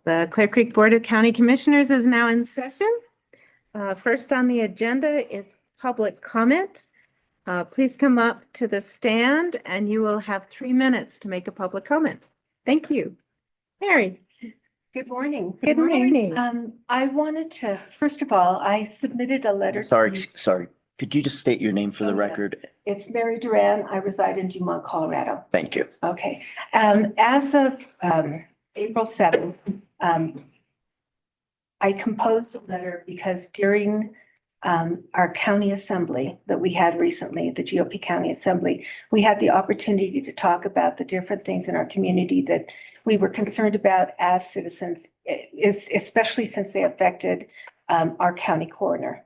The Clear Creek Board of County Commissioners is now in session. First on the agenda is public comment. Please come up to the stand and you will have 3 minutes to make a public comment. Thank you. Mary. Good morning. Good morning. I wanted to, first of all, I submitted a letter. Sorry. Could you just state your name for the Oh, yes. record? It's Mary Duran. I reside in Dumont, Colorado. Thank you. Okay. As of April 7th, I composed a letter because during our county assembly that we had recently, the GOP County Assembly, we had the opportunity to talk about the different things in our community that we were concerned about as citizens, especially since they affected our county coroner.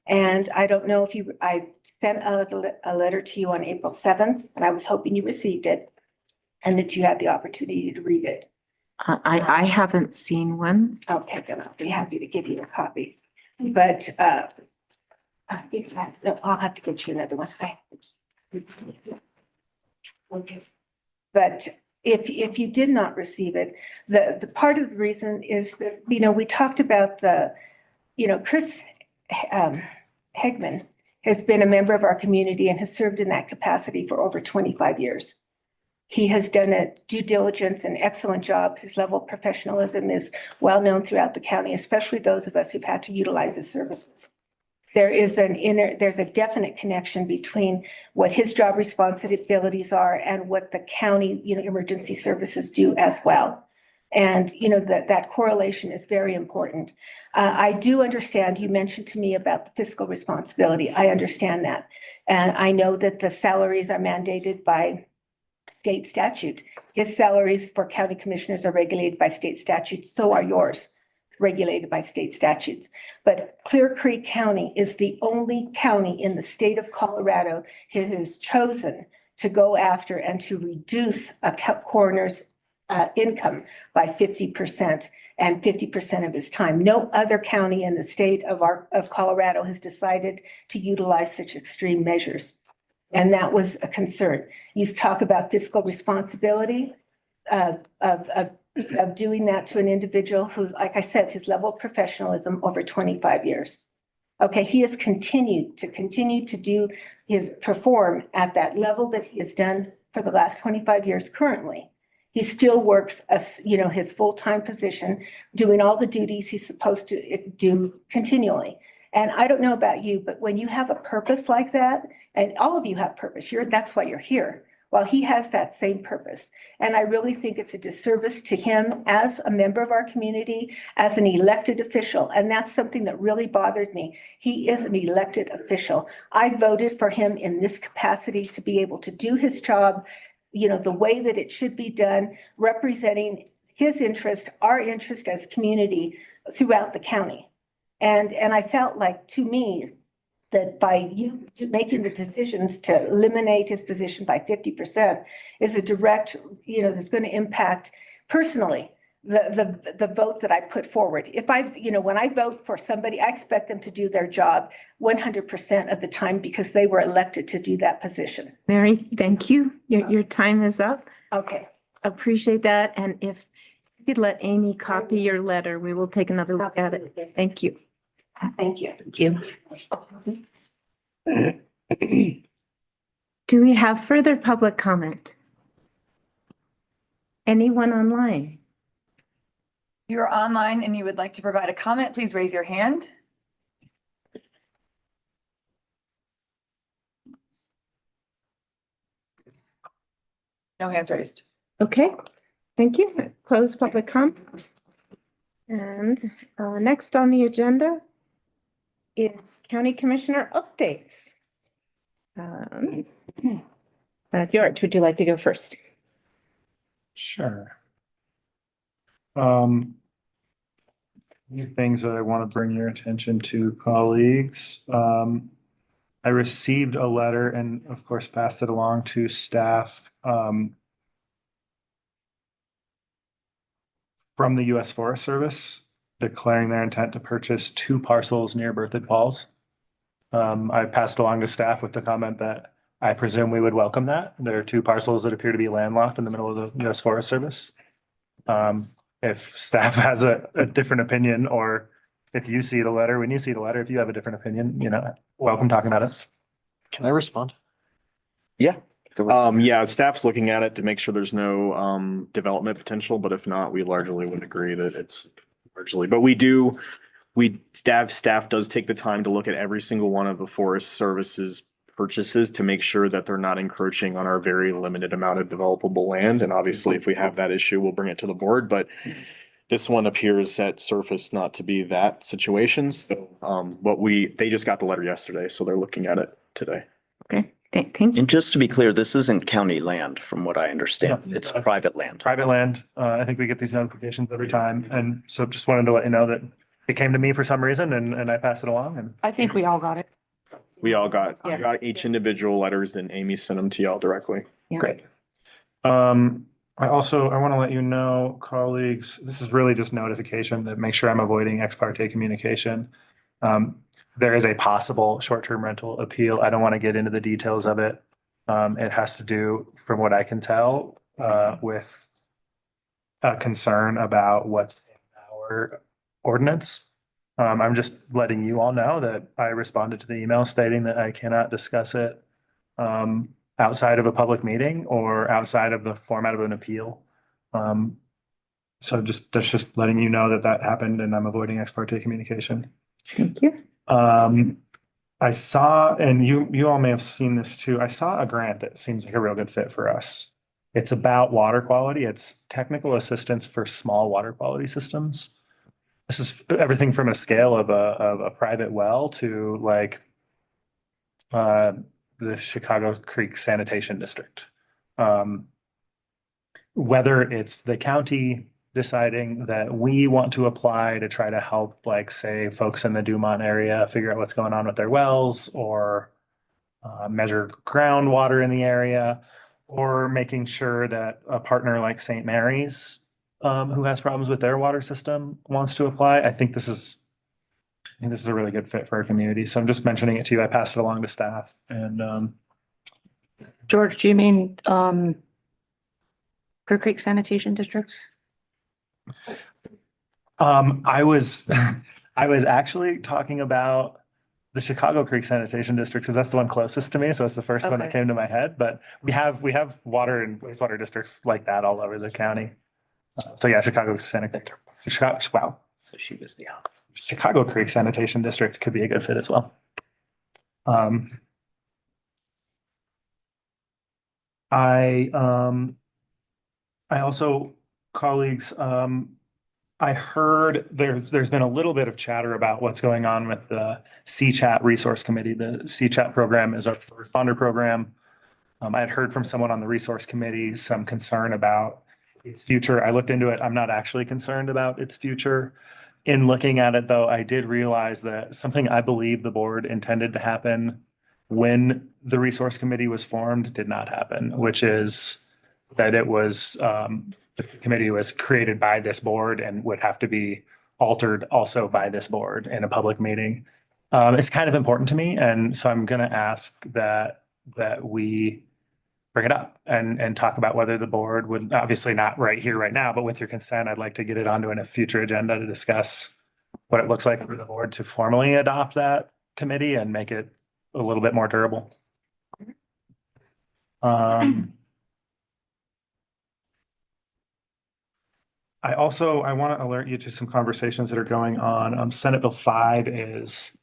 And I don't know if I sent a letter to you on April 7th, and I was hoping you received it and that you had the opportunity to read it. I haven't seen one. Okay, then I'll be happy to give you a copy. But I'll have to get you another one. Okay. But if you did not receive it, the part of the reason is that, we talked about Chris Hegman has been a member of our community and has served in that capacity for over 25 years. He has done a due diligence and excellent job. His level of professionalism is well known throughout the county, especially those of us who've had to utilize his services. There's a definite connection between what his job responsibilities are and what the county, emergency services do as well. And, that correlation is very important. I do understand you mentioned to me about the fiscal responsibility. I understand that. And I know that the salaries are mandated by state statute. His salaries for county commissioners are regulated by state statute. So are yours, regulated by state statutes. But Clear Creek County is the only county in the state of Colorado who has chosen to go after and to reduce a coroner's income by 50% and 50% of his time. No other county in the state of Colorado has decided to utilize such extreme measures. And that was a concern. You talk about fiscal responsibility of doing that to an individual who's, like I said, his level of professionalism over 25 years. Okay, he has continued to perform at that level that he has done for the last 25 years currently. He still works his full-time position, doing all the duties he's supposed to do continually. And I don't know about you, but when you have a purpose like that, and all of you have purpose, that's why you're here. Well, he has that same purpose. And I really think it's a disservice to him as a member of our community, as an elected official. And that's something that really bothered me. He is an elected official. I voted for him in this capacity to be able to do his job, the way that it should be done, representing his interest, our interest as community throughout the county. And I felt like, to me, that by you making the decisions to eliminate his position by 50% is a direct, that's going to impact personally the vote that I put forward. If when I vote for somebody, I expect them to do their job 100% of the time because they were elected to do that position. Mary, thank you. Your time is up. Okay. Appreciate that. And if you could let Amy copy your letter, we will take another look at it. Thank you. Thank you. Thank you. Do we have further public comment? Anyone online? If you're online and you would like to provide a comment, please raise your hand. No hands raised. Okay, thank you. Close public comment. And next on the agenda is County Commissioner updates. George, would you like to go first? Sure. Few things that I want to bring your attention to, colleagues. I received a letter and of course passed it along to staff from the U.S. Forest Service declaring their intent to purchase 2 parcels near Berthoud Falls. I passed along to staff with the comment that I presume we would welcome that. There are 2 parcels that appear to be landlocked in the middle of the U.S. Forest Service. if staff has a different opinion, or if you see the letter, when you see the letter, if you have a different opinion, welcome talking about it. Can I respond? Yeah. Yeah, staff's looking at it to make sure there's no development potential, but if not, we largely would agree that it's largely, but staff does take the time to look at every single one of the Forest Service's purchases to make sure that they're not encroaching on our very limited amount of developable land. And obviously, if we have that issue, we'll bring it to the board, but this one appears at surface not to be that situation. So, they just got the letter yesterday, so they're looking at it today. Okay, thank you. And just to be clear, this isn't county land from what I understand. No. It's private land. Private land. I think we get these notifications every time. And so just wanted to let you know that it came to me for some reason and I passed it along and I think we all got it. We all got Yeah. each individual letters and Amy sent them to y'all directly. great. I want to let you know, colleagues, this is really just notification to make sure I'm avoiding ex parte communication. There is a possible short-term rental appeal. I don't want to get into the details of it. It has to do, from what I can tell, with a concern about what's in our ordinance. I'm just letting you all know that I responded to the email stating that I cannot discuss it outside of a public meeting or outside of the format of an appeal. So that's just letting you know that happened and I'm avoiding ex parte communication. Thank you. I saw, and you all may have seen this too, I saw a grant that seems like a real good fit for us. It's about water quality. It's technical assistance for small water quality systems. This is everything from a scale of a private well to like the Chicago Creek Sanitation District. Whether it's the county deciding that we want to apply to try to help, like, say, folks in the Dumont area figure out what's going on with their wells, or measure groundwater in the area, or making sure that a partner like St. Mary's, who has problems with their water system, wants to apply. I think this is a really good fit for our community. So I'm just mentioning it to you. I passed it along to staff and George, do you mean Clear Creek Sanitation District? I was actually talking about the Chicago Creek Sanitation District because that's the one closest to me. So it's the first one that Okay. came to my head. But we have water and wastewater districts like that all over the county. So yeah, Chicago So she was the opposite. Chicago Creek Sanitation District could be a good fit as well. I also, colleagues, I heard there's been a little bit of chatter about what's going on with the CCHAT Resource Committee. The CCHAT program is our first responder program. I had heard from someone on the resource committee some concern about its future. I looked into it. I'm not actually concerned about its future. In looking at it, though, I did realize that something I believe the board intended to happen when the resource committee was formed did not happen, which is that it was the committee was created by this board and would have to be altered also by this board in a public meeting. It's kind of important to me, and so I'm going to ask that we bring it up and talk about whether the board would, obviously not right here, right now, but with your consent, I'd like to get it onto a future agenda to discuss what it looks like for the board to formally adopt that committee and make it a little bit more durable. I want to alert you to some conversations that are going on. Senate Bill 5 is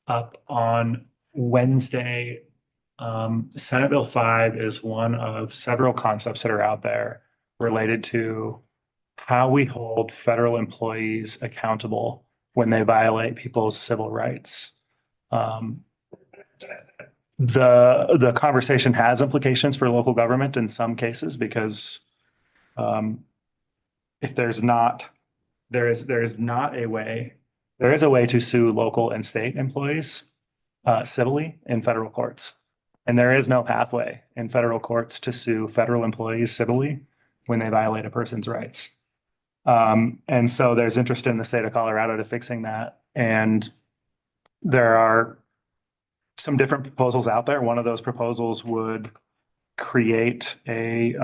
up on Wednesday. Senate Bill 5 is one of several concepts that are out there related to how we hold federal employees accountable when they violate people's civil rights. The conversation has implications for local government in some cases because if there is a way to sue local and state employees civilly in federal courts. And there is no pathway in federal courts to sue federal employees civilly when they violate a person's rights. And so there's interest in the state of Colorado to fixing that. And there are some different proposals out there. One of those proposals would create a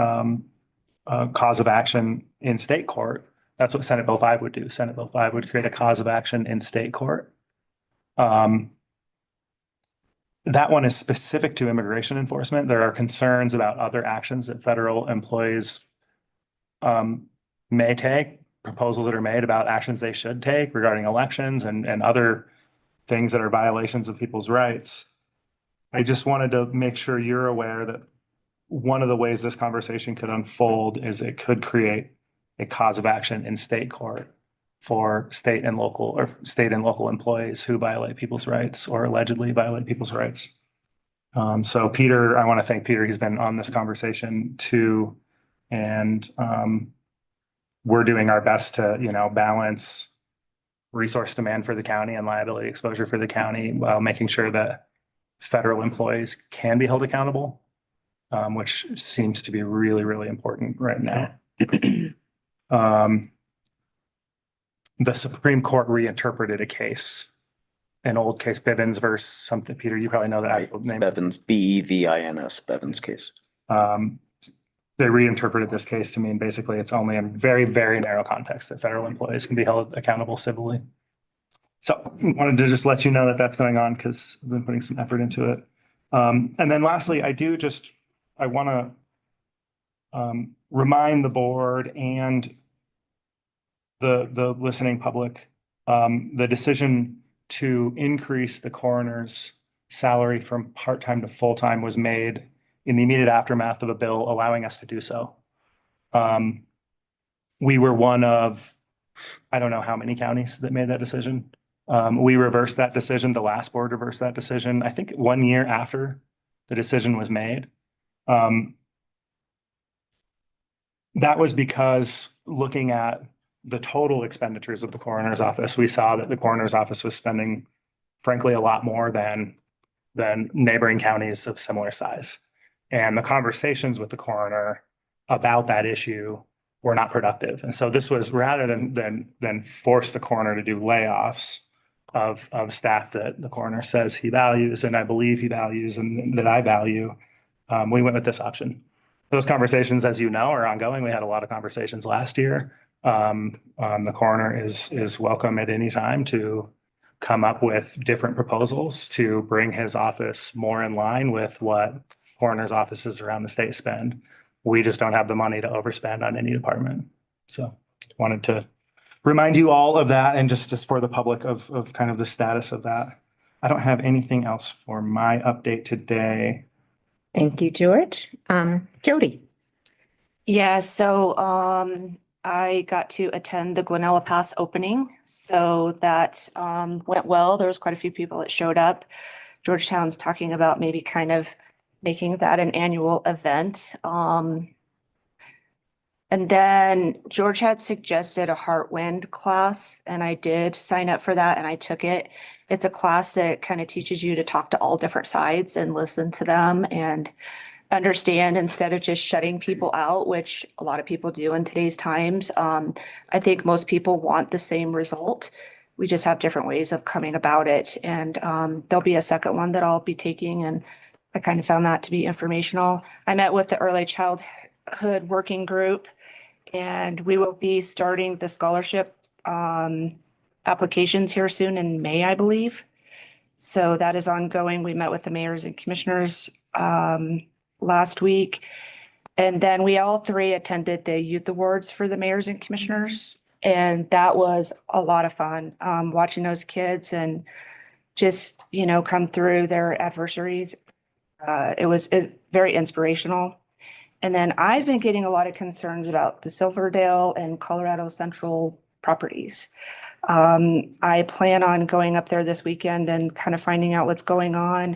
cause of action in state court That's what Senate Bill 5 would do. Senate Bill 5 would create a cause of action in state court. That one is specific to immigration enforcement. There are concerns about other actions that federal employees may take, proposals that are made about actions they should take regarding elections and other things that are violations of people's rights. I just wanted to make sure you're aware that one of the ways this conversation could unfold is it could create a cause of action in state court for state and local employees who violate people's rights or allegedly violate people's rights. So Peter, I want to thank Peter. He's been on this conversation too. And we're doing our best to, balance resource demand for the county and liability exposure for the county while making sure that federal employees can be held accountable, which seems to be really, really important right now. The Supreme Court reinterpreted a case, an old case, Bivens versus something. Peter, you probably know that actual name. Bevins, Bevins, Bevins case. They reinterpreted this case to mean basically it's only in very, very narrow context that federal employees can be held accountable civilly. So wanted to just let you know that that's going on because I've been putting some effort into it. And then lastly, I want to remind the board and the listening public, the decision to increase the coroner's salary from part-time to full-time was made in the immediate aftermath of a bill allowing us to do so. We were one of, I don't know how many counties that made that decision. We reversed that decision. The last board reversed that decision, I think 1 year after the decision was made. That was because looking at the total expenditures of the coroner's office, we saw that the coroner's office was spending, frankly, a lot more than neighboring counties of similar size. And the conversations with the coroner about that issue were not productive. And so this was rather than force the coroner to do layoffs of staff that the coroner says he values, and I believe he values, and that I value, we went with this option. Those conversations, as you know, are ongoing. We had a lot of conversations last year. The coroner is welcome at any time to come up with different proposals to bring his office more in line with what coroner's offices around the state spend. We just don't have the money to overspend on any department. So wanted to remind you all of that, and just for the public of kind of the status of that. I don't have anything else for my update today. Thank you, George. Jody. Yeah, so I got to attend the Guanella Pass opening, so that went well. There was quite a few people that showed up. Georgetown's talking about maybe kind of making that an annual event. And then George had suggested a Heartwind class, and I did sign up for that and I took it. It's a class that kind of teaches you to talk to all different sides and listen to them and understand instead of just shutting people out, which a lot of people do in today's times. I think most people want the same result. We just have different ways of coming about it. And there'll be a second one that I'll be taking, and I kind of found that to be informational. I met with the early childhood working group, and we will be starting the scholarship applications here soon in May, I believe. So that is ongoing. We met with the mayors and commissioners last week. And then we all three attended the youth awards for the mayors and commissioners. And that was a lot of fun, watching those kids and just, come through their adversaries. It was very inspirational. And then I've been getting a lot of concerns about the Silverdale and Colorado Central properties. I plan on going up there this weekend and kind of finding out what's going on.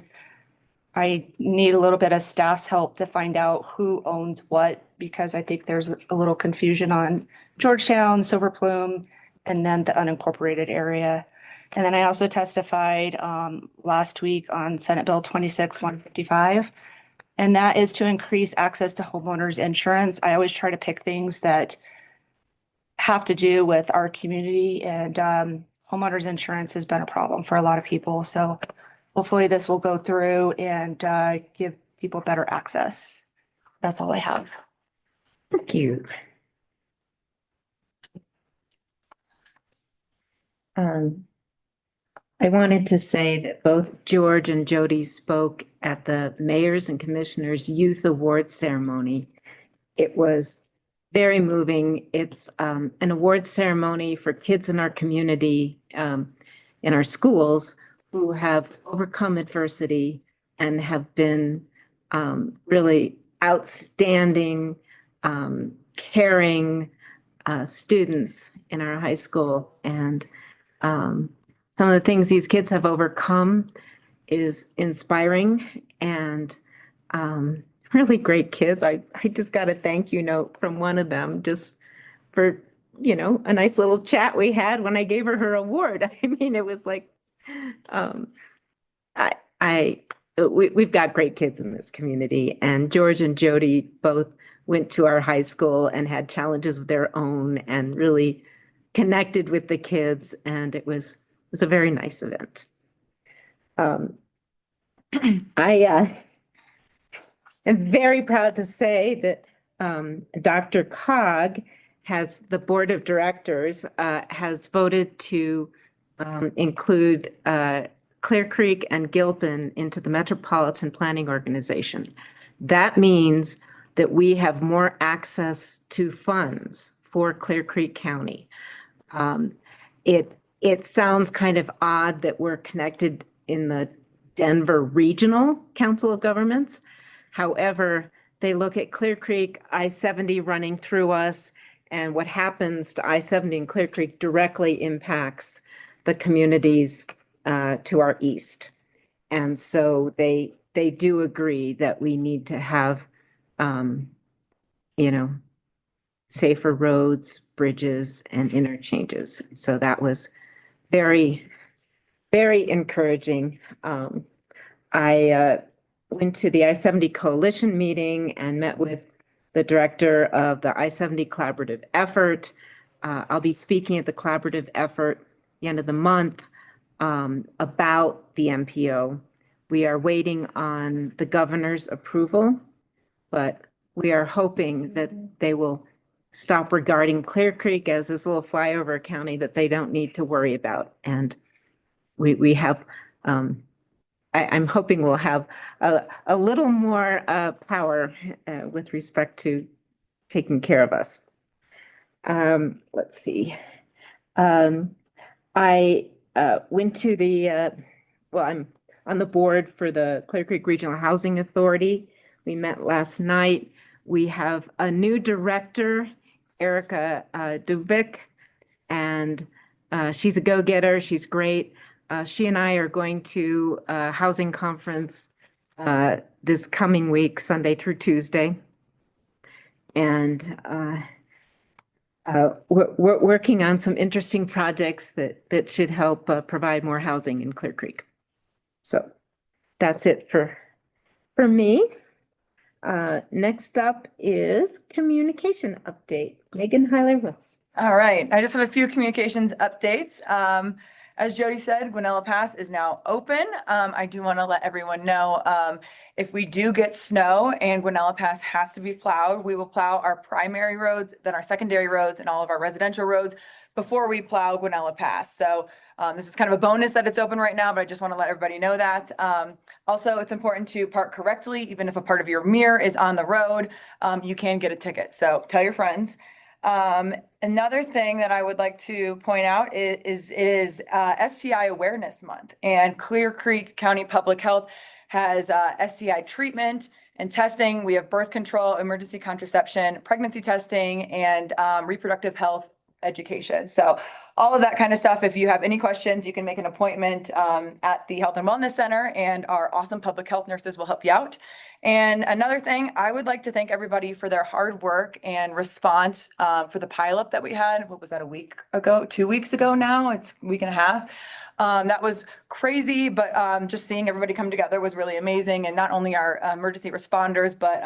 I need a little bit of staff's help to find out who owns what, because I think there's a little confusion on Georgetown, Silver Plume, and then the unincorporated area. And then I also testified last week on Senate Bill 26-155, and that is to increase access to homeowners insurance. I always try to pick things that have to do with our community, and homeowners insurance has been a problem for a lot of people. So hopefully this will go through and give people better access. That's all I have. Thank you. I wanted to say that both George and Jody spoke at the Mayors and Commissioners Youth Awards ceremony. It was very moving. It's an award ceremony for kids in our community, in our schools who have overcome adversity and have been really outstanding, caring students in our high school. And some of the things these kids have overcome is inspiring and really great kids. I just got a thank you note from one of them just for, a nice little chat we had when I gave her award. I mean, it was like, we've got great kids in this community, and George and Jody both went to our high school and had challenges of their own and really connected with the kids, and it was a very nice event. I am very proud to say that Dr. Cog the board of directors has voted to include Clear Creek and Gilpin into the Metropolitan Planning Organization. That means that we have more access to funds for Clear Creek County. It sounds kind of odd that we're connected in the Denver Regional Council of Governments. However, they look at Clear Creek, I-70 running through us, and what happens to I-70 and Clear Creek directly impacts the communities to our east. And so they do agree that we need to have, safer roads, bridges, and interchanges. So that was very, very encouraging. I went to the I-70 Coalition meeting and met with the director of the I-70 Collaborative Effort. I'll be speaking at the Collaborative Effort the end of the month about the MPO. We are waiting on the governor's approval, but we are hoping that they will stop regarding Clear Creek as this little flyover county that they don't need to worry about. And we have, I'm hoping we'll have a little more power with respect to taking care of us. Let's see. I went to I'm on the board for the Clear Creek Regional Housing Authority. We met last night. We have a new director, Erica Dubik, and she's a go-getter. She's great. She and I are going to a housing conference this coming week, Sunday through Tuesday. And we're working on some interesting projects that should help provide more housing in Clear Creek. So that's it for me. Next up is communication update. Megan Hyler-Wills. All right, I just have a few communications updates. As Jody said, Guanella Pass is now open. I do want to let everyone know, if we do get snow and Guanella Pass has to be plowed, we will plow our primary roads, then our secondary roads and all of our residential roads before we plow Guanella Pass. So this is kind of a bonus that it's open right now, but I just want to let everybody know that. Also, it's important to park correctly. Even if a part of your mirror is on the road, you can get a ticket. So tell your friends. Another thing that I would like to point out is it is STI Awareness Month, and Clear Creek County Public Health has STI treatment and testing. We have birth control, emergency contraception, pregnancy testing, and reproductive health education. So all of that kind of stuff. If you have any questions, you can make an appointment at the Health and Wellness Center, and our awesome public health nurses will help you out. And another thing, I would like to thank everybody for their hard work and response for the pileup that we had. What was that, a week ago? 2 weeks ago now? It's a week and a half. That was crazy, but just seeing everybody come together was really amazing. And not only our emergency responders, but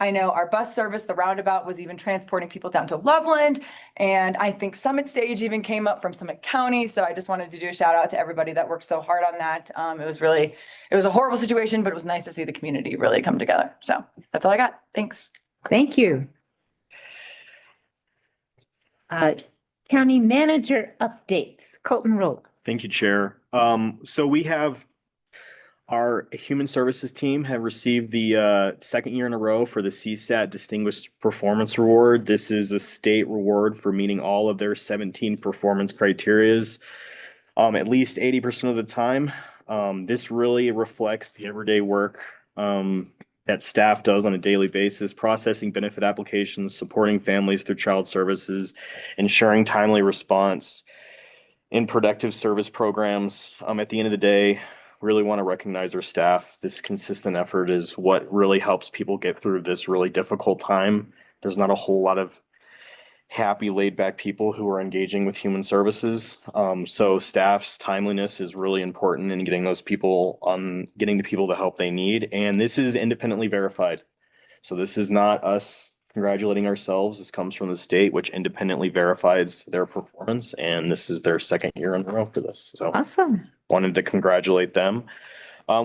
I know our bus service, the Roundabout, was even transporting people down to Loveland. And I think Summit Stage even came up from Summit County. So I just wanted to do a shout out to everybody that worked so hard on that. It was a horrible situation, but it was nice to see the community really come together. So that's all I got. Thanks. Thank you. County manager updates. Colton Rolla. Thank you, Chair. So we have our Human Services team have received the second year in a row for the CSAT Distinguished Performance Award. This is a state reward for meeting all of their 17 performance criterias at least 80% of the time. This really reflects the everyday work that staff does on a daily basis, processing benefit applications, supporting families through child services, ensuring timely response in productive service programs. At the end of the day, really want to recognize our staff. This consistent effort is what really helps people get through this really difficult time. There's not a whole lot of happy, laid back people who are engaging with human services. So staff's timeliness is really important in getting getting the people the help they need. And this is independently verified. So this is not us congratulating ourselves. This comes from the state, which independently verifies their performance. And this is their second year in a row for this. So Awesome. wanted to congratulate them.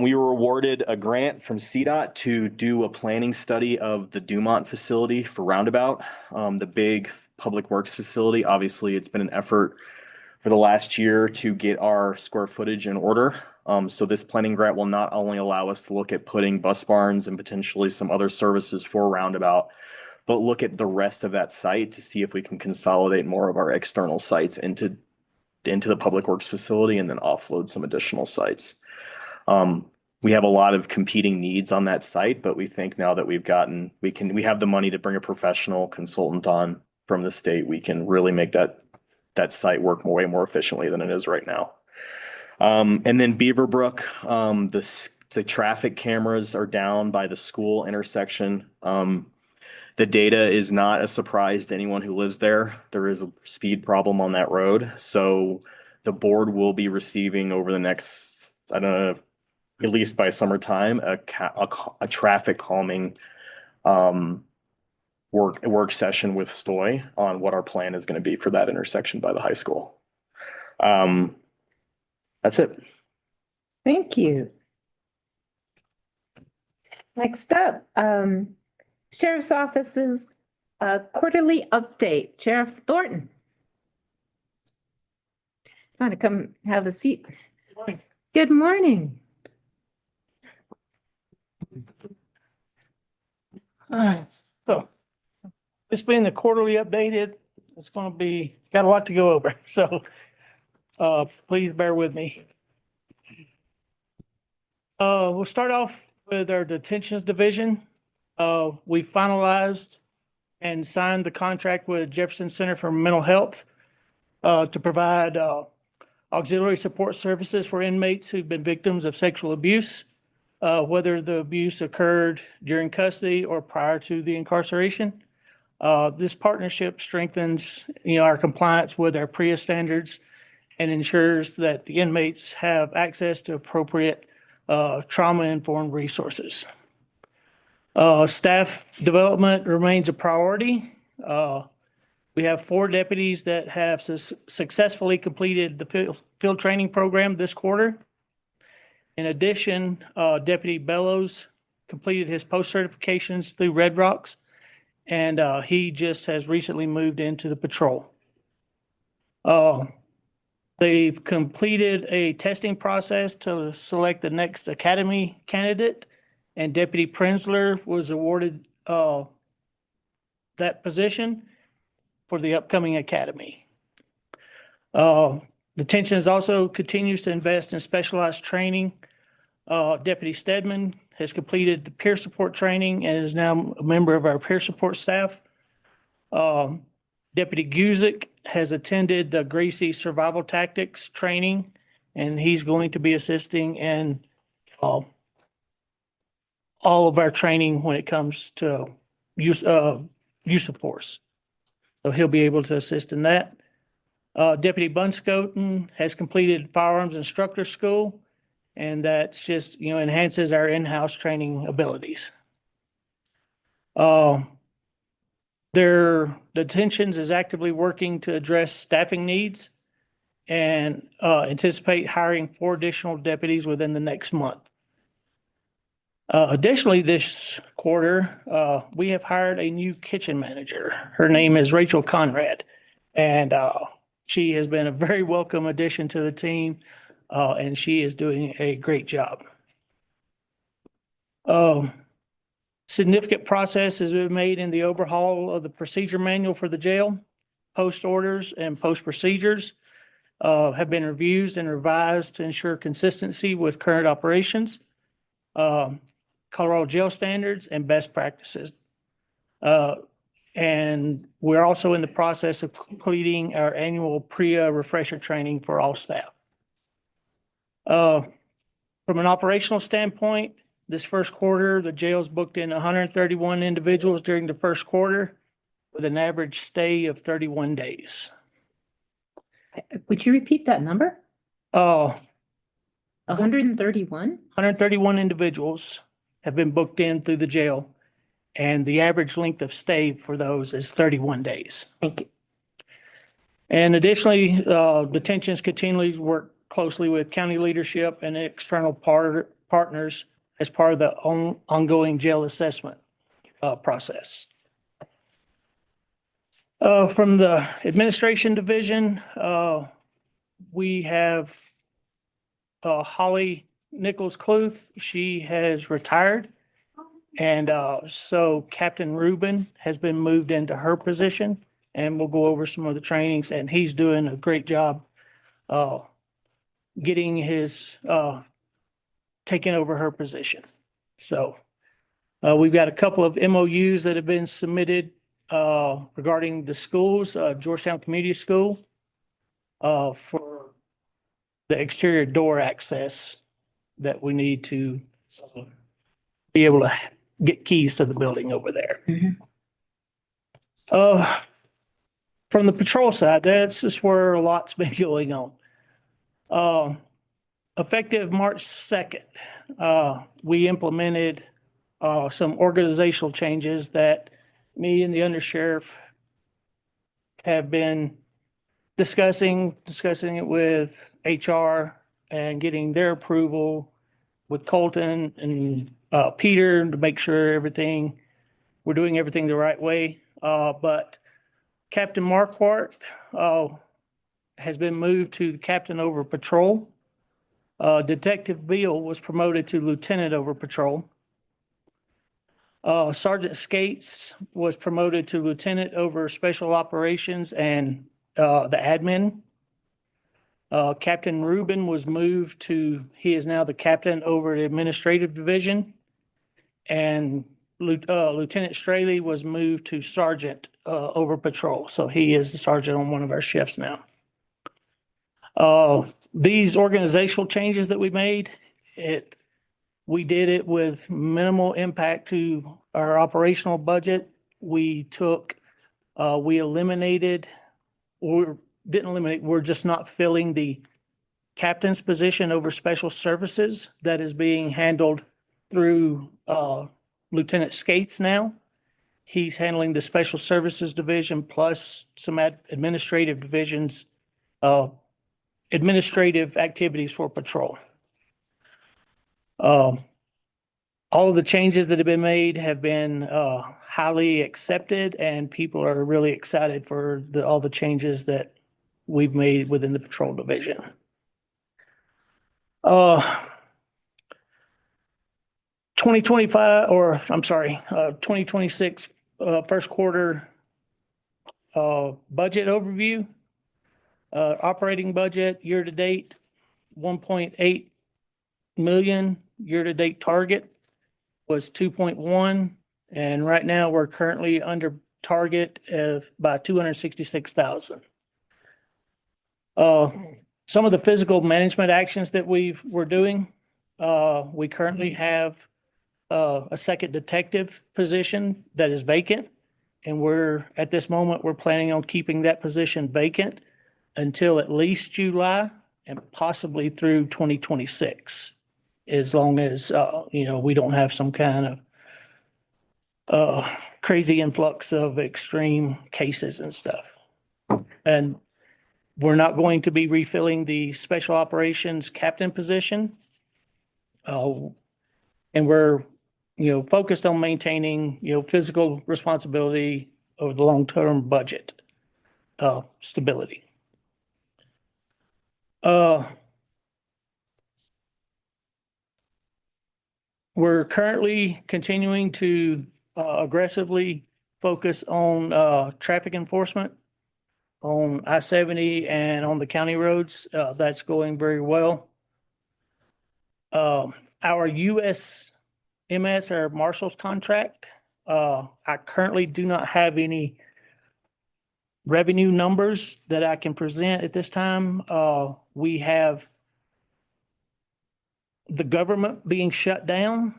We were awarded a grant from CDOT to do a planning study of the Dumont facility for Roundabout, the big public works facility. Obviously, it's been an effort for the last year to get our square footage in order. So this planning grant will not only allow us to look at putting bus barns and potentially some other services for Roundabout, but look at the rest of that site to see if we can consolidate more of our external sites into the public works facility and then offload some additional sites. We have a lot of competing needs on that site, but we think now that we have the money to bring a professional consultant on from the state, we can really make that site work way more efficiently than it is right now. And then Beaverbrook, the traffic cameras are down by the school intersection. The data is not a surprise to anyone who lives there. There is a speed problem on that road. So the board will be receiving over the next, I don't know, at least by summertime, a traffic calming work session with Stoy on what our plan is going to be for that intersection by the high school. That's it. Thank you. Next up, Sheriff's Office's quarterly update. Sheriff Thornton. Want to come have a seat? Good morning. All right, so this being the quarterly updated, it's gonna be, got a lot to go over, so please bear with me. We'll start off with our detentions division. We finalized and signed the contract with Jefferson Center for Mental Health to provide auxiliary support services for inmates who've been victims of sexual abuse, whether the abuse occurred during custody or prior to the incarceration. This partnership strengthens, our compliance with our PREA standards and ensures that the inmates have access to appropriate trauma-informed resources. Staff development remains a priority. We have 4 deputies that have successfully completed the field training program this quarter. In addition, Deputy Bellows completed his post certifications through Red Rocks, and he just has recently moved into the patrol. They've completed a testing process to select the next academy candidate, and Deputy Prenzler was awarded that position for the upcoming academy. Detentions also continues to invest in specialized training. Deputy Stedman has completed the peer support training and is now a member of our peer support staff. Deputy Guzik has attended the Gracie Survival Tactics training, and he's going to be assisting in all of our training when it comes to use of force. So he'll be able to assist in that. Deputy Bunscoten has completed firearms instructor school, and that's just, enhances our in-house training abilities. Their detentions is actively working to address staffing needs and anticipate hiring 4 additional deputies within the next month. Additionally, this quarter, we have hired a new kitchen manager. Her name is Rachel Conrad, and She has been a very welcome addition to the team, and she is doing a great job. Significant process has been made in the overhaul of the procedure manual for the jail. Post orders and post procedures have been reviewed and revised to ensure consistency with current operations, Colorado jail standards and best practices. And we're also in the process of completing our annual PREA refresher training for all staff. From an operational standpoint, this first quarter, the jails booked in 131 individuals during the first quarter with an average stay of 31 days. Would you repeat that number? 131? 131 individuals have been booked in through the jail, and the average length of stay for those is 31 days. Thank you. And additionally, detentions continually work closely with county leadership and external partners as part of the ongoing jail assessment process. From the administration division, we have Holly Nichols-Cluth. She has retired. And so Captain Rubin has been moved into her position, and we'll go over some of the trainings, and he's doing a great job getting his taking over her position. So we've got a couple of MOUs that have been submitted regarding the schools, Georgetown Community School, for the exterior door access that we need to be able to get keys to the building over there. From the patrol side, that's just where a lot's been going on. Effective March 2nd, we implemented some organizational changes that me and the undersheriff have been discussing it with HR and getting their approval with Colton and Peter to make sure we're doing everything the right way. But Captain Marquardt has been moved to captain over patrol. Detective Beal was promoted to lieutenant over patrol. Sergeant Skates was promoted to lieutenant over special operations and the admin. Captain Rubin was moved he is now the captain over the administrative division. And Lieutenant Straley was moved to sergeant over patrol. So he is the sergeant on one of our shifts now. These organizational changes that we made, we did it with minimal impact to our operational budget. We eliminated, or didn't eliminate, we're just not filling the captain's position over special services that is being handled through Lieutenant Skates now. He's handling the special services division plus some administrative divisions, administrative activities for patrol. All of the changes that have been made have been highly accepted, and people are really excited for all the changes that we've made within the patrol division. 2026 first quarter budget overview. Operating budget year-to-date, 1.8 million. Year-to-date target was 2.1. And right now we're currently under target by 266,000. Some of the physical management actions that we're doing, we currently have a second detective position that is vacant. And at this moment, we're planning on keeping that position vacant until at least July and possibly through 2026, as long as, we don't have some kind of crazy influx of extreme cases and stuff. And we're not going to be refilling the special operations captain position. And we're, focused on maintaining, physical responsibility over the long-term budget stability. We're currently continuing to aggressively focus on traffic enforcement on I-70 and on the county roads. That's going very well. Our USMS, our marshal's contract, I currently do not have any revenue numbers that I can present at this time. We have the government being shut down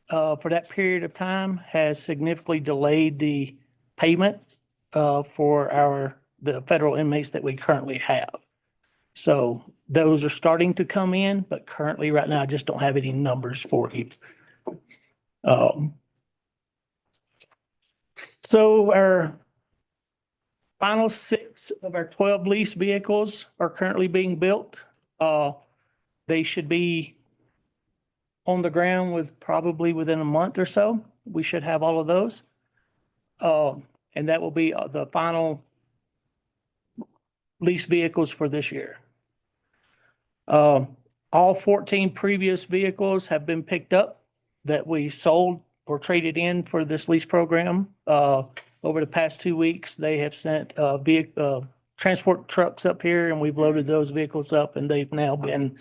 for that period of time has significantly delayed the payment for the federal inmates that we currently have. So those are starting to come in, but currently right now I just don't have any numbers for you. So our final 6 of our 12 leased vehicles are currently being built. They should be on the ground probably within a month or so. We should have all of those. And that will be the final leased vehicles for this year. All 14 previous vehicles have been picked up that we sold or traded in for this lease program. Over the past 2 weeks, they have sent transport trucks up here, and we've loaded those vehicles up, and they've now been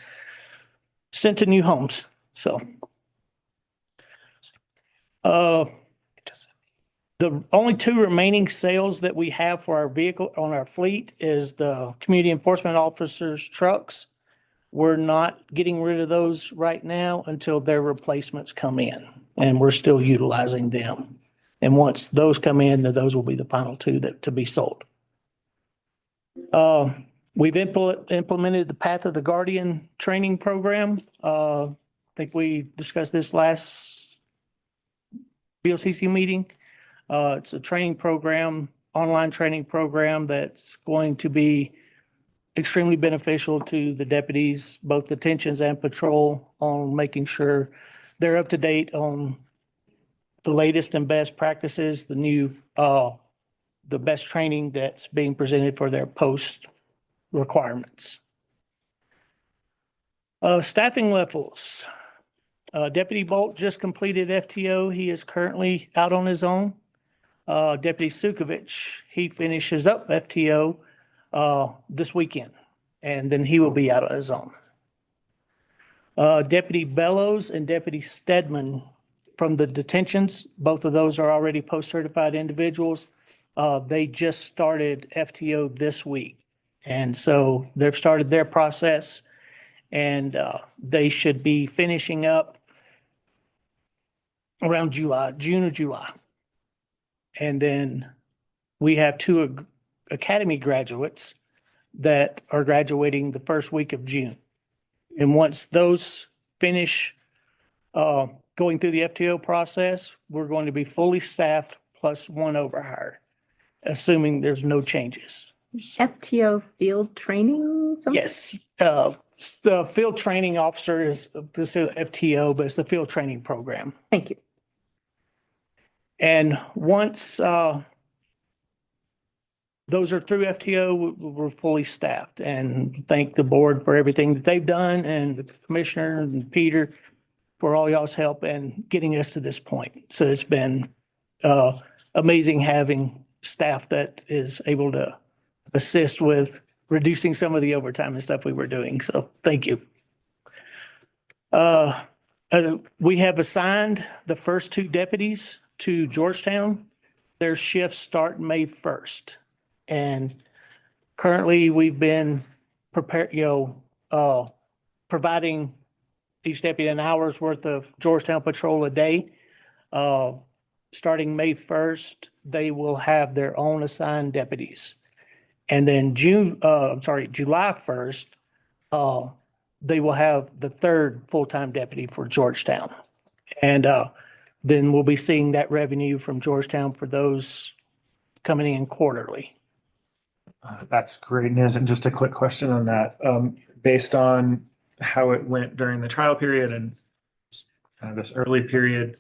sent to new homes. So the only 2 remaining sales that we have for our vehicle on our fleet is the community enforcement officers' trucks. We're not getting rid of those right now until their replacements come in, and we're still utilizing them. And once those come in, then those will be the final 2 to be sold. We've implemented the Path of the Guardian training program. I think we discussed this last BOCC meeting. It's a training program, online training program that's going to be extremely beneficial to the deputies, both detentions and patrol, on making sure they're up to date on the latest and best practices, the best training that's being presented for their post requirements. Staffing levels. Deputy Bolt just completed FTO. He is currently out on his own. Deputy Sukovich, he finishes up FTO this weekend, and then he will be out on his own. Deputy Bellows and Deputy Stedman from the detentions, both of those are already post-certified individuals. They just started FTO this week. And so they've started their process, and they should be finishing up around June or July. And then we have 2 academy graduates that are graduating the first week of June. And once those finish going through the FTO process, we're going to be fully staffed plus 1 overhire, assuming there's no changes. FTO field training? Something? Yes, the field training officer is this is FTO, but it's the field training program. Thank you. And once those are through FTO, we're fully staffed, and thank the board for everything that they've done, and the commissioner and Peter for all y'all's help in getting us to this point. So it's been amazing having staff that is able to assist with reducing some of the overtime and stuff we were doing. So thank you. We have assigned the first 2 deputies to Georgetown. Their shifts start May 1st. And currently we've been providing each deputy an hour's worth of Georgetown patrol a day. Starting May 1st, they will have their own assigned deputies. And then July 1st, they will have the 3rd full-time deputy for Georgetown. And then we'll be seeing that revenue from Georgetown for those coming in quarterly. That's great news. And just a quick question on that. Based on how it went during the trial period and kind of this early period,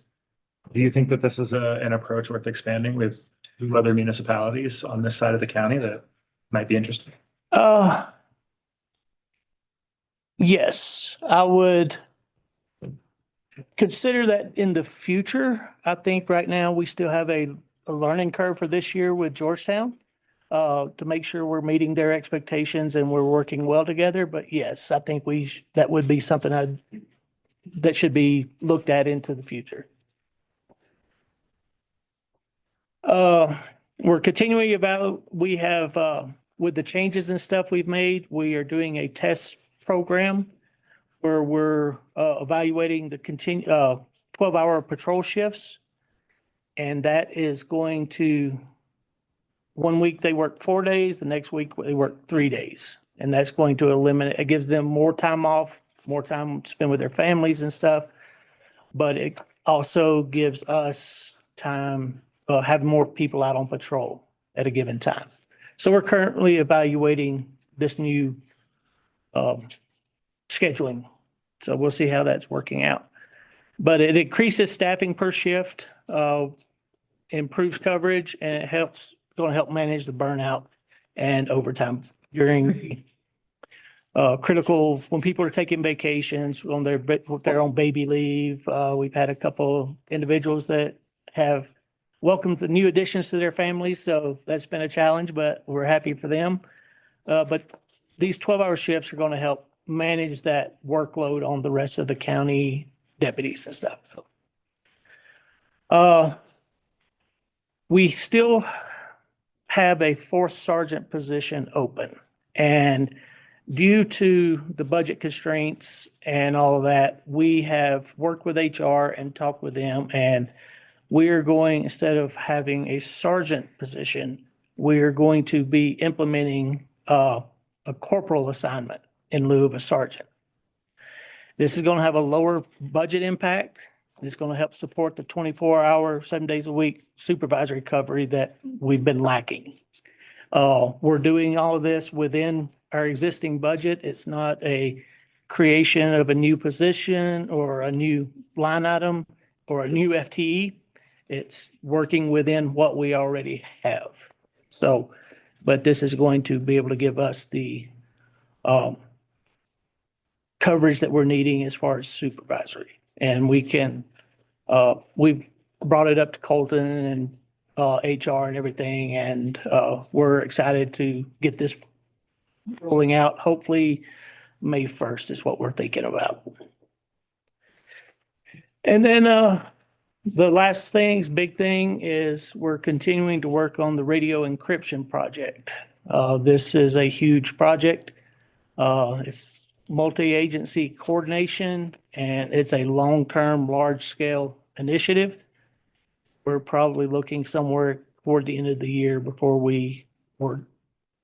do you think that this is an approach worth expanding with 2 other municipalities on this side of the county that might be interesting? Yes, I would consider that in the future. I think right now we still have a learning curve for this year with Georgetown to make sure we're meeting their expectations and we're working well together. But yes, I think that would be something that should be looked at into the future. We're continuing about, we have, with the changes and stuff we've made, we are doing a test program where we're, evaluating the 12-hour patrol shifts. And that is going to, one week they work 4 days, the next week they work 3 days. And that's going to eliminate, it gives them more time off, more time to spend with their families and stuff. But it also gives us time, have more people out on patrol at a given time. So we're currently evaluating this new scheduling. So we'll see how that's working out. But it increases staffing per shift, improves coverage, and it going to help manage the burnout and overtime during critical, when people are taking vacations on their own baby leave. We've had a couple individuals that have welcomed the new additions to their families, so that's been a challenge, but we're happy for them. But these 12-hour shifts are going to help manage that workload on the rest of the county deputies and stuff. We still have a fourth sergeant position open, and due to the budget constraints and all of that, we have worked with HR and talked with them, and we're going, instead of having a sergeant position, we're going to be implementing a corporal assignment in lieu of a sergeant. This is going to have a lower budget impact. It's going to help support the 24-hour, 7 days a week supervisory recovery that we've been lacking. We're doing all of this within our existing budget. It's not a creation of a new position or a new line item or a new FTE. It's working within what we already have. So, but this is going to be able to give us the coverage that we're needing as far as supervisory. And we can, we've brought it up to Colton and HR and everything, and we're excited to get this rolling out. Hopefully May 1st is what we're thinking about. And then the last big thing is we're continuing to work on the radio encryption project. This is a huge project. It's multi-agency coordination, and it's a long-term, large-scale initiative. We're probably looking somewhere toward the end of the year or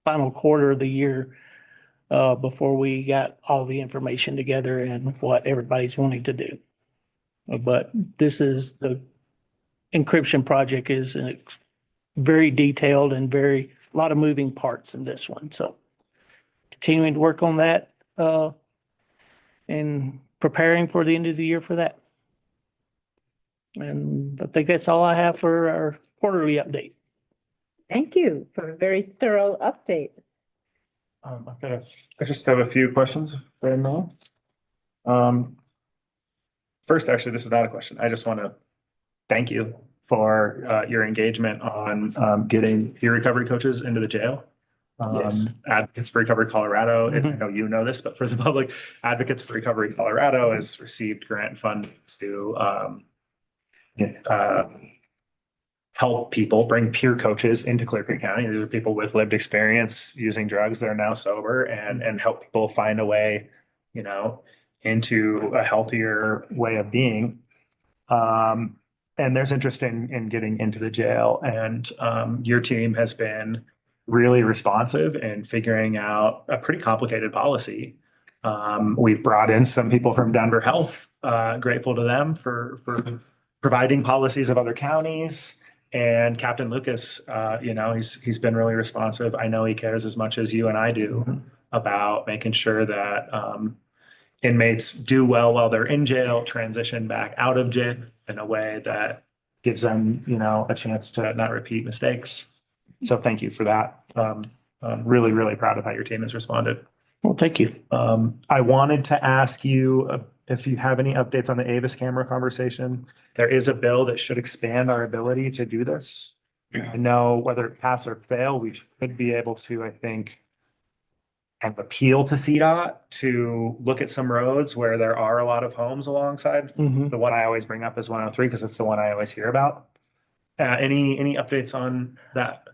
final quarter of the year, before we got all the information together and what everybody's wanting to do. But this is the encryption project is very detailed and a lot of moving parts in this one. So continuing to work on that and preparing for the end of the year for that. And I think that's all I have for our quarterly update. Thank you for a very thorough update. I just have a few questions right now. First, actually, this is not a question. I just want to thank you for your engagement on getting peer recovery coaches into the jail. Yes. Advocates for Recovery Colorado, and I know you know this, but for the public, Advocates for Recovery Colorado has received grant funding to help people bring peer coaches into Clear Creek County. These are people with lived experience using drugs that are now sober, and help people find a way, into a healthier way of being. And there's interest in getting into the jail, and your team has been really responsive in figuring out a pretty complicated policy. We've brought in some people from Denver Health, grateful to them for providing policies of other counties. And Captain Lucas, he's been really responsive. I know he cares as much as you and I do about making sure that inmates do well while they're in jail, transition back out of jail in a way that gives them, a chance to not repeat mistakes. So thank you for that. I'm really, really proud of how your team has responded. Well, thank you. I wanted to ask you if you have any updates on the Avis camera conversation. There is a bill that should expand our ability to do this. I know whether pass or fail, we should be able to, I think, kind of appeal to CDOT to look at some roads where there are a lot of homes alongside. Mhm. The one I always bring up is 103 because it's the one I always hear about. Any updates on that?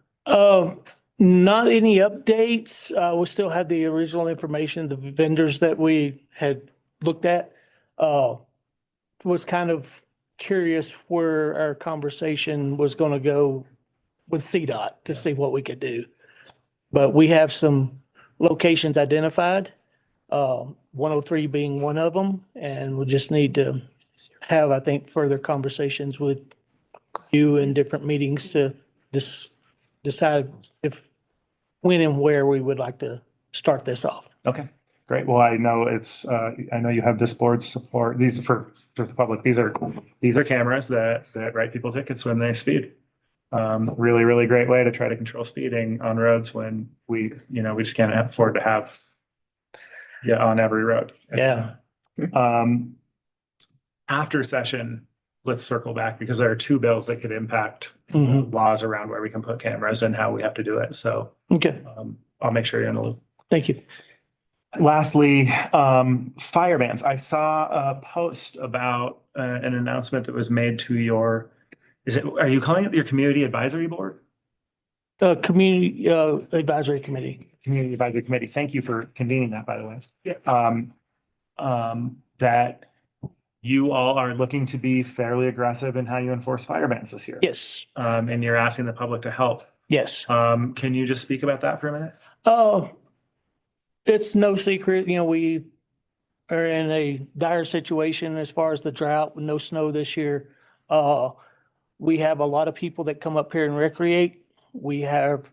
Not any updates. We still have the original information, the vendors that we had looked at. Was kind of curious where our conversation was gonna go with CDOT to see what we could do. But we have some locations identified, 103 being one of them, and we just need to have, I think, further conversations with you in different meetings to decide when and where we would like to start this off. Okay, great. Well, I know I know you have this board's support. These are for the public. These are cameras that write people tickets when they speed. Really, really great way to try to control speeding on roads when we just can't afford to have on every road. Yeah. After session, let's circle back because there are two bills that could impact Mhm. laws around where we can put cameras and how we have to do it. So Okay, I'll make sure you're in the loop. thank you. Lastly, fire bans. I saw a post about an announcement that was made to are you calling it your community advisory board? Community Advisory Committee. Community Advisory Committee. Thank you for convening that, by the way. That you all are looking to be fairly aggressive in how you enforce fire bans this year. Yes, And you're asking the public to help. yes. Can you just speak about that for a minute? It's no secret, we are in a dire situation as far as the drought, with no snow this year. We have a lot of people that come up here and recreate. We have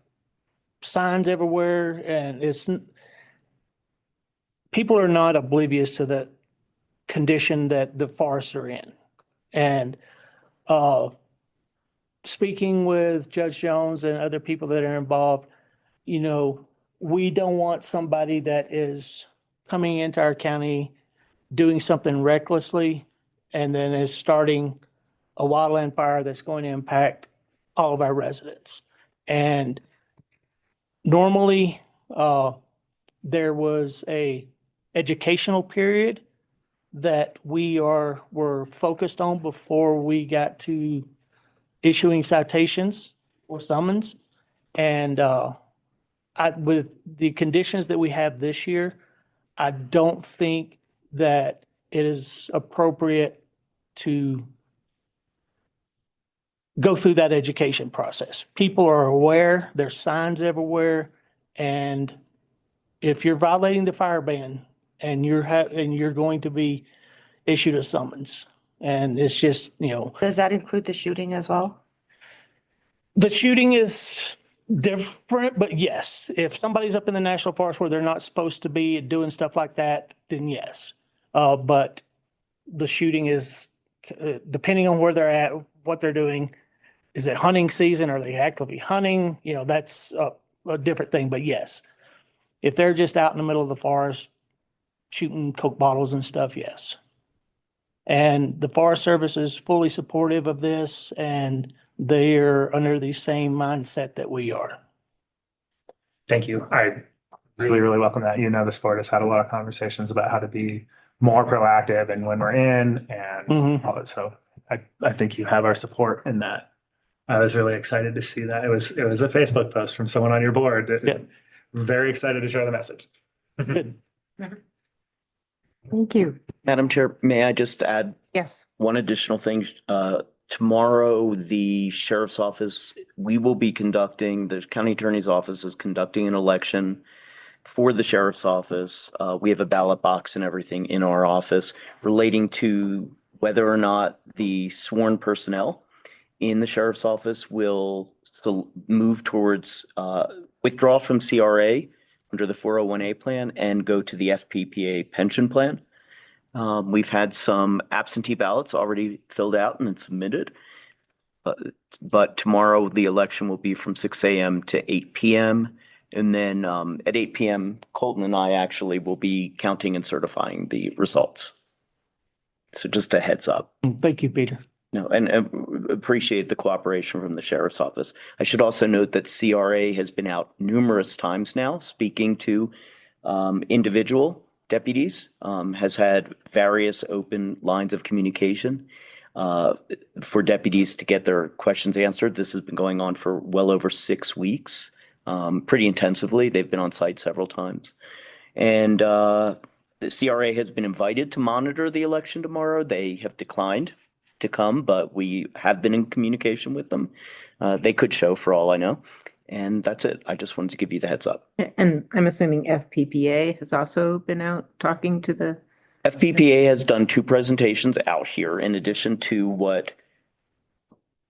signs everywhere and people are not oblivious to the condition that the forests are in. And, speaking with Judge Jones and other people that are involved, we don't want somebody that is coming into our county, doing something recklessly, and then is starting a wildland fire that's going to impact all of our residents. And normally, there was a educational period that were focused on before we got to issuing citations or summons. And, with the conditions that we have this year, I don't think that it is appropriate to go through that education process. People are aware, there's signs everywhere, and if you're violating the fire ban and you're going to be issued a summons, and it's just, Does that include the shooting as well? the shooting is different, but yes, if somebody's up in the national forest where they're not supposed to be doing stuff like that, then yes. But the shooting is, depending on where they're at, what they're doing. Is it hunting season? Are they actively hunting? That's a different thing, but yes. If they're just out in the middle of the forest shooting Coke bottles and stuff, yes. And the Forest Service is fully supportive of this, and they're under the same mindset that we are. Thank you. I really, really welcome that. The board has had a lot of conversations about how to be more proactive and when we're in and Mhm. all that. So I think you have our support in that. I was really excited to see that. It was a Facebook post from someone on your board. Yeah. Very excited to share the message. Good. Thank you. Madam Chair, may I just add Yes. one additional thing? Tomorrow, the sheriff's office, the county attorney's office is conducting an election for the sheriff's office. We have a ballot box and everything in our office relating to whether or not the sworn personnel in the sheriff's office will still move towards withdraw from CRA under the 401A plan and go to the FPPA pension plan. We've had some absentee ballots already filled out and submitted. But tomorrow, the election will be from 6 a.m. to 8 p.m. And then at 8 p.m., Colton and I actually will be counting and certifying the results. So just a heads up. Thank you, Peter. No, and appreciate the cooperation from the sheriff's office. I should also note that CRA has been out numerous times now speaking to individual deputies, has had various open lines of communication for deputies to get their questions answered. This has been going on for well over 6 weeks, pretty intensively. They've been on site several times. And the CRA has been invited to monitor the election tomorrow. They have declined to come, but we have been in communication with them. They could show for all I know. And that's it. I just wanted to give you the heads up. And I'm assuming FPPA has also been out talking to the, FPPA has done 2 presentations out here in addition to what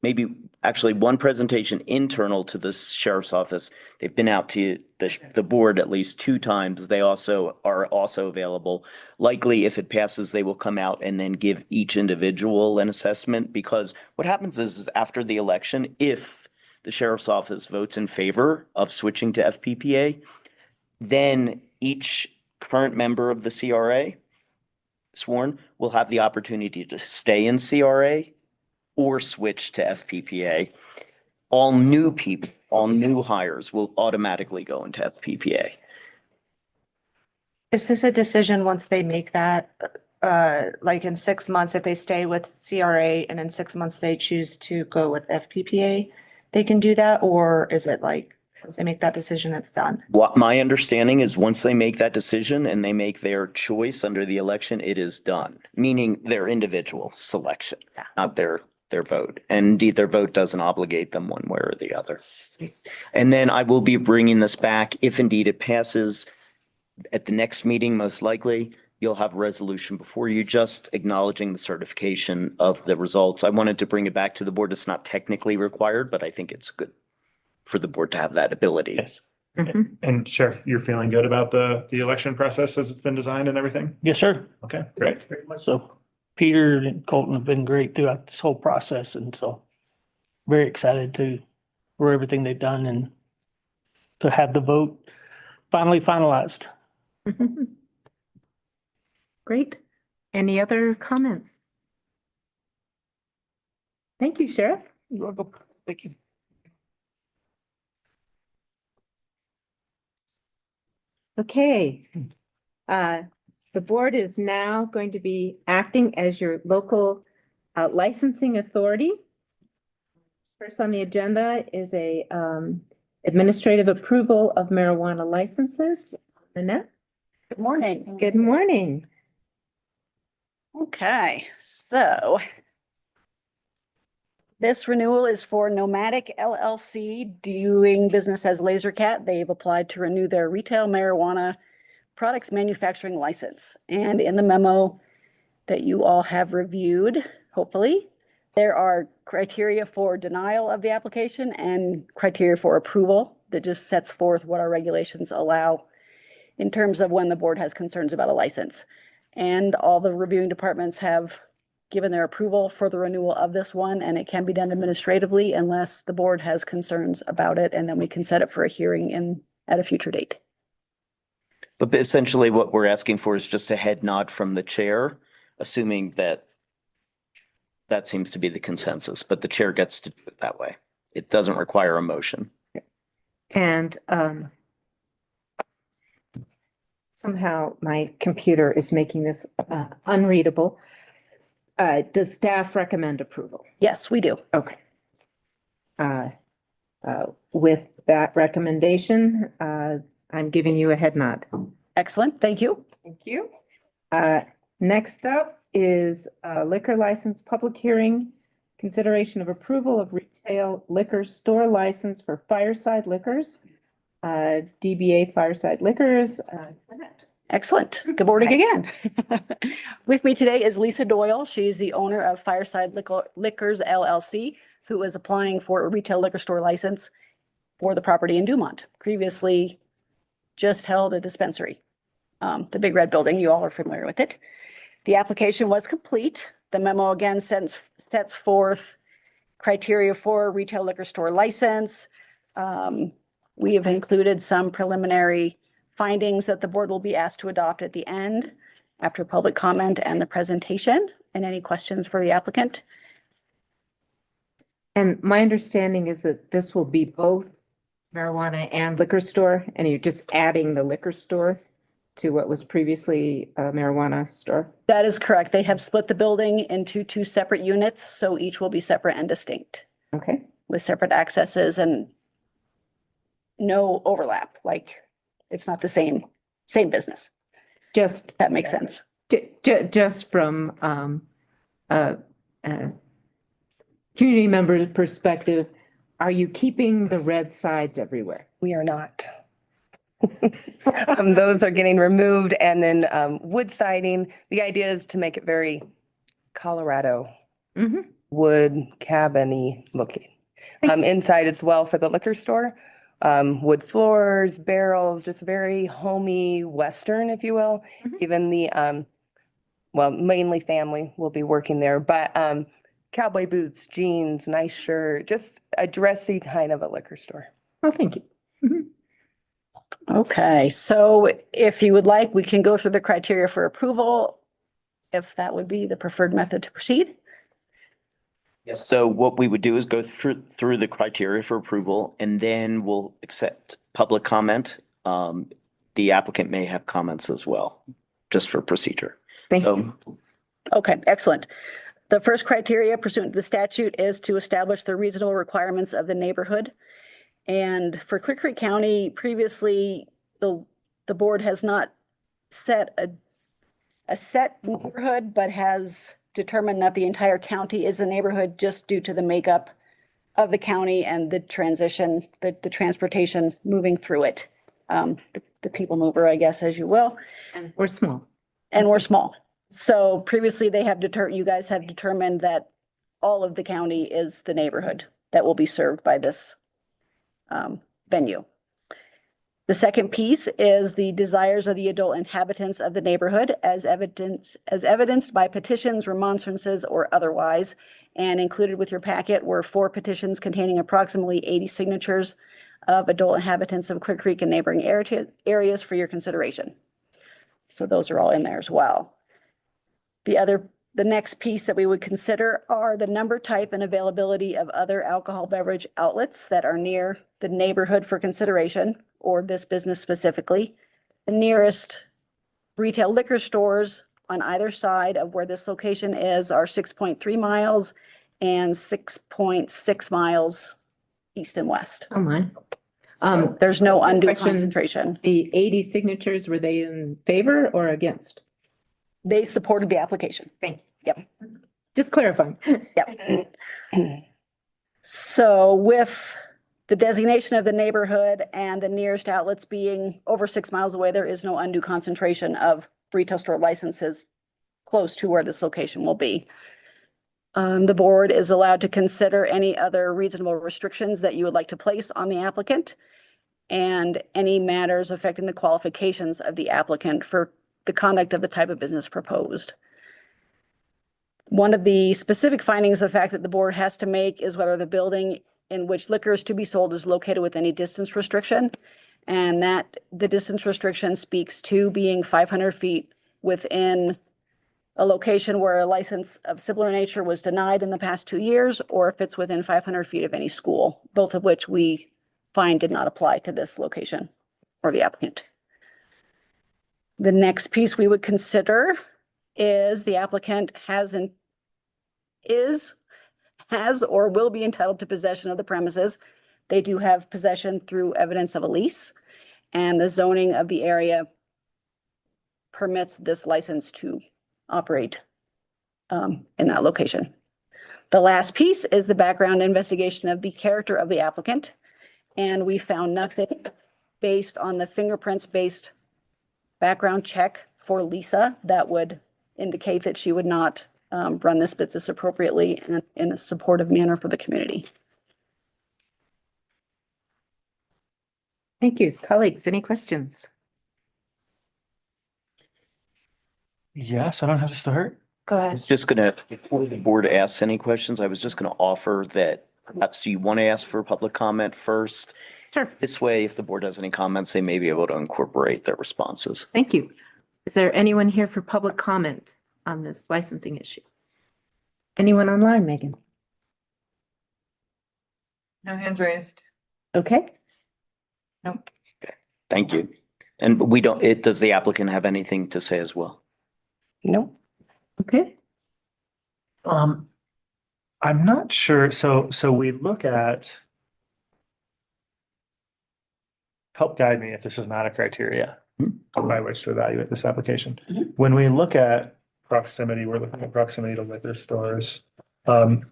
maybe actually 1 presentation internal to the sheriff's office. They've been out to the board at least 2 times. They also are available. Likely, if it passes, they will come out and then give each individual an assessment, because what happens is after the election, if the sheriff's office votes in favor of switching to FPPA, then each current member of the CRA sworn will have the opportunity to stay in CRA or switch to FPPA. All new people, all new hires will automatically go into FPPA. Is this a decision once they make that, like in 6 months, if they stay with CRA and in 6 months they choose to go with FPPA, they can do that? Or is it like, once they make that decision, it's done? What my understanding is, once they make that decision and they make their choice under the election, it is done, meaning their individual selection, not their vote. And indeed, their vote doesn't obligate them one way or the other. And then I will be bringing this back if indeed it passes at the next meeting, most likely. You'll have a resolution before you just acknowledging the certification of the results. I wanted to bring it back to the board. It's not technically required, but I think it's good for the board to have that ability. Yes. Mhm. And Sheriff, you're feeling good about the election process as it's been designed and everything? Yes, sir. Okay, great. Very much so. Peter and Colton have been great throughout this whole process, and so very excited for everything they've done and to have the vote finally finalized. Great. Any other comments? Thank you, Sheriff. You're welcome. Thank you. Okay. The board is now going to be acting as your local licensing authority. First on the agenda is a administrative approval of marijuana licenses. Annette? Good morning. Good morning. Okay, so this renewal is for Nomadic LLC doing business as LaserCat. They've applied to renew their retail marijuana products manufacturing license. And in the memo that you all have reviewed, hopefully, there are criteria for denial of the application and criteria for approval that just sets forth what our regulations allow in terms of when the board has concerns about a license. And all the reviewing departments have given their approval for the renewal of this one, and it can be done administratively unless the board has concerns about it, and then we can set it for a hearing at a future date. But essentially what we're asking for is just a head nod from the chair, assuming that seems to be the consensus, but the chair gets to do it that way. It doesn't require a motion. And somehow my computer is making this unreadable. Does staff recommend approval? Yes, we do. Okay. With that recommendation, I'm giving you a head nod. Excellent, thank you. Thank you. Next up is liquor license public hearing. Consideration of approval of retail liquor store license for Fireside Liquors. DBA Fireside Liquors. Excellent. Good morning again. With me today is Lisa Doyle. She's the owner of Fireside Liquors LLC, who is applying for a retail liquor store license for the property in Dumont. Previously just held a dispensary. The big red building, you all are familiar with it. The application was complete. The memo again sets forth criteria for retail liquor store license, We have included some preliminary findings that the board will be asked to adopt at the end after public comment and the presentation. And any questions for the applicant? And my understanding is that this will be both marijuana and liquor store, and you're just adding the liquor store to what was previously a marijuana store. That is correct. They have split the building into two separate units, so each will be separate and distinct Okay. with separate accesses and no overlap, like it's not the same business. Just, That makes sense. just from, community member perspective, are you keeping the red sides everywhere? We are not. Those are getting removed and then wood siding. The idea is to make it very Colorado Mm-hmm. wood cabin-y looking. Inside as well for the liquor store, wood floors, barrels, just very homey Western, if you will. Even the, well, mainly family will be working there, but cowboy boots, jeans, nice shirt, just a dressy kind of a liquor store. Oh, thank you. Okay, so if you would like, we can go through the criteria for approval, if that would be the preferred method to proceed. Yes. So what we would do is go through the criteria for approval, and then we'll accept public comment. The applicant may have comments as well, just for procedure. Thank So Okay, excellent. The first criteria pursuant to the statute is to establish the reasonable requirements of the neighborhood. And for Clear Creek County, previously, the board has not set a set neighborhood, but has determined that the entire county is a neighborhood just due to the makeup of the county and the transition, the transportation moving through it. The people mover, I guess, as you will. And we're small. And we're small. So previously they have you guys have determined that all of the county is the neighborhood that will be served by this venue. The second piece is the desires of the adult inhabitants of the neighborhood as evidenced by petitions, remonstrances, or otherwise. And included with your packet were 4 petitions containing approximately 80 signatures of adult inhabitants of Clear Creek and neighboring areas for your consideration. So those are all in there as well. The next piece that we would consider are the number, type, and availability of other alcohol beverage outlets that are near the neighborhood for consideration, or this business specifically. The nearest retail liquor stores on either side of where this location is are 6.3 miles and 6.6 miles east and west. Oh, my. So there's no undue question. concentration. The 80 signatures, were they in favor or against? They supported the application. Thank you. Yep. Just clarifying. Yep. So with the designation of the neighborhood and the nearest outlets being over 6 miles away, there is no undue concentration of retail store licenses close to where this location will be. The board is allowed to consider any other reasonable restrictions that you would like to place on the applicant and any matters affecting the qualifications of the applicant for the conduct of the type of business proposed. One of the specific findings of fact that the board has to make is whether the building in which liquor is to be sold is located with any distance restriction. And that the distance restriction speaks to being 500 feet within a location where a license of similar nature was denied in the past 2 years, or if it's within 500 feet of any school, both of which we find did not apply to this location or the applicant. The next piece we would consider is the applicant has or will be entitled to possession of the premises. They do have possession through evidence of a lease, and the zoning of the area permits this license to operate in that location. The last piece is the background investigation of the character of the applicant, and we found nothing based on the fingerprints-based background check for Lisa that would indicate that she would not run this business appropriately and in a supportive manner for the community. Thank you. Colleagues, any questions? Yes, I don't have to start. Go I ahead. was just gonna, before the board asks any questions, I was just gonna offer that perhaps you want to ask for public comment first. Sure. This way, if the board has any comments, they may be able to incorporate their responses. Thank you. Is there anyone here for public comment on this licensing issue? Anyone online, Megan? No hands raised. Okay. Thank you. And we don't, does the applicant have anything to say as well? No. Okay. I'm not sure. So we look at, help guide me if this is not a criteria by which to evaluate this application. When we look at proximity, we're looking at proximity to liquor stores. I'm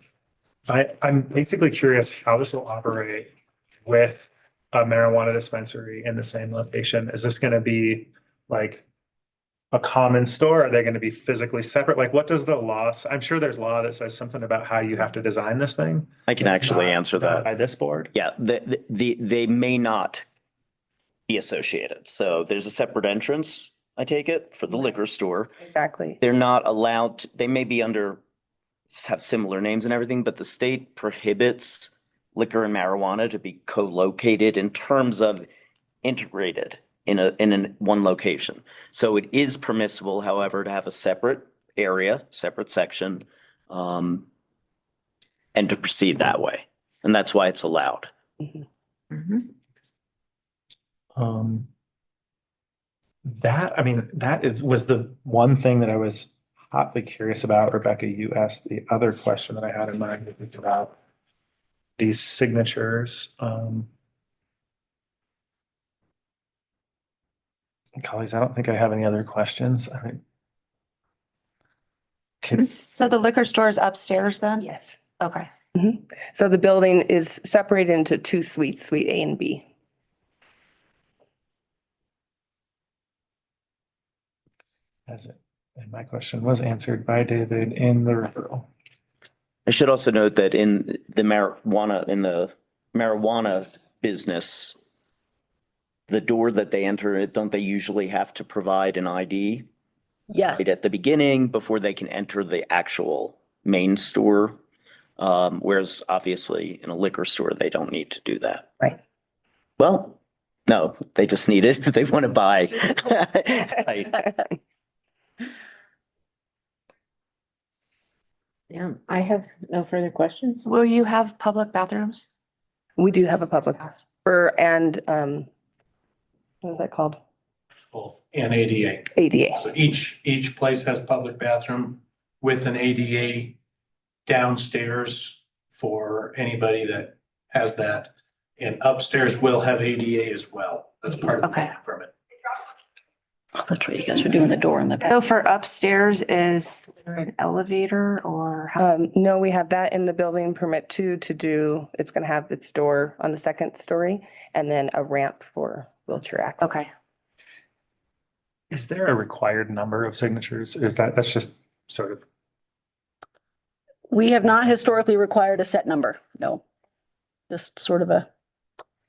basically curious how this will operate with a marijuana dispensary in the same location. Is this going to be like a common store? Are they going to be physically separate? Like, what does the law, I'm sure there's law that says something about how you have to design this thing. I can That's actually not answer done that. by this board. Yeah, they may not be associated. So there's a separate entrance, I take it, for the liquor store. Exactly. They're not allowed, they may be under, have similar names and everything, but the state prohibits liquor and marijuana to be co-located in terms of integrated in one location. So it is permissible, however, to have a separate area, separate section, and to proceed that way. And that's why it's allowed. Was the one thing that I was hotly curious about. Rebecca, you asked the other question that I had in mind about these signatures. Colleagues, I don't think I have any other questions. So the liquor store is upstairs then? Yes. Okay. So the building is separated into two suites, Suite A and B. And my question was answered by David in the referral. I should also note that in the marijuana business, the door that they enter, don't they usually have to provide an ID Yes. right at the beginning before they can enter the actual main store? Whereas obviously in a liquor store, they don't need to do that. Right. Well, no, they just need it if they want to buy. Right. Yeah, I have no further questions. Will you have public bathrooms? We do have a public, what is that called? Both and ADA. ADA. So each place has public bathroom with an ADA downstairs for anybody that has that. And upstairs will have ADA as well. That's part of the Okay. permit. Oh, that's right. You guys are doing the door in the back. So for upstairs, is there an elevator or how? No, we have that in the building permit too to do, it's gonna have its door on the second story and then a ramp for wheelchair access. Okay. Is there a required number of signatures? Is that's just sort of, We have not historically required a set number. No. Just sort of a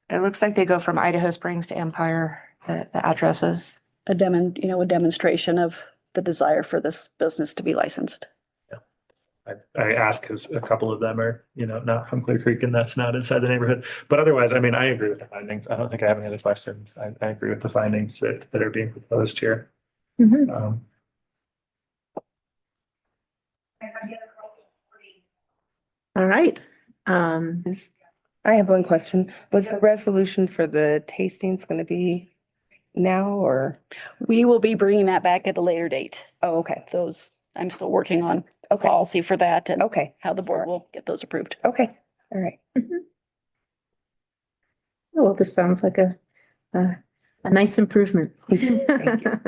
It looks like they go from Idaho Springs to Empire, the addresses. a demonstration of the desire for this business to be licensed. I ask because a couple of them are, not from Clear Creek and that's not inside the neighborhood. But otherwise, I agree with the findings. I don't think I have any other questions. I agree with the findings that are being proposed here. Um, All right. I have one question. Was the resolution for the tastings gonna be now or? We will be bringing that back at a later date. Oh, okay. Those, I'm still working on Okay. policy for that and Okay. how the board will get those approved. Okay. All right. Well, this sounds like a nice improvement. Thank you.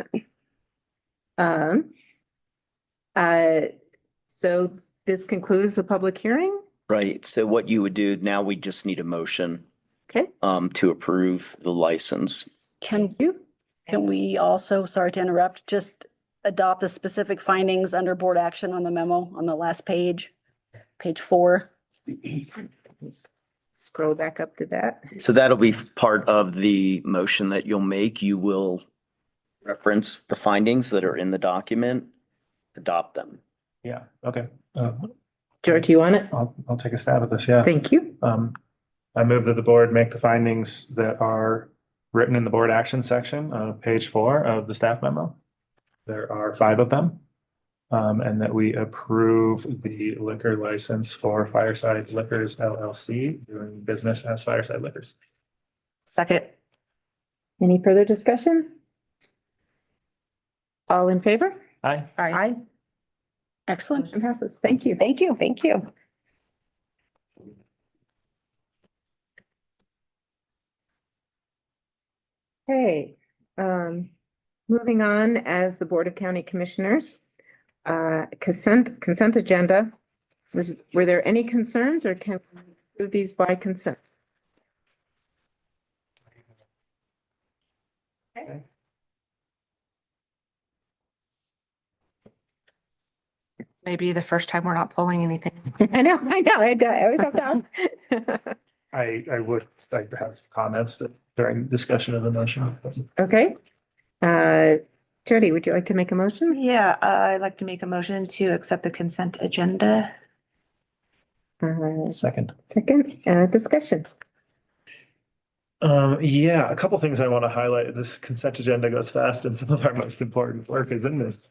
So this concludes the public hearing. Right. So what you would do now, we just need a motion Okay, to approve the license. Can we also, sorry to interrupt, just adopt the specific findings under board action on the memo on the last page, page 4? scroll back up to that. So that'll be part of the motion that you'll make. You will reference the findings that are in the document, adopt them. Yeah, okay. George, you want it? I'll take a stab at this, yeah. Thank you. I move that the board make the findings that are written in the board action section of page 4 of the staff memo. There are 5 of them. And that we approve the liquor license for Fireside Liquors LLC doing business as Fireside Liquors. Second. Any further discussion? All in favor? Aye. Aye. Excellent. Motion passes. Thank you. Thank you. Thank you. Okay, moving on as the Board of County Commissioners, consent agenda. Were there any concerns or can we do these by consent? Okay. Maybe the first time we're not pulling anything. I know, I always have to ask. I would like to have some comments during discussion of the motion. Okay. Jody, would you like to make a motion? Yeah, I'd like to make a motion to accept the consent agenda. Second. Second, discussion. Yeah, a couple things I want to highlight. This consent agenda goes fast and some of our most important work is in this.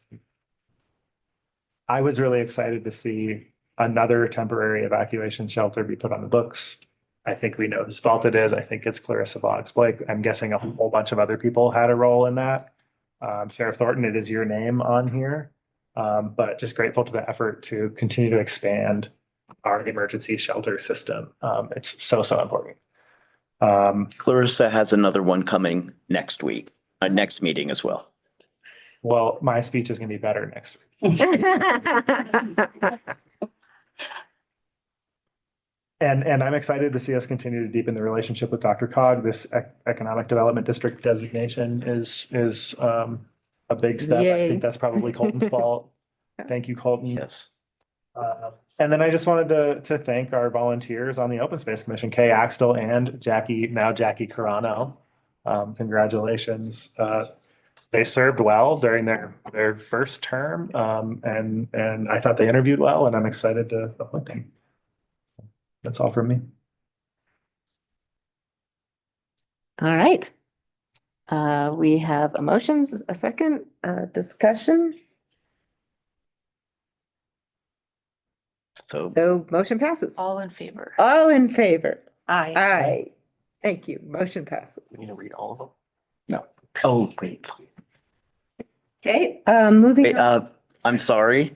I was really excited to see another temporary evacuation shelter be put on the books. I think we know whose fault it is. I think it's Clarissa Boggs Blake. I'm guessing a whole bunch of other people had a role in that. Sheriff Thornton, it is your name on here. But just grateful to the effort to continue to expand our emergency shelter system. It's so important. Clarissa has another one coming next week, next meeting as well. Well, my speech is going to be better next week. And I'm excited to see us continue to deepen the relationship with DRCOG. This economic development district designation is a big step. I Yay. think that's probably Colton's fault. Thank you, Colton. Yes. And then I just wanted to thank our volunteers on the Open Space Commission, Kay Axtell and Jackie Carano. Congratulations. They served well during their first term, and I thought they interviewed well, and I'm excited to appoint them. That's all from me. All right. We have emotions, a second, discussion. So motion passes. All in favor? All in favor? Aye. Aye. Thank you. Motion passes. We need to read all of them? No. Oh, wait. Okay, moving Wait, on. I'm sorry.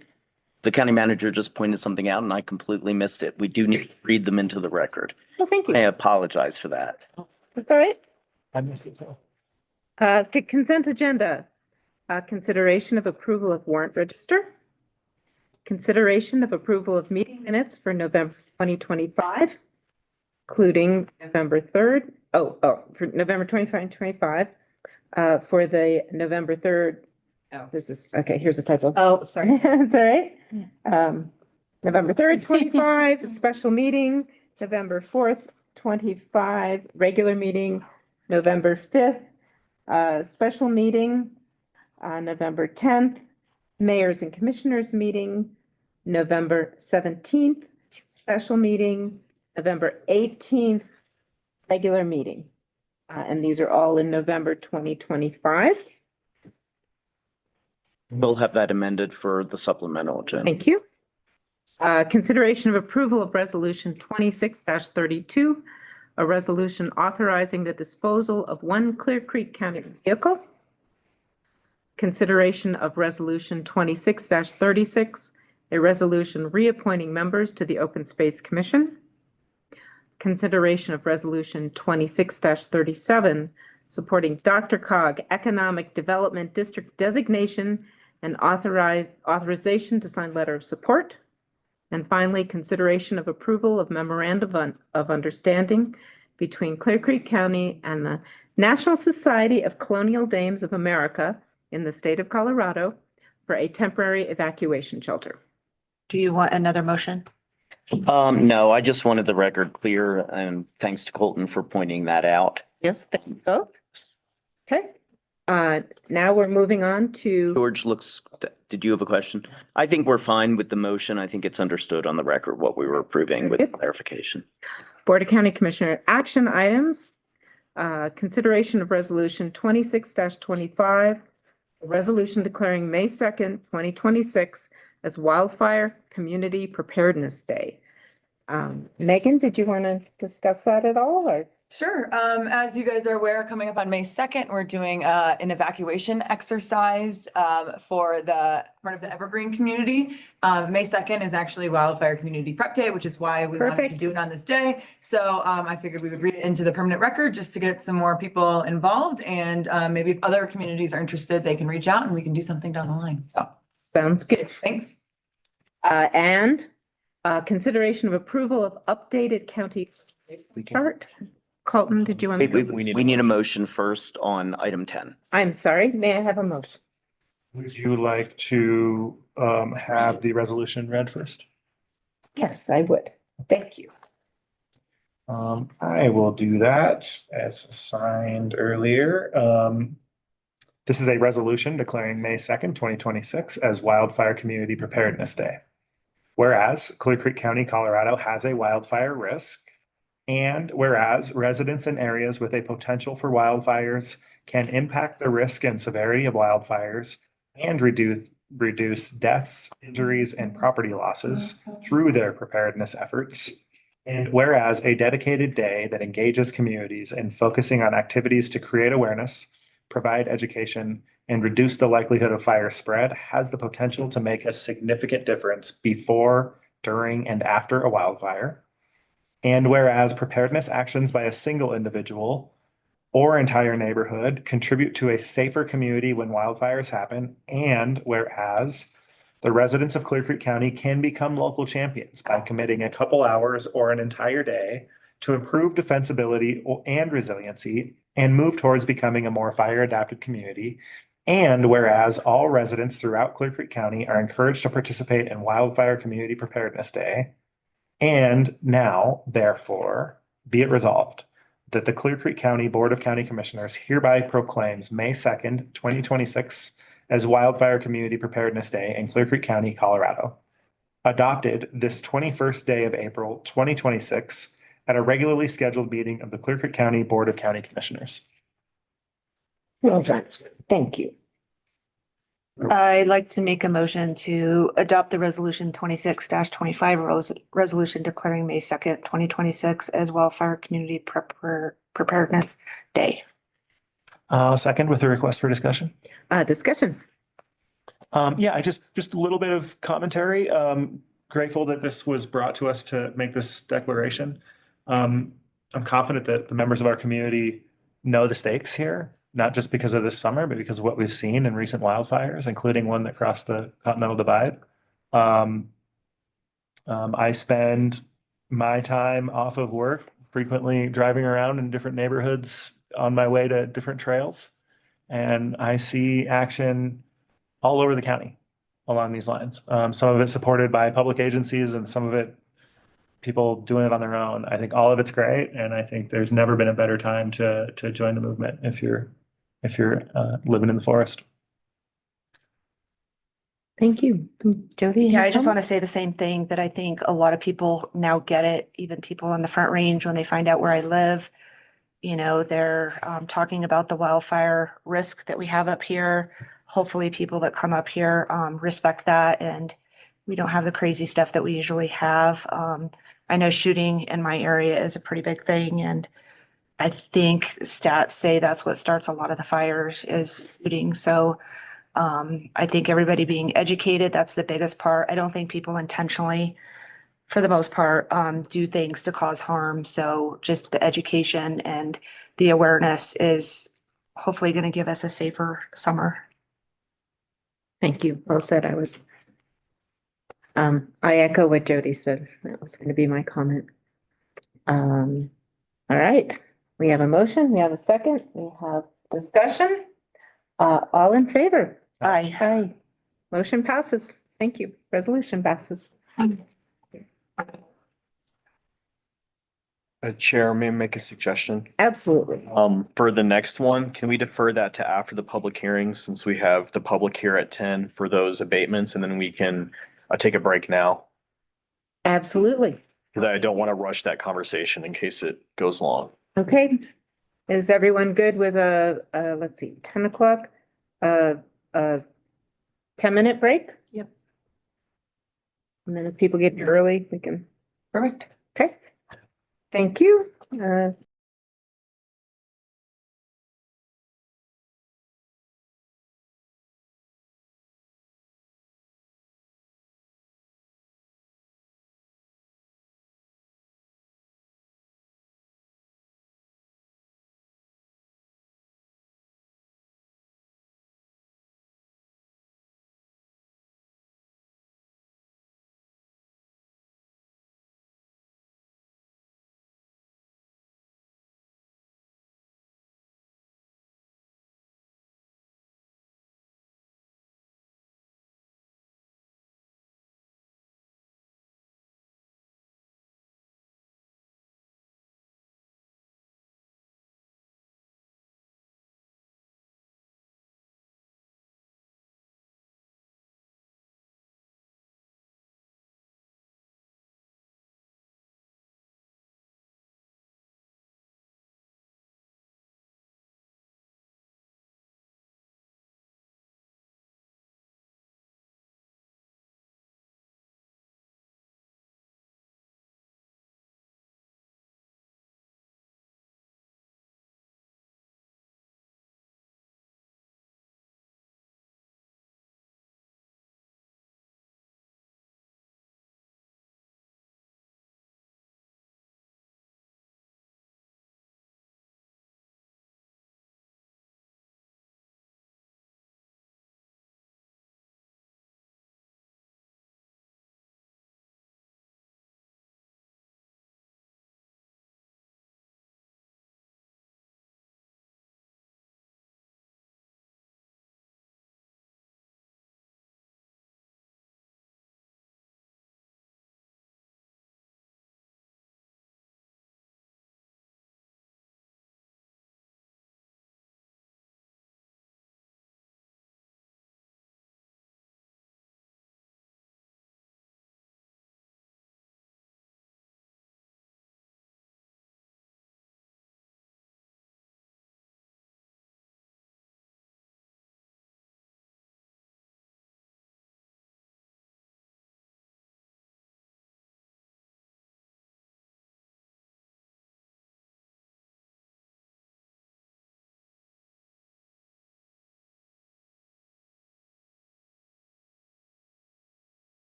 The county manager just pointed something out and I completely missed it. We do need to read them into the record. Oh, thank I you. apologize for that. That's all right. I miss it too. The consent agenda, consideration of approval of warrant register. Consideration of approval of meeting minutes for November 2025, including November 3rd. For November 25, for the November 3rd. Oh, this is, okay, here's a typo. Oh, sorry. It's all right. November 3rd, 25, special meeting, November 4th, 25, regular meeting, November 5th, special meeting, November 10th, Mayors and Commissioners meeting, November 17th, special meeting, November 18th, regular meeting. And these are all in November 2025. We'll have that amended for the supplemental agenda. Thank you. Consideration of approval of resolution 26-32, a resolution authorizing the disposal of one Clear Creek County vehicle. Consideration of resolution 26-36, a resolution reappointing members to the Open Space Commission. Consideration of resolution 26-37, supporting DRCOG Economic Development District designation and authorization to sign letter of support. And finally, consideration of approval of memorandum of understanding between Clear Creek County and the National Society of Colonial Dames of America in the state of Colorado for a temporary evacuation shelter. Do you want another motion? No, I just wanted the record clear and thanks to Colton for pointing that out. Yes, thank you both. Okay, now we're moving on to, George did you have a question? I think we're fine with the motion. I think it's understood on the record what we were approving with clarification. Board of County Commissioner action items. Consideration of resolution 26-25, a resolution declaring May 2nd, 2026 as Wildfire Community Preparedness Day. Megan, did you want to discuss that at all, or? Sure. As you guys are aware, coming up on May 2nd, we're doing an evacuation exercise for the part of the Evergreen community. May 2nd is actually Wildfire Community Prep Day, which is why we wanted to Perfect. do it on this day. So I figured we would read it into the permanent record just to get some more people involved. And maybe if other communities are interested, they can reach out and we can do something down the line. So Sounds good. thanks. And consideration of approval of updated county chart. Colton, did you want to? We need a motion first on item 10. I'm sorry, may I have a motion? Would you like to have the resolution read first? Yes, I would. Thank you. I will do that as assigned earlier. This is a resolution declaring May 2nd, 2026 as Wildfire Community Preparedness Day. Whereas Clear Creek County, Colorado has a wildfire risk, and whereas residents in areas with a potential for wildfires can impact the risk and severity of wildfires and reduce deaths, injuries, and property losses through their preparedness efforts. And whereas a dedicated day that engages communities in focusing on activities to create awareness, provide education, and reduce the likelihood of fire spread has the potential to make a significant difference before, during, and after a wildfire. And whereas preparedness actions by a single individual or entire neighborhood contribute to a safer community when wildfires happen, and whereas the residents of Clear Creek County can become local champions by committing a couple hours or an entire day to improve defensibility and resiliency and move towards becoming a more fire-adapted community. And whereas all residents throughout Clear Creek County are encouraged to participate in Wildfire Community Preparedness Day. And now, therefore, be it resolved that the Clear Creek County Board of County Commissioners hereby proclaims May 2nd, 2026 as Wildfire Community Preparedness Day in Clear Creek County, Colorado. Adopted this 21st day of April, 2026 at a regularly scheduled meeting of the Clear Creek County Board of County Commissioners. Well done. Thank you. I'd like to make a motion to adopt the resolution 26-25, resolution declaring May 2nd, 2026 as Wildfire Community Preparedness Day. Second with a request for discussion. Discussion. Yeah, I just a little bit of commentary. Grateful that this was brought to us to make this declaration. I'm confident that the members of our community know the stakes here, not just because of this summer, but because of what we've seen in recent wildfires, including one that crossed the Continental Divide. I spend my time off of work frequently driving around in different neighborhoods on my way to different trails. And I see action all over the county along these lines. Some of it supported by public agencies and some of it people doing it on their own. I think all of it's great. And I think there's never been a better time to join the movement if you're living in the forest. Thank you. Jody? Yeah, I just want to say the same thing, that I think a lot of people now get it, even people on the Front Range, when they find out where I live. You know, they're talking about the wildfire risk that we have up here. Hopefully people that come up here respect that, and we don't have the crazy stuff that we usually have. I know shooting in my area is a pretty big thing, and I think stats say that's what starts a lot of the fires is shooting. So I think everybody being educated, that's the biggest part. I don't think people intentionally, for the most part, do things to cause harm. So just the education and the awareness is hopefully going to give us a safer summer. Thank you. Well said. I echo what Jody said. That was going to be my comment. All right. We have a motion. We have a second. We have discussion. All in favor? Aye. Aye. Motion passes. Thank you. Resolution passes. Chair, may I make a suggestion? Absolutely. For the next one, can we defer that to after the public hearing, since we have the public here at 10 for those abatements, and then we can take a break now? Absolutely. Because I don't want to rush that conversation in case it goes long. Okay. Is everyone good with let's see, 10 o'clock? A 10-minute break? Yep. And then if people get here early, we can, Perfect. okay. Thank you.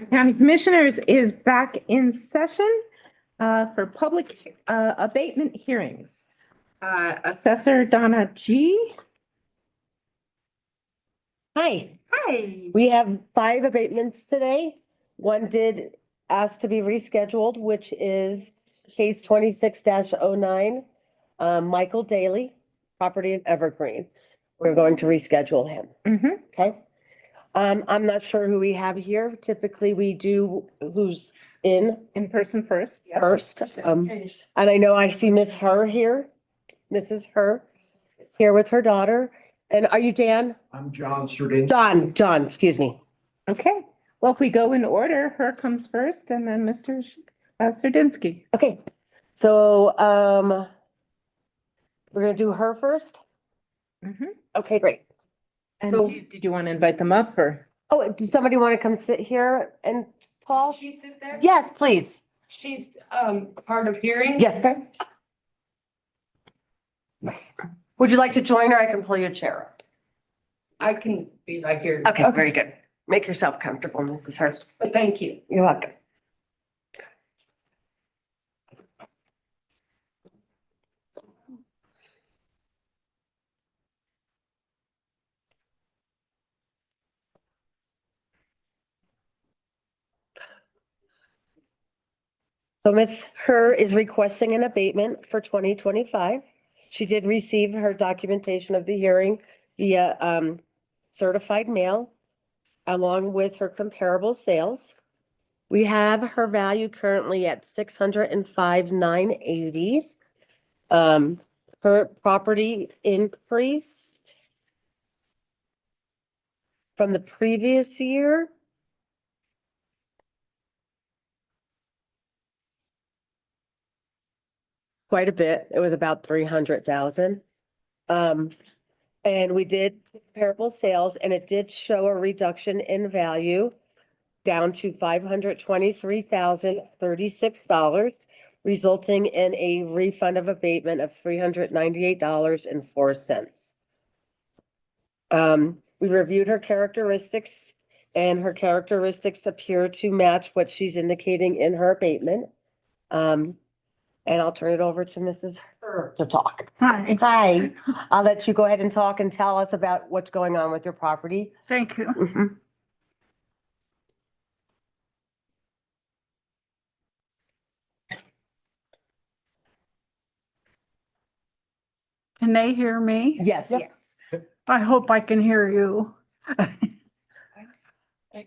County Commissioners is back in session for public abatement hearings. Assessor Donna G. Hi, Hi. we have 5 abatements today. One did ask to be rescheduled, which is case 26-09. Michael Daly, property of Evergreen. We're going to reschedule him, okay? I'm not sure who we have here. Typically, we do who's in person first. Yes. first. And I know I see Miss Her here. Mrs. Her is here with her daughter. And are you Dan? I'm John Surdin. John, excuse me. Okay, well, if we go in order, her comes first and then Mr. Serdinsky. Okay, so, we're gonna do her first? Okay, great. And So- did you want to invite them up or? Oh, did somebody want to come sit here and Paul? She sit there? Yes, please. She's hard of hearing? Yes, ma'am. Would you like to join or I can pull your chair up? I can be right here. Okay, very good. Make yourself comfortable, Mrs. Hurst. But thank you. You're welcome. So Ms. Her is requesting an abatement for 2025. She did receive her documentation of the hearing via certified mail along with her comparable sales. We have her value currently at 605,980. Her property increased from the previous year. Quite a bit. It was about 300,000. And we did comparable sales and it did show a reduction in value down to $523,036, resulting in a refund of abatement of $398.04. We reviewed her characteristics and her characteristics appear to match what she's indicating in her abatement. And I'll turn it over to Mrs. Her to talk. Hi, Hi, I'll let you go ahead and talk and tell us about what's going on with your property. thank you. Mhm. Can they hear me? Yes. I hope I can hear you. I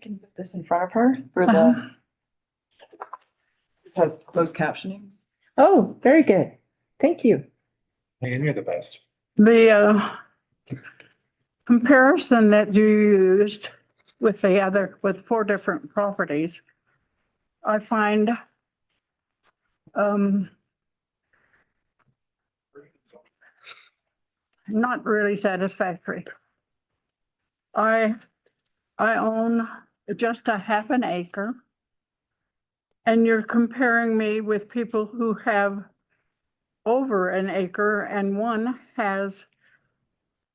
can put this in front of her for Uh-huh. this has closed captioning. Oh, very good. Thank you. And you're the best. The comparison that you used with with 4 different properties, I find not really satisfactory. I own just a half an acre. And you're comparing me with people who have over an acre and one has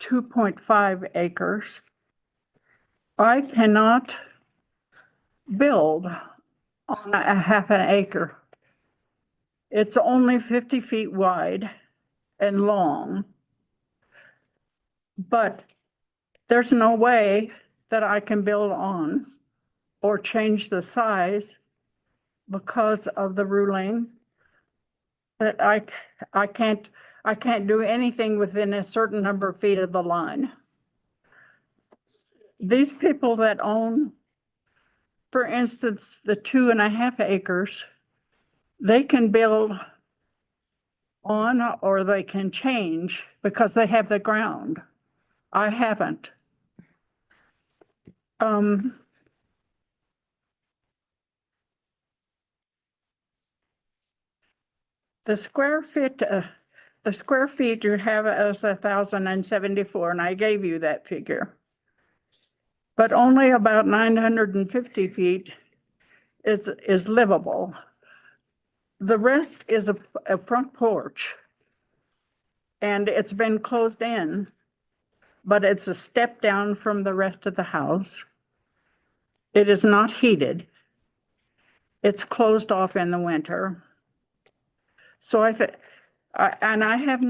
2.5 acres. I cannot build on a half an acre. It's only 50 feet wide and long. But there's no way that I can build on or change the size because of the ruling that I can't do anything within a certain number of feet of the line. These people that own, for instance, the 2.5 acres, they can build on or they can change because they have the ground. I haven't. The square feet you have as 1,074, and I gave you that figure. But only about 950 feet is livable. The rest is a front porch. And it's been closed in, but it's a step down from the rest of the house. It is not heated. It's closed off in the winter. So and I have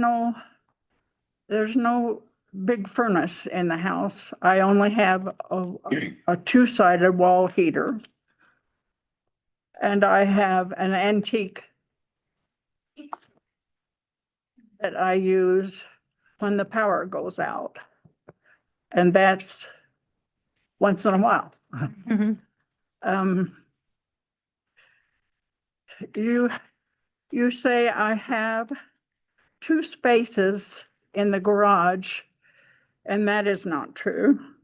there's no big furnace in the house. I only have a two-sided wall heater. And I have an antique that I use when the power goes out. And that's once in a while. Mhm. You say I have 2 spaces in the garage, and that is not true.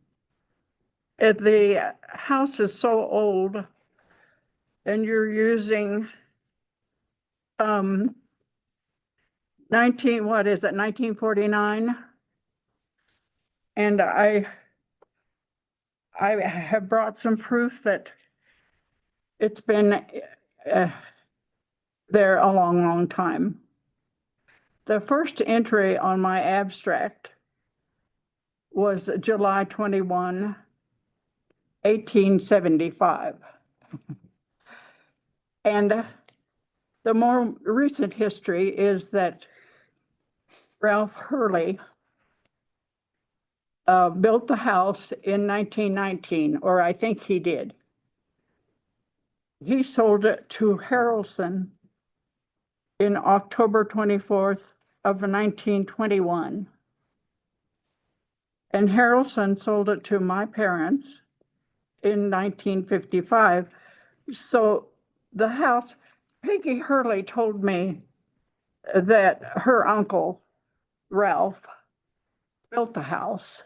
If the house is so old and you're using 1949? And I have brought some proof that it's been there a long, long time. The first entry on my abstract was July 21, 1875. And the more recent history is that Ralph Hurley built the house in 1919, or I think he did. He sold it to Harrelson in October 24th of 1921. And Harrelson sold it to my parents in 1955. So the house, Peggy Hurley told me that her uncle, Ralph, built the house.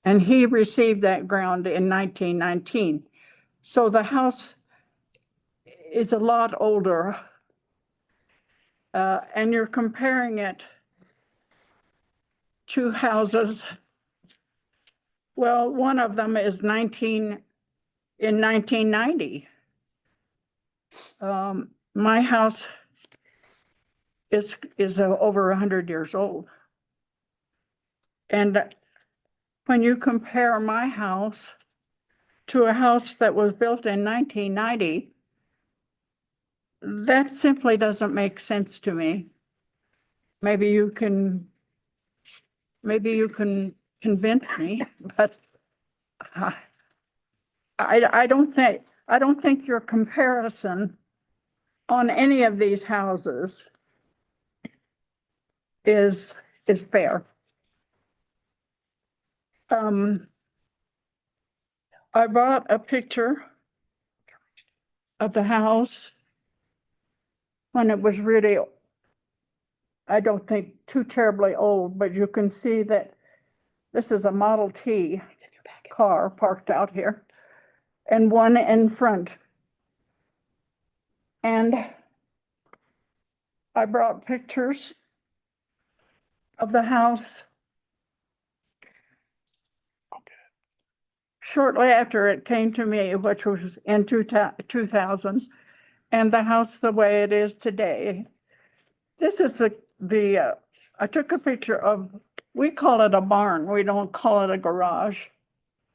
And he received that ground in 1919. So the house is a lot older. And you're comparing it to houses. Well, one of them is in 1990. My house is over 100 years old. And when you compare my house to a house that was built in 1990, that simply doesn't make sense to me. Maybe you can convince me, but I don't think your comparison on any of these houses is fair. I brought a picture of the house when it was really, I don't think too terribly old, but you can see that this is a Model T car parked out here and one in front. And I brought pictures of the house shortly after it came to me, which was in 2000, and the house the way it is today. This is I took a picture of, we call it a barn. We don't call it a garage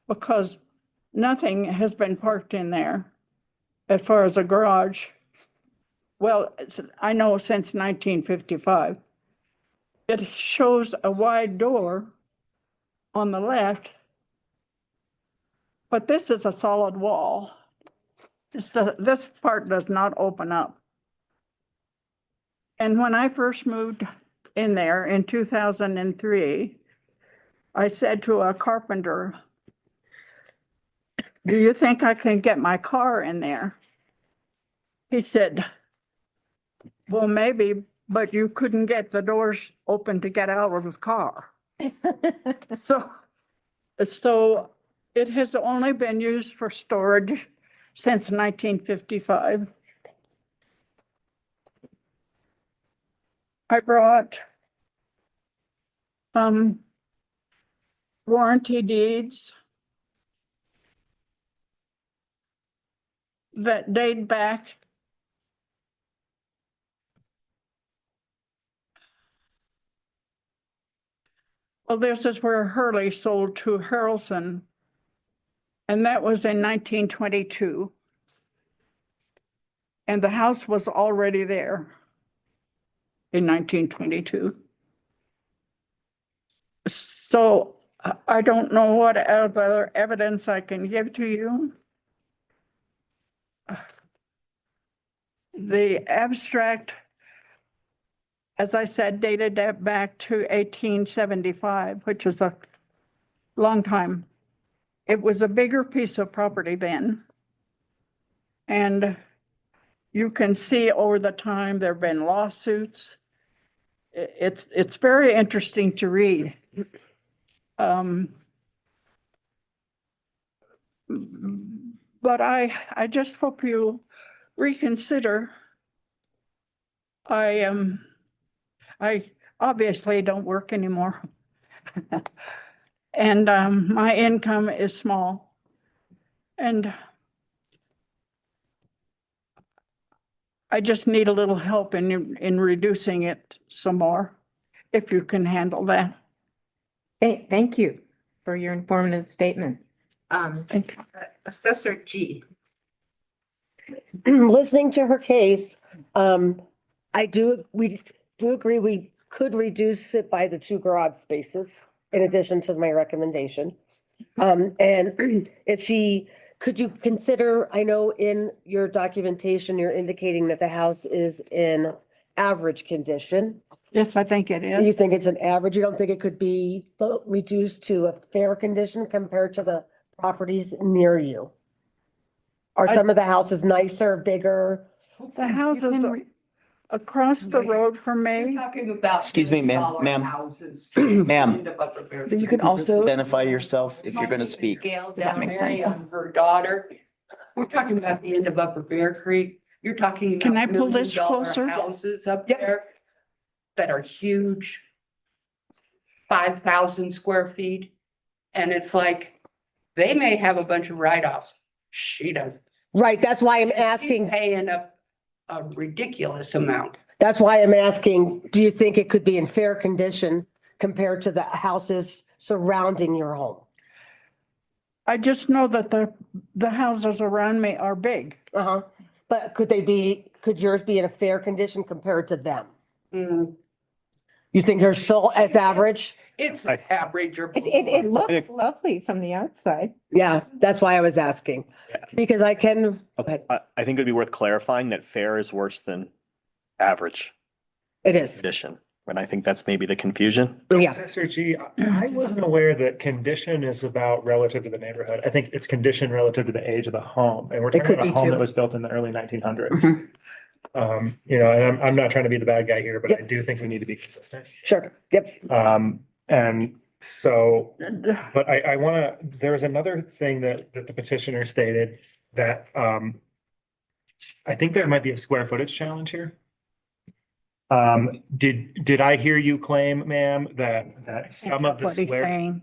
because nothing has been parked in there as far as a garage. Well, I know since 1955. It shows a wide door on the left, but this is a solid wall. This part does not open up. And when I first moved in there in 2003, I said to a carpenter, "Do you think I can get my car in there?" He said, "Well, maybe, but you couldn't get the doors open to get out of the car." So it has only been used for storage since 1955. I brought warranty deeds that date back well, this is where Hurley sold to Harrelson And that was in 1922. And the house was already there in 1922. So I don't know what other evidence I can give to you. The abstract, as I said, dated that back to 1875, which is a long time. It was a bigger piece of property then. And you can see over the time, there've been lawsuits. It's very interesting to read. But I just hope you reconsider. I obviously don't work anymore. And my income is small. And I just need a little help in reducing it some more, if you can handle that. Thank you for your informative statement. Thank you. Assessor G. Listening to her case, we do agree we could reduce it by the 2 garage spaces in addition to my recommendation. And could you consider, I know in your documentation, you're indicating that the house is in average condition. Yes, I think it You is. think it's an average? You don't think it could be reduced to a fair condition compared to the properties near you? Are some of the houses nicer, bigger? The houses across the road from me. Talking about. Excuse me, ma'am, smaller ma'am. houses. Ma'am. You can also, Identify yourself if you're gonna speak. Gail Does that make Delmary sense? and her daughter. We're talking about the end of Upper Bear Creek. You're talking about. Can I pull this $1 million closer? Houses up there that are huge. 5,000 square feet. And it's like, they may have a bunch of write-offs. She does. Right, that's why I'm She's asking, paying a ridiculous amount. that's why I'm asking, do you think it could be in fair condition compared to the houses surrounding your home? I just know that the houses around me are big. Uh-huh. But could yours be in a fair condition compared to them? Mm, You think they're still as average? It's average or. It looks lovely from the outside. Yeah, that's why I was asking. Because I can, I think it'd be worth clarifying that fair is worse than average it is, condition. And I think that's maybe the confusion. yeah. Assessor G, I wasn't aware that condition is about relative to the neighborhood. I think it's condition relative to the age of the home. And we're talking could about a be home too. that was built in the early 1900s. Mhm. And I'm not trying to be the bad guy here, but I do think we need to be consistent. Sure, yep. And so, but I wanna, there was another thing that the petitioner stated that, I think there might be a square footage challenge here. Did I hear you claim, ma'am, that some of the What he's square, saying.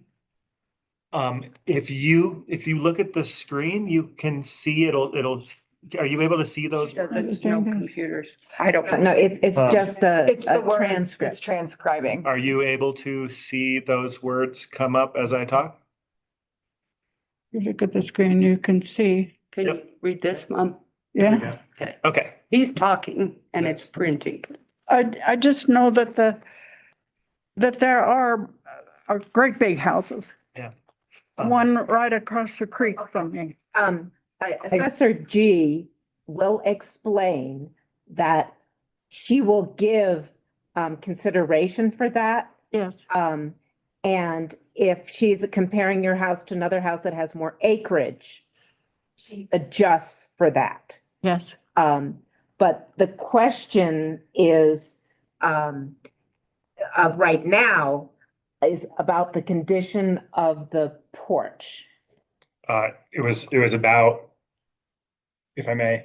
if you look at the screen, you can see it'll, are you able to see those? She doesn't know computers. I don't. No, it's just it's the a words, transcript. it's transcribing. Are you able to see those words come up as I talk? You look at the screen, you can see. Can you read this, Mom? Yeah. Okay. He's talking and it's printing. I just know that that there are great big houses. Yeah. One right across the creek from me. Assessor G will explain that she will give consideration for that. Yes. And if she's comparing your house to another house that has more acreage, she adjusts for that. Yes. But the question is, right now is about the condition of the porch. It was about, if I may,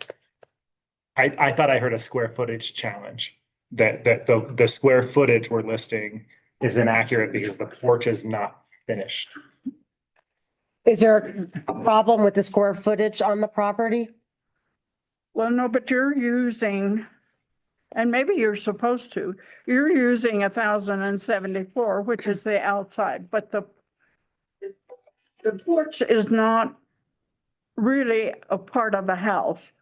I thought I heard a square footage challenge, that the square footage we're listing is inaccurate because the porch is not finished. Is there a problem with the square footage on the property? Well, no, but you're using, and maybe you're supposed to, you're using 1,074, which is the outside, but the porch is not really a part of the house.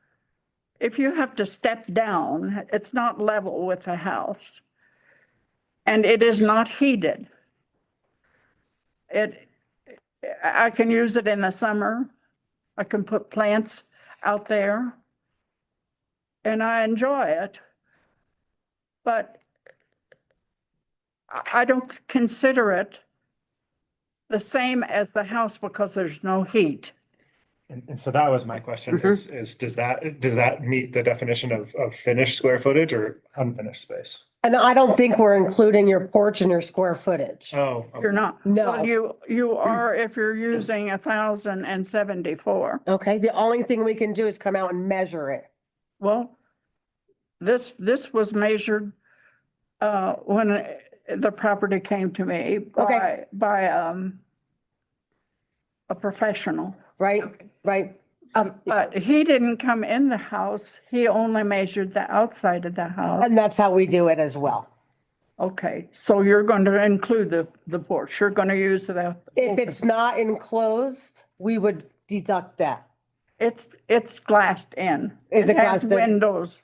If you have to step down, it's not level with the house. And it is not heated. I can use it in the summer. I can put plants out there. And I enjoy it. But I don't consider it the same as the house because there's no heat. And so that was my question is does that meet the definition of finished square footage or unfinished space? And I don't think we're including your porch in your square footage. Oh, okay. You're not. No. Well, you are if you're using 1,074. Okay, the only thing we can do is come out and measure it. Well, this was measured when the property came to me Okay. by a professional. Right, right. But he didn't come in the house. He only measured the outside of the house. And that's how we do it as well. Okay, so you're going to include the porch. You're going to use the. If it's not enclosed, we would deduct that. It's glassed in. Is it It has glassed in? windows.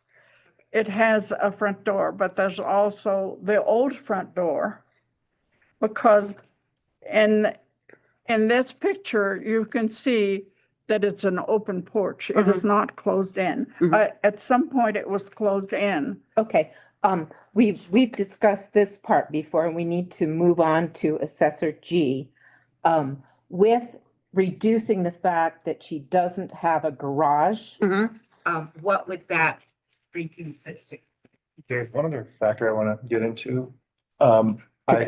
It has a front door, but there's also the old front door. Because in this picture, you can see that it's an open porch. It is not closed in. At some point, it was closed in. Okay, we've discussed this part before, and we need to move on to Assessor G. With reducing the fact that she doesn't have a garage, what would that reduce it to? There's one other factor I want to get into.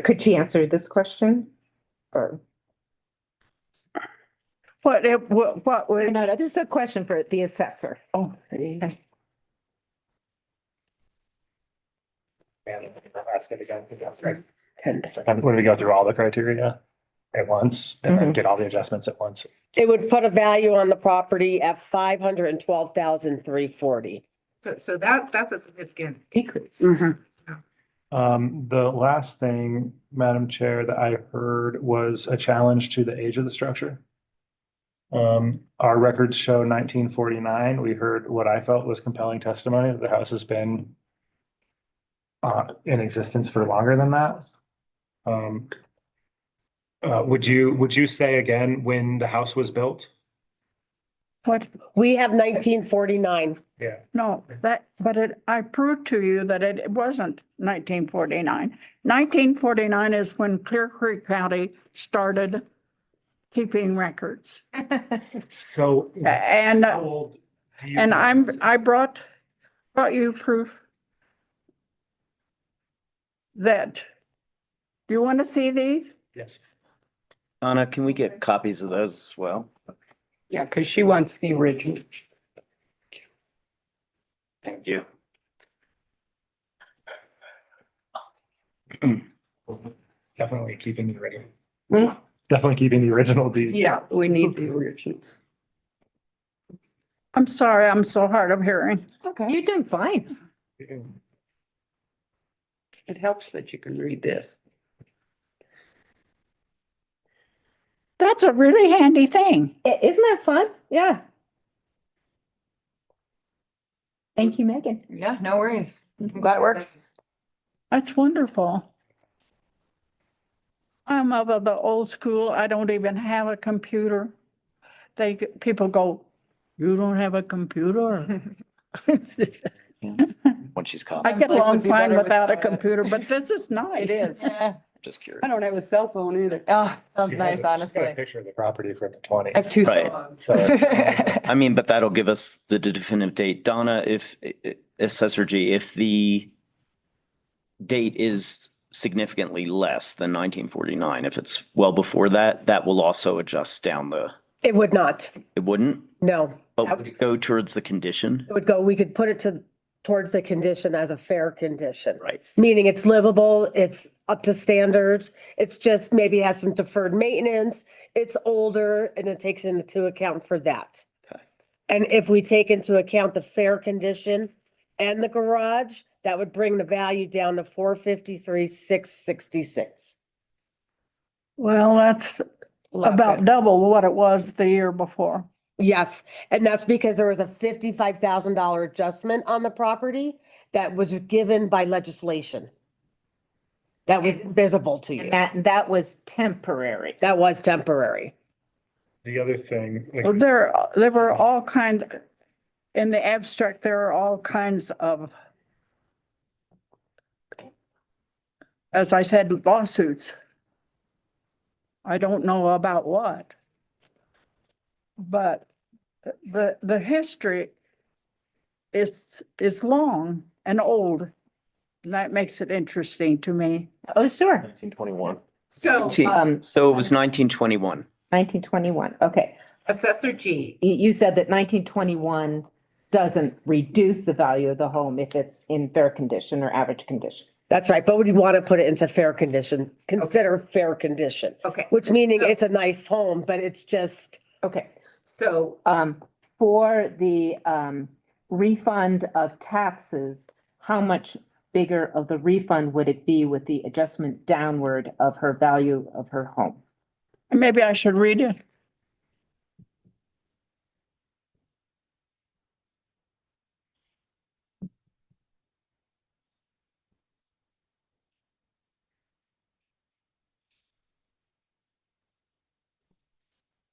Could she answer this question? Or? What would? No, this is a question for the assessor. Oh. And ask it again. When we go through all the criteria at once and then get all the adjustments at once. It would put a value on the property at 512,340. So that's a significant decrease. The last thing, Madam Chair, that I heard was a challenge to the age of the structure. Our records show 1949. We heard what I felt was compelling testimony that the house has been in existence for longer than that. Would you say again when the house was built? What? We have 1949. Yeah. No, I proved to you that it wasn't 1949. 1949 is when Clear Creek County started keeping records. So. And, how old do you and think I brought you proof that, do you want to see these? Yes. Donna, can we get copies of those as well? Yeah, because she wants the original. Thank you. Definitely keeping the original. Definitely keeping the original deed. Yeah, we need the originals. I'm sorry, I'm so hard of hearing. It's okay. You're doing fine. It helps that you can read this. That's a really handy thing. Isn't that fun? Yeah. Thank you, Megan. Yeah, no worries. I'm glad it works. That's wonderful. I'm of the old school. I don't even have a computer. People go, you don't have a computer? When she's I coughing. get along would be fine better without a without it. computer, but this is nice. It is. Yeah. Just curious. I don't have a cell phone either. Oh, sounds She nice, has a honestly. picture of the property from the 20s. I have two Right. phones. So, I mean, but that'll give us the definitive date. Donna, if Assessor G, if the date is significantly less than 1949, if it's well before that, that will also adjust down It would not, it wouldn't, no. but would it go towards the condition? It would go, we could put it towards the condition as a fair condition. Right. Meaning it's livable, it's up to standards, it's just maybe has some deferred maintenance, it's older, and it takes into account for that. Okay. And if we take into account the fair condition and the garage, that would bring the value down to 453,666. Well, that's about double what it was the year before. Yes, and that's because there was a $55,000 adjustment on the property that was given by legislation. That was visible to you. And that was temporary. That was temporary. The other thing, Well, there were all kinds, in the abstract, there are all kinds of, as I said, lawsuits. I don't know about what. But the history is long and old. And that makes it interesting to me. Oh, sure. 1921. So, So it was 1921. 1921, okay. Assessor G. You said that 1921 doesn't reduce the value of the home if it's in fair condition or average condition. That's right, but we want to put it into fair condition, consider fair condition. Okay. Which meaning it's a nice home, but it's just. Okay, so, for the, refund of taxes, how much bigger of the refund would it be with the adjustment downward of her value of her home? Maybe I should read it.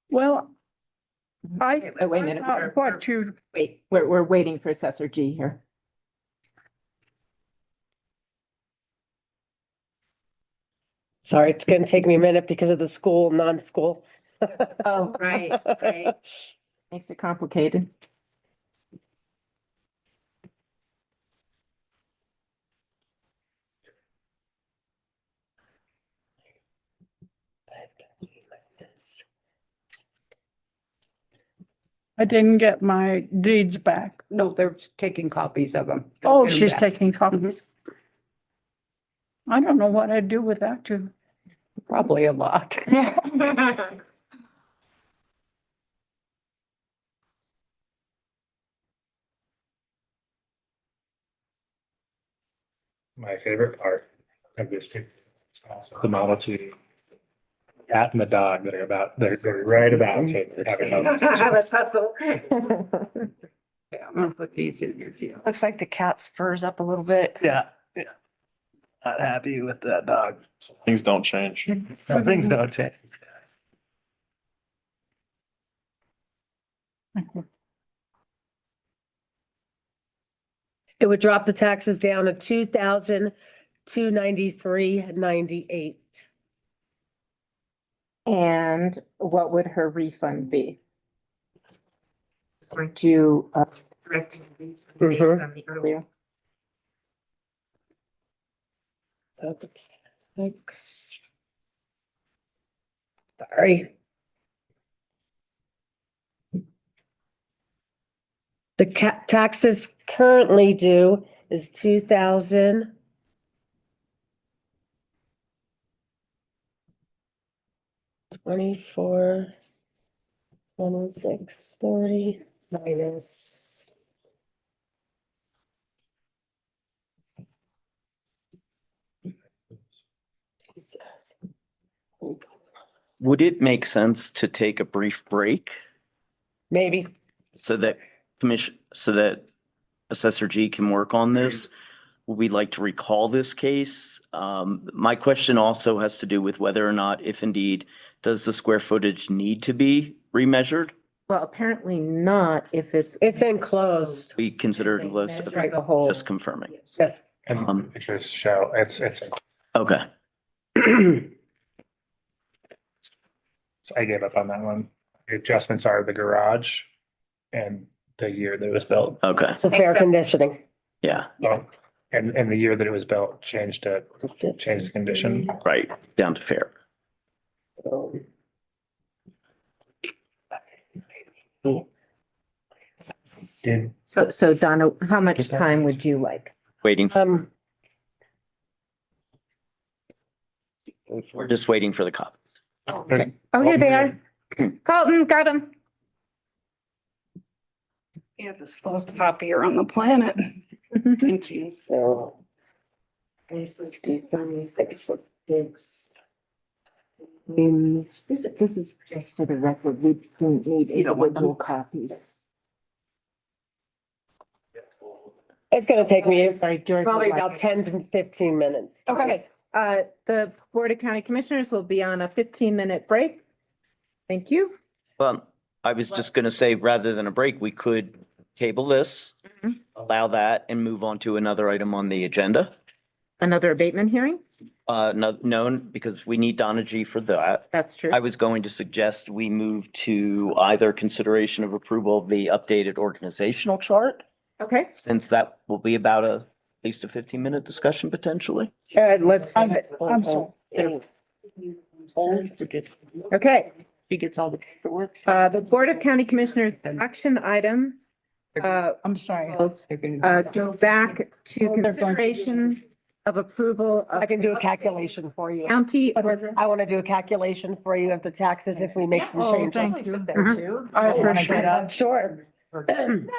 Well, Wait a minute. what you, Wait, we're waiting for Assessor G here. Sorry, it's gonna take me a minute because of the school, non-school. Oh, right. Makes it complicated. I didn't get my deeds back. No, they're taking copies of them. Oh, she's taking copies. I don't know what I'd do without you. Probably a lot. my favorite part of this picture is also the Model T. Cat and the dog that are about, they're right about to have a conversation. puzzle. Yeah, I'm gonna put these in here too. Looks like the cat's fur's up a little bit. Yeah, yeah. Not happy with that dog. Things don't change. Some things don't change. It would drop the taxes down to 2,293.98. And what would her refund be? Weren't you, correct based on the earlier? So the tax. Sorry. The taxes currently due is 2,000. $24, $26.40 minus. Jesus. Would it make sense to take a brief break Maybe. so that Assessor G can work on this? Would we like to recall this case? My question also has to do with whether or not, if indeed, does the square footage need to be remeasured? Well, apparently not if it's. It's enclosed. We consider it close, Measure the whole. just confirming. Yes. And pictures show, it's, Okay, so I gave up on that one. The adjustments are the garage and the year that it was built. okay, So fair conditioning. yeah, And the year that it was built changed the condition. right, down to fair. Did, So Donna, how much time would you like? Waiting, we're just waiting for the copies. Oh, here they are. Colton, got them. Yeah, the slowest copier on the planet. Thank you. So. This is just for the record. We don't need individual copies. It's gonna take me Sorry, George. probably about 10 to 15 minutes. Okay, the Board of County Commissioners will be on a 15-minute break. Thank you. Well, I was just gonna say, rather than a break, we could table this, allow that and move on to another item on the agenda. Another abatement hearing? No, because we need Donna G for that. That's true. I was going to suggest we move to either consideration of approval of the updated organizational chart, Okay. since that will be about at least a 15-minute discussion potentially. Let's. I'm sorry. Okay, She gets all the paperwork. the Board of County Commissioners action item, I'm sorry. go back to consideration of approval I of can do a calculation for you. county. I want to do a calculation for you of the taxes if we make some Oh, changes. thank you. I appreciate it. Sure.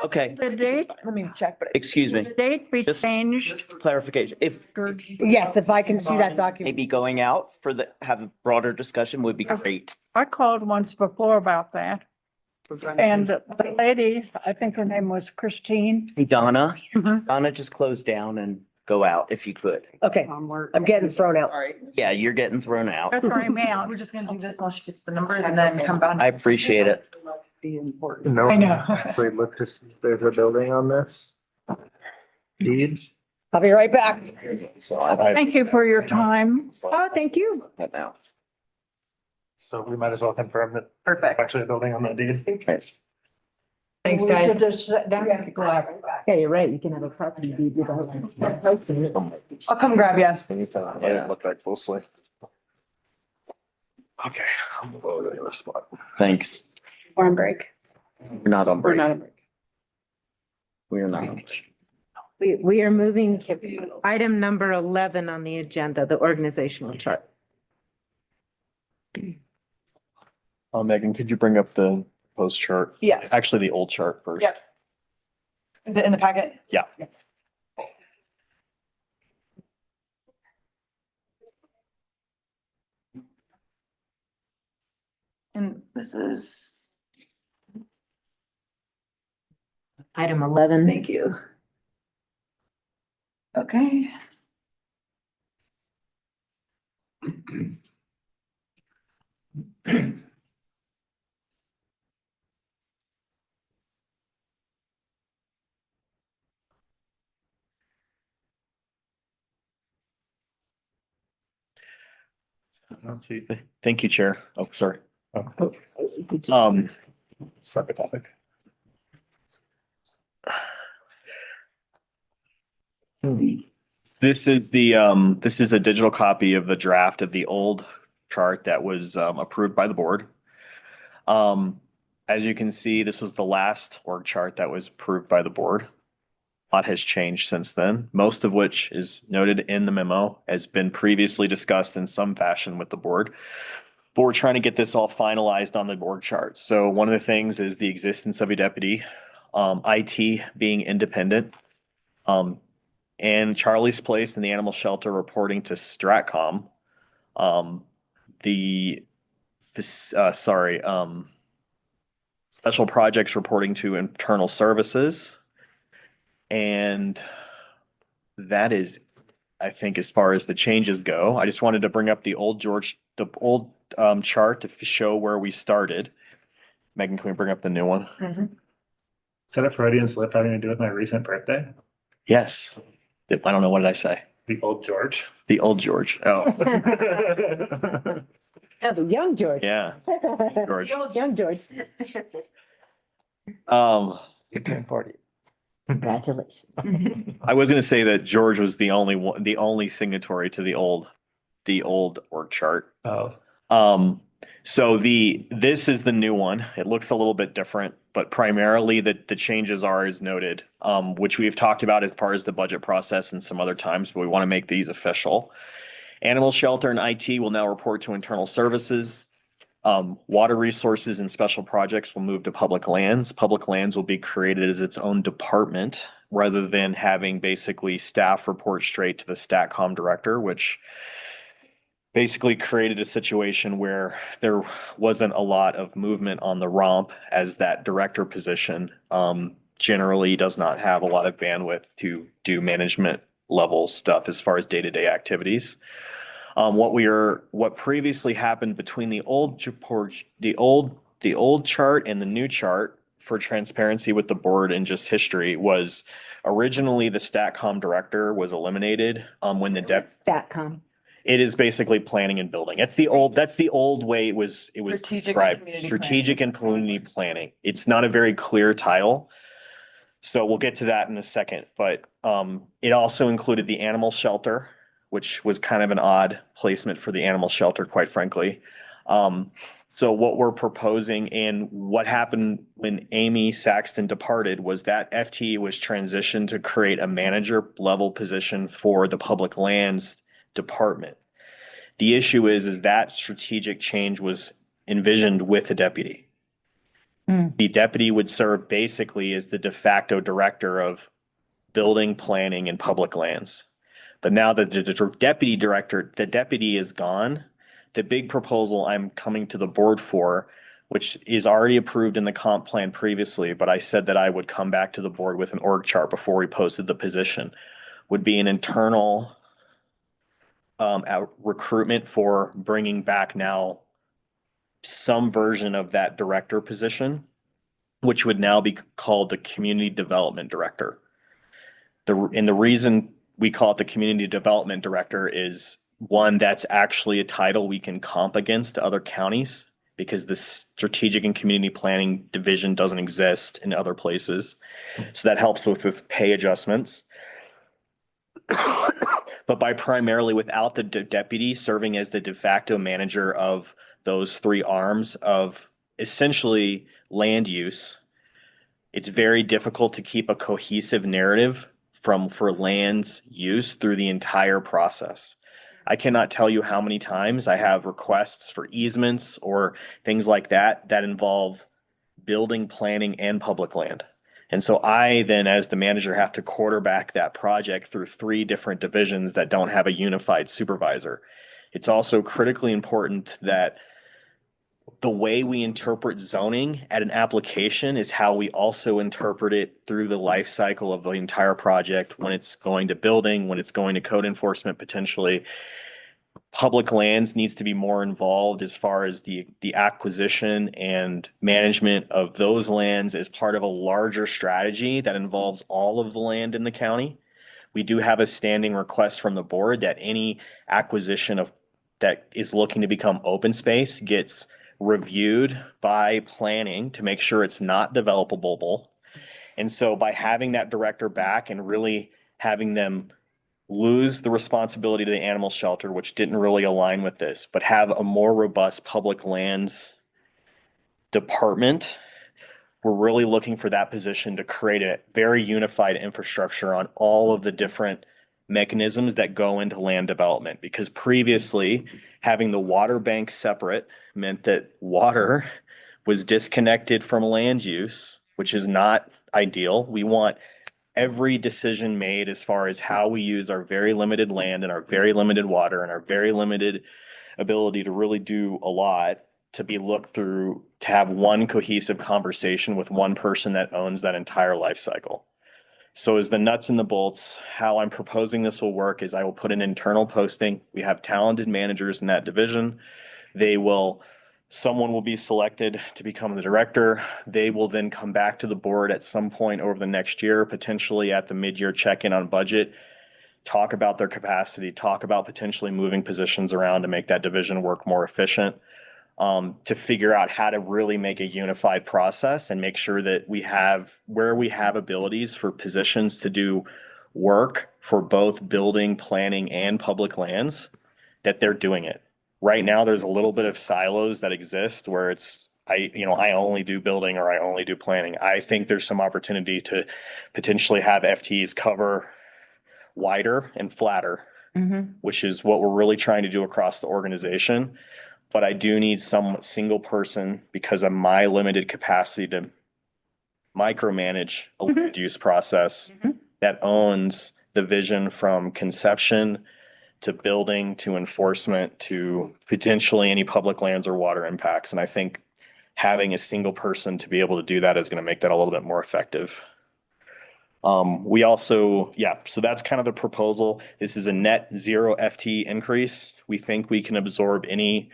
Okay, The date, Let me check, but excuse me. the date be Just- changed. Just for clarification, if Yes, if I can see that document. maybe going out for the, have a broader discussion would be great. I called once before about that. And the lady, I think her name was Christine. Hey, Donna, Mhm. Donna, just close down and go out if you could. Okay, I'm getting thrown out. sorry. Yeah, you're getting thrown out. That's where I'm out. We're just gonna do this while she gets the numbers and then come back. I appreciate it. No, I know. actually look to see if there's a building on this. Deeds. I'll be right back. Thank you for your time. Oh, thank you. So we might as well confirm that Perfect. there's actually a building on that deed. Thanks, We could guys. just sit down and go out. Yeah, you're right. You can have a property deed without. I'll come grab you. I didn't look that closely. Okay, I'm gonna go to the other spot. Thanks. We're on break. We're not on break. We're not. We are moving to item number 11 on the agenda, the organizational chart. Megan, could you bring up the post chart? Yes. Actually, the old chart first. Yep. Is it in the packet? Yeah. Yes. And this is, Item 11. thank you. Okay. Let's see. Thank you, Chair. Oh, sorry. Separate topic. This is this is a digital copy of the draft of the old chart that was approved by the board. As you can see, this was the last org chart that was approved by the board. A lot has changed since then, most of which is noted in the memo, has been previously discussed in some fashion with the board. But we're trying to get this all finalized on the org chart. So one of the things is the existence of a deputy, IT being independent, and Charlie's Place and the animal shelter reporting to Stratcom. Special projects reporting to internal services. And that is, I think, as far as the changes go. I just wanted to bring up the old chart to show where we started. Megan, can we bring up the new one? Is that a Freudian slip having to do with my recent birthday? Yes. I don't know, what did I say? The old George. The old George. Oh, Oh, the young George. yeah. George. Young George. You turned 40. Congratulations. I was gonna say that George was the only signatory to the old org chart. Oh. So this is the new one. It looks a little bit different, but primarily the changes are as noted, which we've talked about as far as the budget process and some other times, but we want to make these official. Animal shelter and IT will now report to internal services. Water resources and special projects will move to public lands. Public lands will be created as its own department rather than having basically staff report straight to the StatCom director, which basically created a situation where there wasn't a lot of movement on the ROMP, as that director position generally does not have a lot of bandwidth to do management level stuff as far as day-to-day activities. What previously happened between the old chart and the new chart, for transparency with the board and just history, was originally the StatCom director was eliminated when the StatCom. it is basically planning and building. That's the old way it was Strategic and described. community Strategic and community planning. It's not a very clear title. So we'll get to that in a second, but it also included the animal shelter, which was kind of an odd placement for the animal shelter, quite frankly. So what we're proposing, and what happened when Amy Saxton departed, was that FTE was transitioned to create a manager level position for the public lands department. The issue is that strategic change was envisioned with the deputy. The deputy would serve basically as the de facto director of building, planning, and public lands. But now that the deputy is gone, the big proposal I'm coming to the board for, which is already approved in the comp plan previously, but I said that I would come back to the board with an org chart before we posted the position, would be an internal recruitment for bringing back now some version of that director position, which would now be called the community development director. The reason we call it the community development director is, one, that's actually a title we can comp against other counties, because the strategic and community planning division doesn't exist in other places. So that helps with pay adjustments. But by primarily without the deputy serving as the de facto manager of those three arms of essentially land use, it's very difficult to keep a cohesive narrative for land's use through the entire process. I cannot tell you how many times I have requests for easements or things like that that involve building, planning, and public land. And so I then, as the manager, have to quarterback that project through three different divisions that don't have a unified supervisor. It's also critically important that the way we interpret zoning at an application is how we also interpret it through the life cycle of the entire project, when it's going to building, when it's going to code enforcement potentially. Public lands needs to be more involved as far as the acquisition and management of those lands as part of a larger strategy that involves all of the land in the county. We do have a standing request from the board that any acquisition that is looking to become open space gets reviewed by planning to make sure it's not developable. And so by having that director back and really having them lose the responsibility to the animal shelter, which didn't really align with this, but have a more robust public lands department, we're really looking for that position to create a very unified infrastructure on all of the different mechanisms that go into land development. Because previously, having the water bank separate meant that water was disconnected from land use, which is not ideal. We want every decision made as far as how we use our very limited land and our very limited water and our very limited ability to really do a lot to be looked through, to have one cohesive conversation with one person that owns that entire life cycle. So as the nuts and the bolts, how I'm proposing this will work is I will put an internal posting. We have talented managers in that division. Someone will be selected to become the director. They will then come back to the board at some point over the next year, potentially at the mid-year check-in on budget, talk about their capacity, talk about potentially moving positions around to make that division work more efficient, to figure out how to really make a unified process and make sure that we have abilities for positions to do work for both building, planning, and public lands, that they're doing it. Right now, there's a little bit of silos that exist where I only do building or I only do planning. I think there's some opportunity to potentially have FTEs cover wider and flatter, which is what we're really trying to do across the organization. But I do need some single person, because of my limited capacity to micromanage a land use process, that owns the vision from conception to building, to enforcement, to potentially any public lands or water impacts. And I think having a single person to be able to do that is going to make that a little bit more effective. We also, so that's kind of the proposal. This is a net zero FTE increase. We think we can absorb any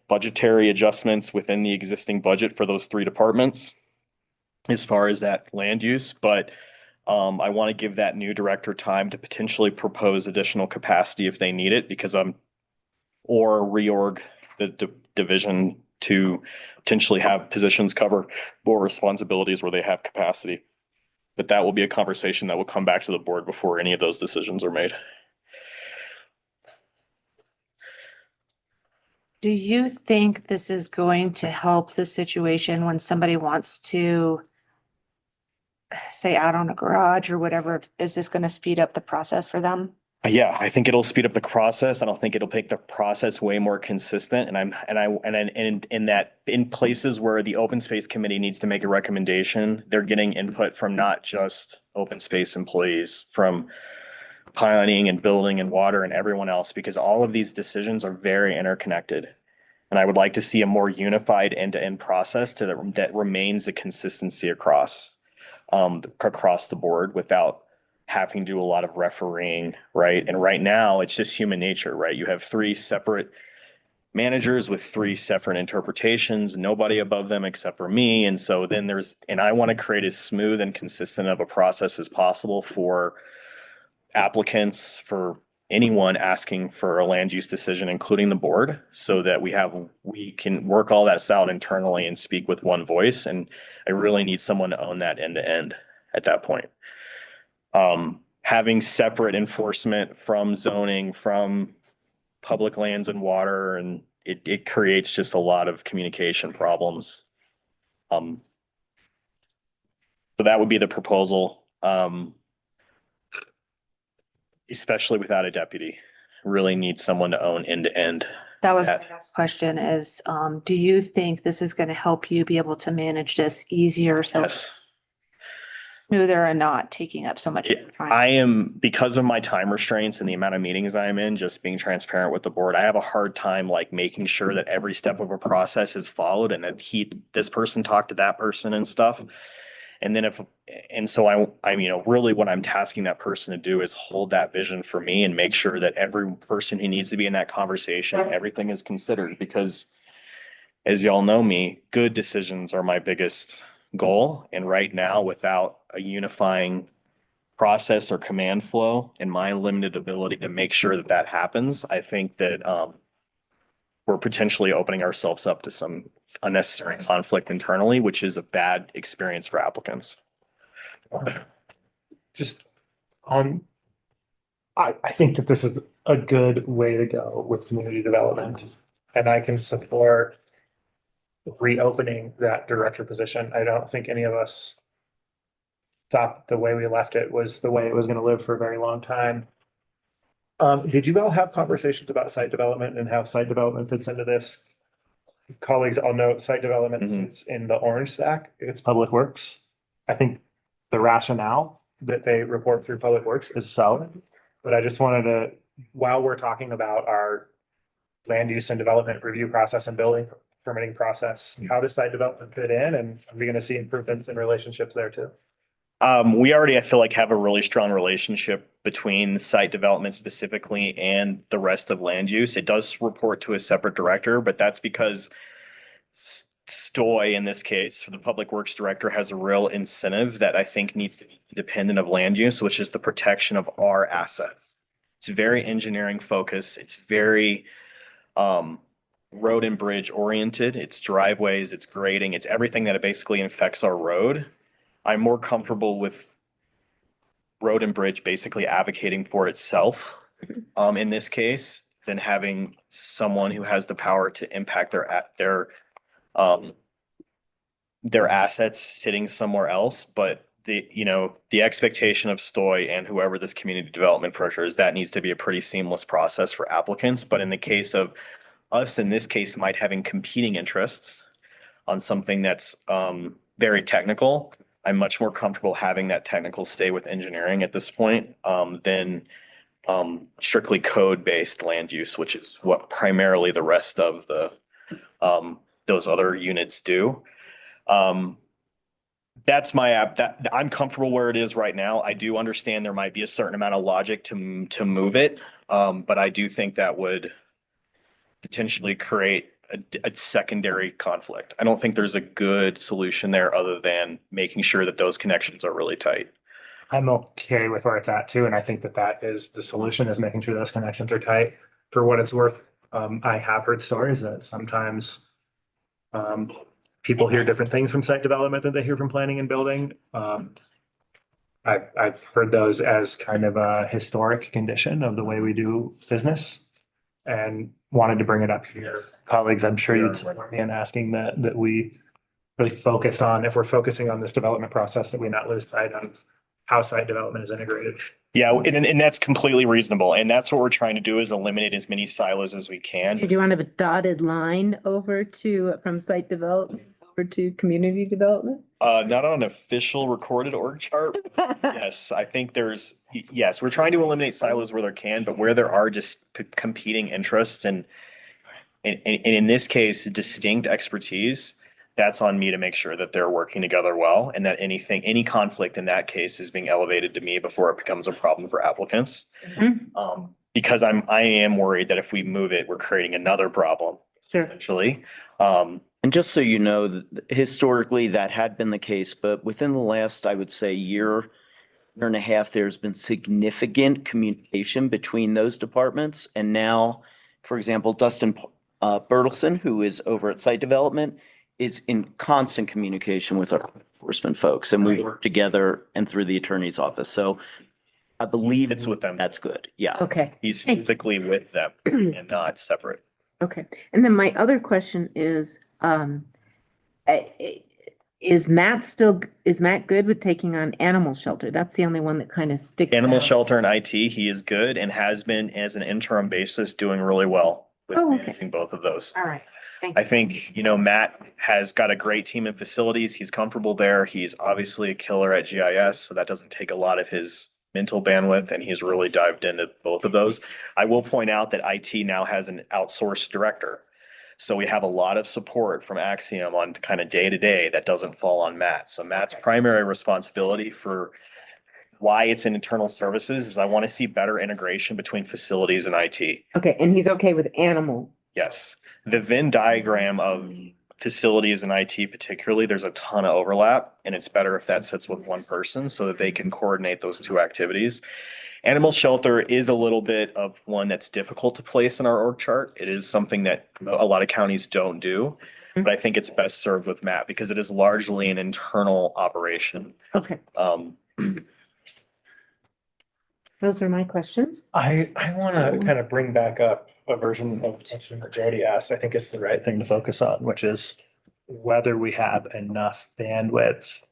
budgetary adjustments within the existing budget for those 3 departments as far as that land use, but I want to give that new director time to potentially propose additional capacity if they need it, because or reorg the division to potentially have positions cover more responsibilities where they have capacity. But that will be a conversation that will come back to the board before any of those decisions are made. Do you think this is going to help the situation when somebody wants to say out on a garage or whatever? Is this going to speed up the process for them? Yeah, I think it'll speed up the process. I don't think it'll make the process way more consistent. And in places where the open space committee needs to make a recommendation, they're getting input from not just open space employees, from planning and building and water and everyone else, because all of these decisions are very interconnected. And I would like to see a more unified end-to-end process that remains a consistency across the board without having to do a lot of refereeing, right? And right now it's just human nature, right? You have 3 separate managers with 3 separate interpretations, nobody above them except for me. And so then I want to create as smooth and consistent of a process as possible for applicants, for anyone asking for a land use decision, including the board, so that we can work all that out internally and speak with one voice. And I really need someone to own that end to end at that point. Having separate enforcement from zoning, from public lands and water, and it creates just a lot of communication problems. So that would be the proposal. Especially without a deputy, really need someone to own end to end. That was my next question is, do you think this is going to help you be able to manage this easier? So Yes. Smoother and not taking up so much of your time? I am, because of my time restraints and the amount of meetings I am in, just being transparent with the board, I have a hard time like making sure that every step of a process is followed and that this person talked to that person and stuff. And then really what I'm tasking that person to do is hold that vision for me and make sure that every person who needs to be in that conversation, everything is considered, because as y'all know me, good decisions are my biggest goal. And right now, without a unifying process or command flow and my limited ability to make sure that that happens, I think that we're potentially opening ourselves up to some unnecessary conflict internally, which is a bad experience for applicants. Just I think that this is a good way to go with community development, and I can support reopening that director position. I don't think any of us thought the way we left it was the way it was going to live for a very long time. Did you all have conversations about site development and how site development fits into this? Colleagues, I'll note site development sits in the orange stack. It's Public Works. I think the rationale that they report through Public Works is solid, but I just wanted to, while we're talking about our land use and development review process and building permitting process, how does site development fit in? And are we going to see improvements in relationships there too? We already, I feel like, have a really strong relationship between site development specifically and the rest of land use. It does report to a separate director, but that's because STOY, in this case, for the Public Works Director, has a real incentive that I think needs to be independent of land use, which is the protection of our assets. It's very engineering focused. It's very road and bridge oriented. It's driveways, it's grading, it's everything that basically affects our road. I'm more comfortable with road and bridge basically advocating for itself in this case than having someone who has the power to impact their assets sitting somewhere else. But the expectation of STOY and whoever this community development pressure is, that needs to be a pretty seamless process for applicants. But in the case of us, in this case, might having competing interests on something that's very technical, I'm much more comfortable having that technical stay with engineering at this point than strictly code-based land use, which is what primarily the rest of the those other units do. That's my app, that I'm comfortable where it is right now. I do understand there might be a certain amount of logic to move it. But I do think that would potentially create a secondary conflict. I don't think there's a good solution there other than making sure that those connections are really tight. I'm okay with where it's at too, and I think that that is the solution, is making sure those connections are tight. For what it's worth, I have heard stories that sometimes people hear different things from site development than they hear from planning and building. I've heard those as kind of a historic condition of the way we do business, and wanted to bring it up here. Colleagues, I'm sure you'd support me in asking that we really focus on, if we're focusing on this development process, that we not lose sight of how site development is integrated. Yeah, and that's completely reasonable. And that's what we're trying to do, is eliminate as many silos as we can. Did you want to have a dotted line over to, from site development over to community development? Not on an official recorded org chart. Yes, I think yes, we're trying to eliminate silos where there can, but where there are just competing interests and in this case, distinct expertise, that's on me to make sure that they're working together well, and that any conflict in that case is being elevated to me before it becomes a problem for applicants. Because I am worried that if we move it, we're creating another problem, essentially. And just so you know, historically, that had been the case, but within the last, I would say, year and a half, there's been significant communication between those departments. And now, for example, Dustin Bertelson, who is over at Site Development, is in constant communication with our enforcement folks, and we work together and through the attorney's office. So I believe it's with them. That's good. Yeah. Okay. He's physically with them and not separate. Okay. And then my other question is Matt good with taking on animal shelter? That's the only one that kind of sticks Animal out. shelter and IT, he is good and has been, as an interim basis, doing really well with managing both of those. All right. I think, Matt has got a great team in facilities. He's comfortable there. He's obviously a killer at GIS, so that doesn't take a lot of his mental bandwidth, and he's really dived into both of those. I will point out that IT now has an outsourced director. So we have a lot of support from Axiom on kind of day to day that doesn't fall on Matt. So Matt's primary responsibility for why it's in internal services is I want to see better integration between facilities and IT. Okay. And he's okay with animal. Yes. The Venn diagram of facilities and IT particularly, there's a ton of overlap, and it's better if that sits with one person so that they can coordinate those two activities. Animal shelter is a little bit of one that's difficult to place in our org chart. It is something that a lot of counties don't do, but I think it's best served with Matt because it is largely an internal operation. Okay. Those are my questions. I want to kind of bring back up a version of the question that Jody asked. I think it's the right thing to focus on, which is whether we have enough bandwidth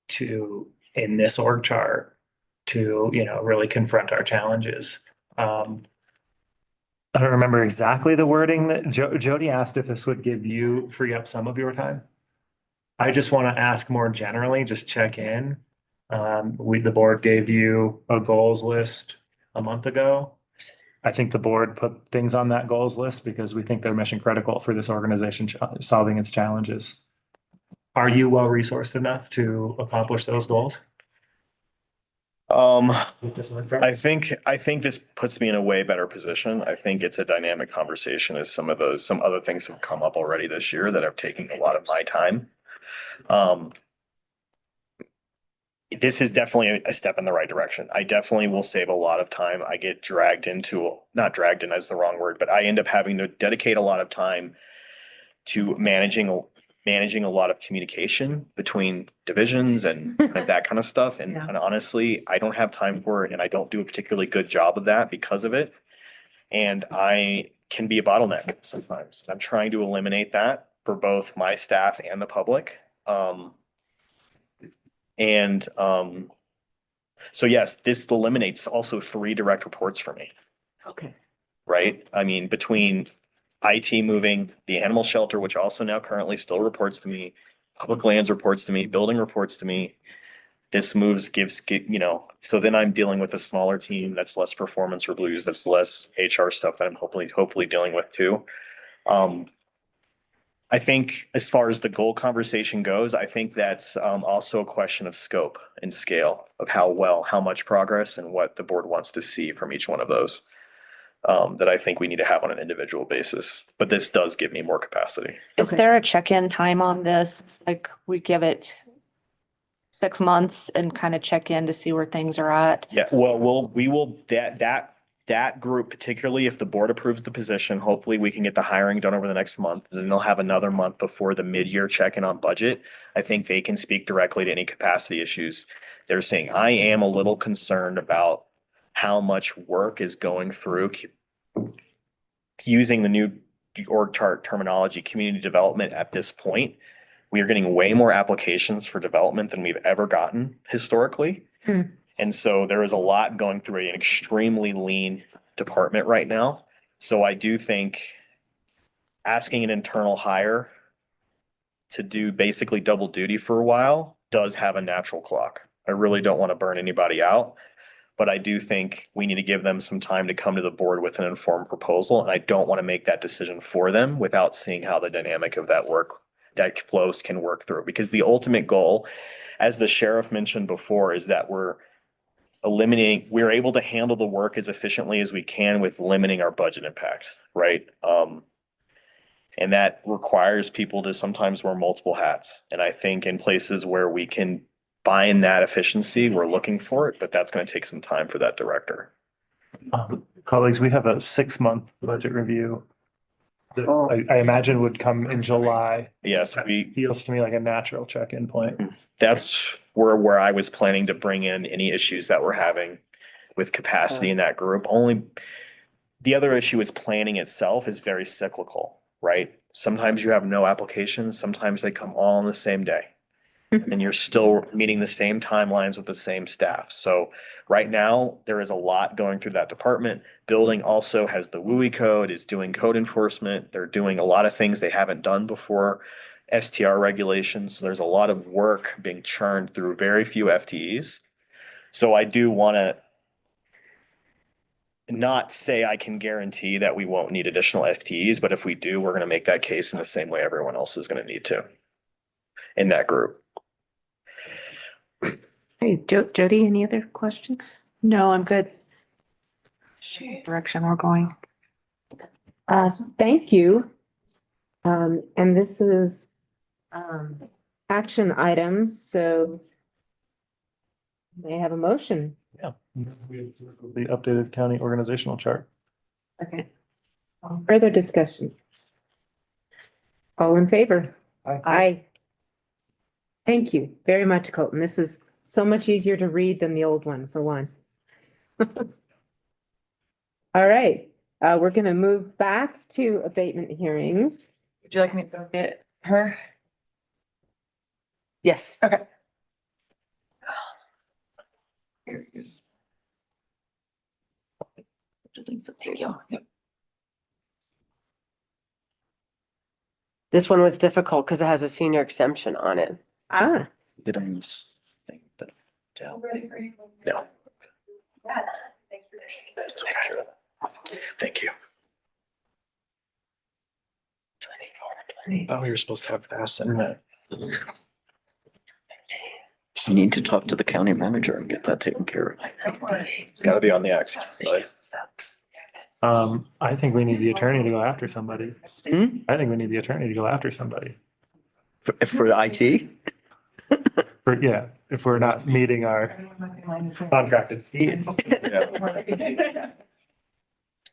to, in this org chart, to, really confront our challenges. I don't remember exactly the wording that Jody asked if this would free up some of your time. I just want to ask more generally, just check in. The board gave you a goals list a month ago. I think the board put things on that goals list because we think they're mission critical for this organization solving its challenges. Are you well resourced enough to accomplish those goals? I think this puts me in a way better position. I think it's a dynamic conversation as some other things have come up already this year that are taking a lot of my time. This is definitely a step in the right direction. I definitely will save a lot of time. I get not dragged in as the wrong word, but I end up having to dedicate a lot of time to managing a lot of communication between divisions and that kind of stuff. And honestly, I don't have time for it, and I don't do a particularly good job of that because of it. And I can be a bottleneck sometimes. I'm trying to eliminate that for both my staff and the public. So yes, this eliminates also 3 direct reports for me. Okay. Right? I mean, between IT moving, the animal shelter, which also now currently still reports to me, public lands reports to me, building reports to me. This moves so then I'm dealing with a smaller team that's less performance reviews, that's less HR stuff that I'm hopefully dealing with too. I think as far as the goal conversation goes, I think that's also a question of scope and scale of how much progress and what the board wants to see from each one of those. That I think we need to have on an individual basis, but this does give me more capacity. Is there a check-in time on this? Like we give it 6 months and kind of check in to see where things are at? Yeah, well, we will, that group, particularly if the board approves the position, hopefully we can get the hiring done over the next month. And then they'll have another month before the mid-year check-in on budget. I think they can speak directly to any capacity issues they're seeing. I am a little concerned about how much work is going through using the new org chart terminology, community development at this point. We are getting way more applications for development than we've ever gotten historically. And so there is a lot going through an extremely lean department right now. So I do think asking an internal hire to do basically double duty for a while does have a natural clock. I really don't want to burn anybody out, but I do think we need to give them some time to come to the board with an informed proposal. And I don't want to make that decision for them without seeing how the dynamic of that flows can work through. Because the ultimate goal, as the sheriff mentioned before, is that we're able to handle the work as efficiently as we can with limiting our budget impact, right? And that requires people to sometimes wear multiple hats. And I think in places where we can find that efficiency, we're looking for it, but that's going to take some time for that director. Colleagues, we have a 6-month budget review that I imagine would come in July. Yes, Feels to me like a natural check-in point. That's where I was planning to bring in any issues that we're having with capacity in that group. Only the other issue is planning itself is very cyclical, right? Sometimes you have no applications, sometimes they come all on the same day. And you're still meeting the same timelines with the same staff. So right now, there is a lot going through that department. Building also has the WUI code, is doing code enforcement. They're doing a lot of things they haven't done before. STR regulations. So there's a lot of work being churned through very few FTEs. So I do want to not say I can guarantee that we won't need additional FTEs, but if we do, we're going to make that case in the same way everyone else is going to need to in that group. Hey, Jody, any other questions? No, I'm good. Direction we're going. Thank you. And this is action items, so may I have a motion? Yeah. The updated county organizational chart. Okay. Further discussion? All in favor? Aye. Thank you very much, Colton. This is so much easier to read than the old one, for one. All right, we're gonna move back to abatement hearings. Would you like me to go get her? Yes. Okay. Thank you. Yep. This one was difficult because it has a senior exemption on it. Ah. Did I miss think that? Yeah. No. Thank you. I thought we were supposed to have asked internet. You need to talk to the county manager and get that taken care of. It's got to be on the Axiom side. I think we need the attorney to go after somebody. Hmm? I think we need the attorney to go after somebody. For IT? If we're not meeting our contracted fees.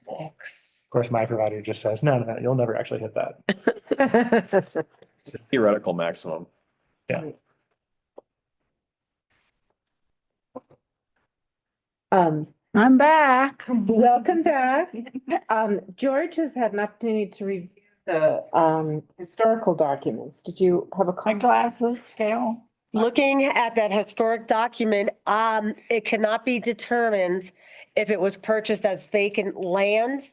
Of course, my provider just says, no, you'll never actually hit that. It's a theoretical maximum. Yeah. I'm back. Welcome back. George has had an opportunity to review the historical documents. Did you have a My comment? glasses, Gail. Looking at that historic document, it cannot be determined if it was purchased as vacant land.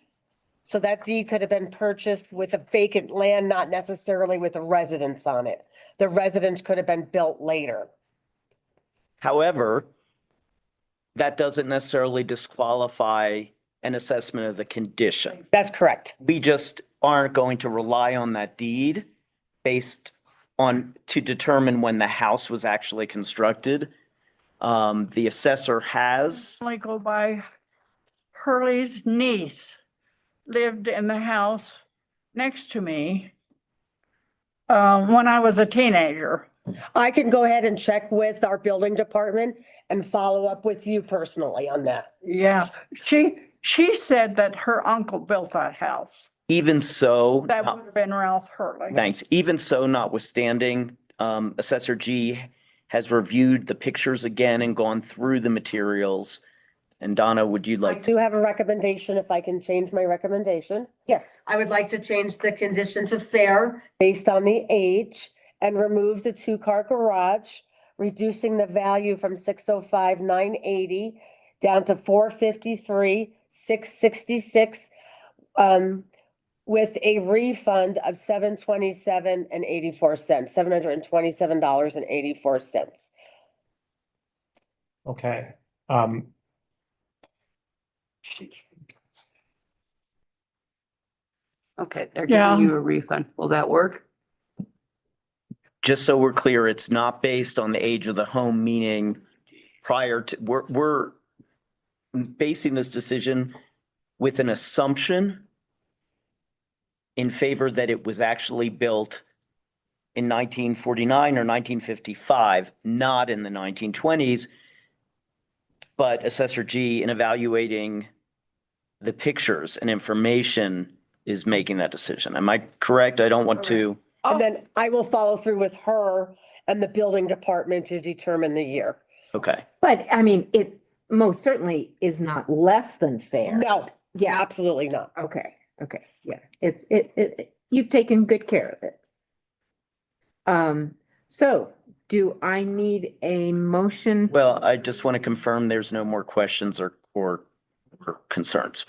So that deed could have been purchased with a vacant land, not necessarily with a residence on it. The residence could have been built later. However, that doesn't necessarily disqualify an assessment of the condition. That's correct. We just aren't going to rely on that deed based on, to determine when the house was actually constructed. The assessor has, Only go by Hurley's niece lived in the house next to me when I was a teenager. I can go ahead and check with our building department and follow up with you personally on that. Yeah, she said that her uncle built that house. even so. That would have been Ralph Hurley. Thanks. Even so, notwithstanding, Assessor G has reviewed the pictures again and gone through the materials. And Donna, would you I like to? do have a recommendation, if I can change my recommendation. Yes. I would like to change the condition to fair based on the age and remove the two-car garage, reducing the value from 605,980 down to 453,666, with a refund of $727.84, $727.84. Okay, Okay, they're Yeah. giving you a refund. Will that work? Just so we're clear, it's not based on the age of the home, meaning prior to, we're basing this decision with an assumption in favor that it was actually built in 1949 or 1955, not in the 1920s. But Assessor G, in evaluating the pictures and information, is making that decision. Am I correct? I don't want to. And then I will follow through with her and the building department to determine the year. Okay. But I mean, it most certainly is not less than fair. No, Yeah, absolutely not. okay, yeah, you've taken good care of it. So do I need a motion? Well, I just want to confirm there's no more questions or concerns.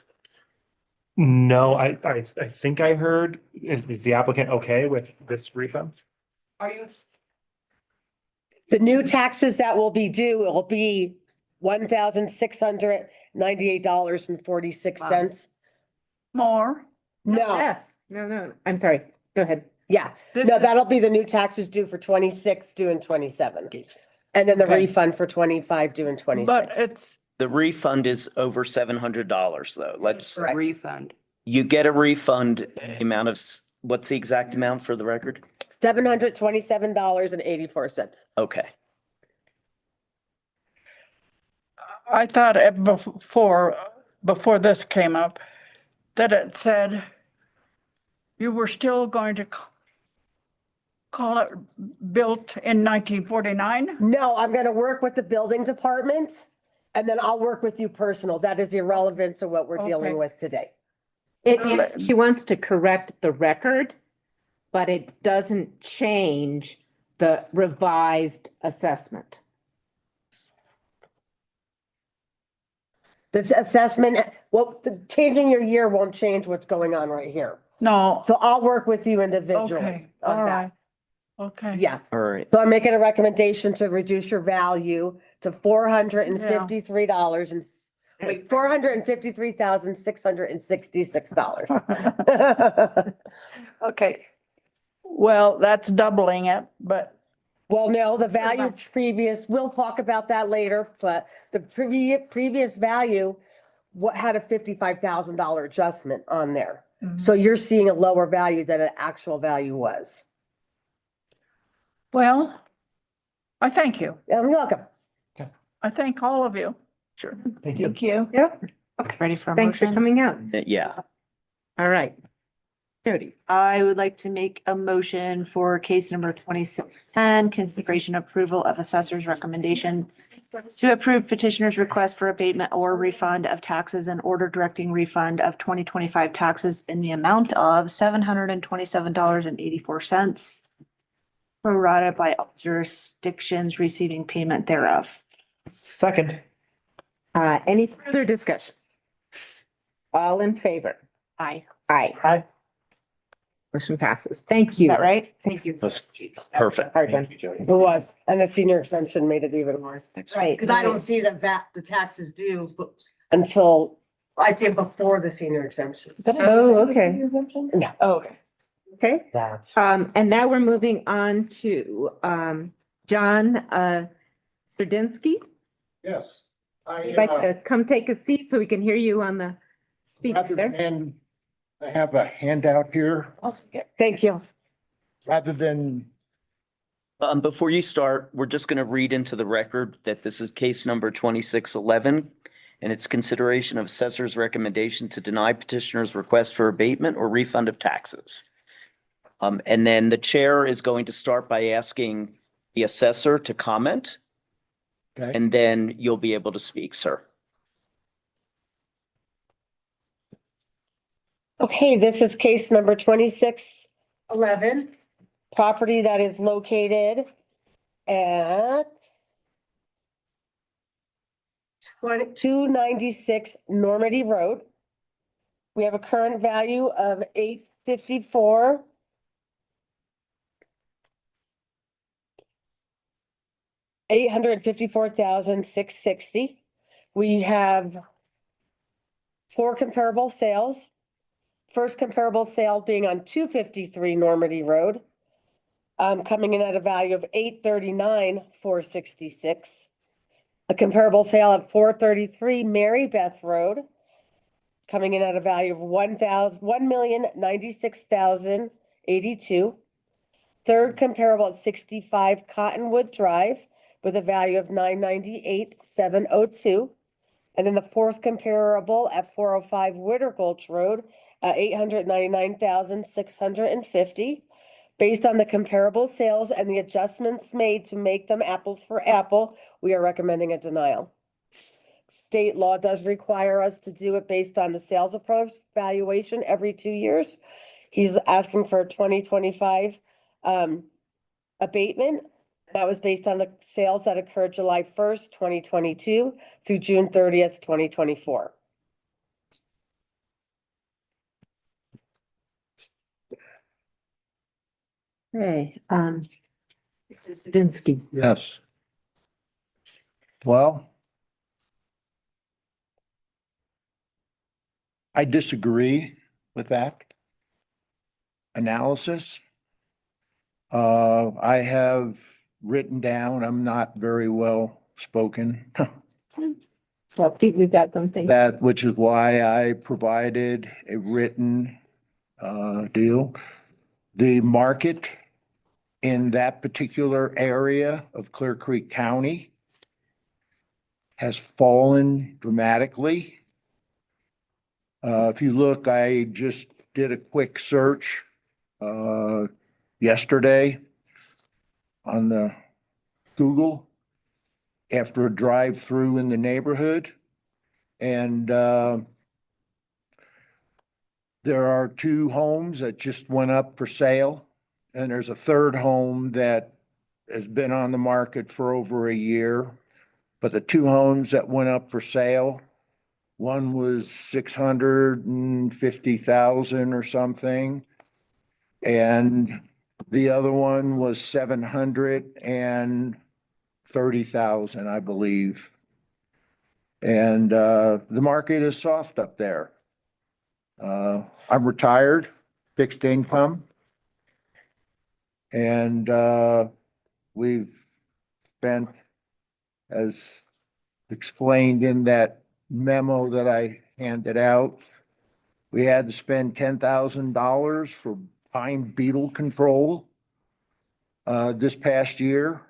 no, I think I heard, is the applicant okay with this refund? Are you? The new taxes that will be due, it will be $1,698.46. More? No, Yes, no, I'm sorry, go ahead. yeah, no, that'll be the new taxes due for 26, due in 27. And then the Okay. refund for 25, due in 26. But it's, The refund is over $700 though. Correct. Refund. You get a refund, the amount of, what's the exact amount for the record? $727.84. Okay. I thought before this came up, that it said you were still going to call it built in 1949? No, I'm gonna work with the building department and then I'll work with you personal. That is irrelevant to what we're Okay. dealing with today. She wants to correct the record, but it doesn't change the revised assessment. This assessment, well, changing your year won't change what's going on right here. No, So I'll work with you individually okay, on all that. right. Okay. Yeah, All right. so I'm making a recommendation to reduce your value to $453 and, wait, $453,666. Okay, Well, that's doubling it, but Well, no, the value previous, we'll talk about that later, but the previous value, what had a $55,000 adjustment on there. So you're seeing a lower value than an actual value was. well, I thank you. You're welcome. I thank all of you. Sure. Thank you. Thank you. Yep. Ready for a Thanks for motion? coming out. Yeah. All right. Jody. I would like to make a motion for case number 2610, consideration approval of assessor's recommendation to approve petitioner's request for abatement or refund of taxes and order directing refund of 2025 taxes in the amount of $727.84, prorated by all jurisdictions receiving payment thereof. Second. Any further discussion? All in favor? Aye. Aye. Aye. Motion passes. Thank Is you. that right? Thank you. That's perfect. Pardon. It was, and the senior exemption made it even worse. Right. Because I don't see the taxes due until, I see it before the senior exemption. Oh, okay. No. Oh, okay. Okay. That's. And now we're moving on to, John, Serdinsky. Yes. Would you like to come take a seat so we can hear you on the speaker there? And I have a handout here Thank you. rather than, Before you start, we're just going to read into the record that this is case number 2611, and it's consideration of assessor's recommendation to deny petitioner's request for abatement or refund of taxes. And then the chair is going to start by asking the assessor to comment, okay, and then you'll be able to speak, sir. Okay, this is case number 2611. Property that is located at 296 Normandy Road. We have a current value of $854,660. We have 4 comparable sales. First comparable sale being on 253 Normandy Road, coming in at a value of $839,466. A comparable sale at 433 Mary Beth Road, coming in at a value of $1,096,082. Third comparable at 65 Cottonwood Drive with a value of $998,702. And then the fourth comparable at 405 Witter Gulch Road at $899,650. Based on the comparable sales and the adjustments made to make them apples for apple, we are recommending a denial. State law does require us to do it based on the sales approach valuation every 2 years. He's asking for a 2025 abatement. That was based on the sales that occurred July 1st, 2022 through June 30th, 2024. Okay, Mr. Serdinsky. yes. Well, I disagree with that analysis. I have written down, I'm not very well spoken. Well, we've got something. That, which is why I provided a written deal. The market in that particular area of Clear Creek County has fallen dramatically. If you look, I just did a quick search yesterday on the Google after a drive-through in the neighborhood. And there are 2 homes that just went up for sale. And there's a third home that has been on the market for over a year. But the 2 homes that went up for sale, one was 650,000 or something. And the other one was 730,000, I believe. And the market is soft up there. I'm retired, fixed income. And we've spent, as explained in that memo that I handed out, we had to spend $10,000 for pine beetle control this past year.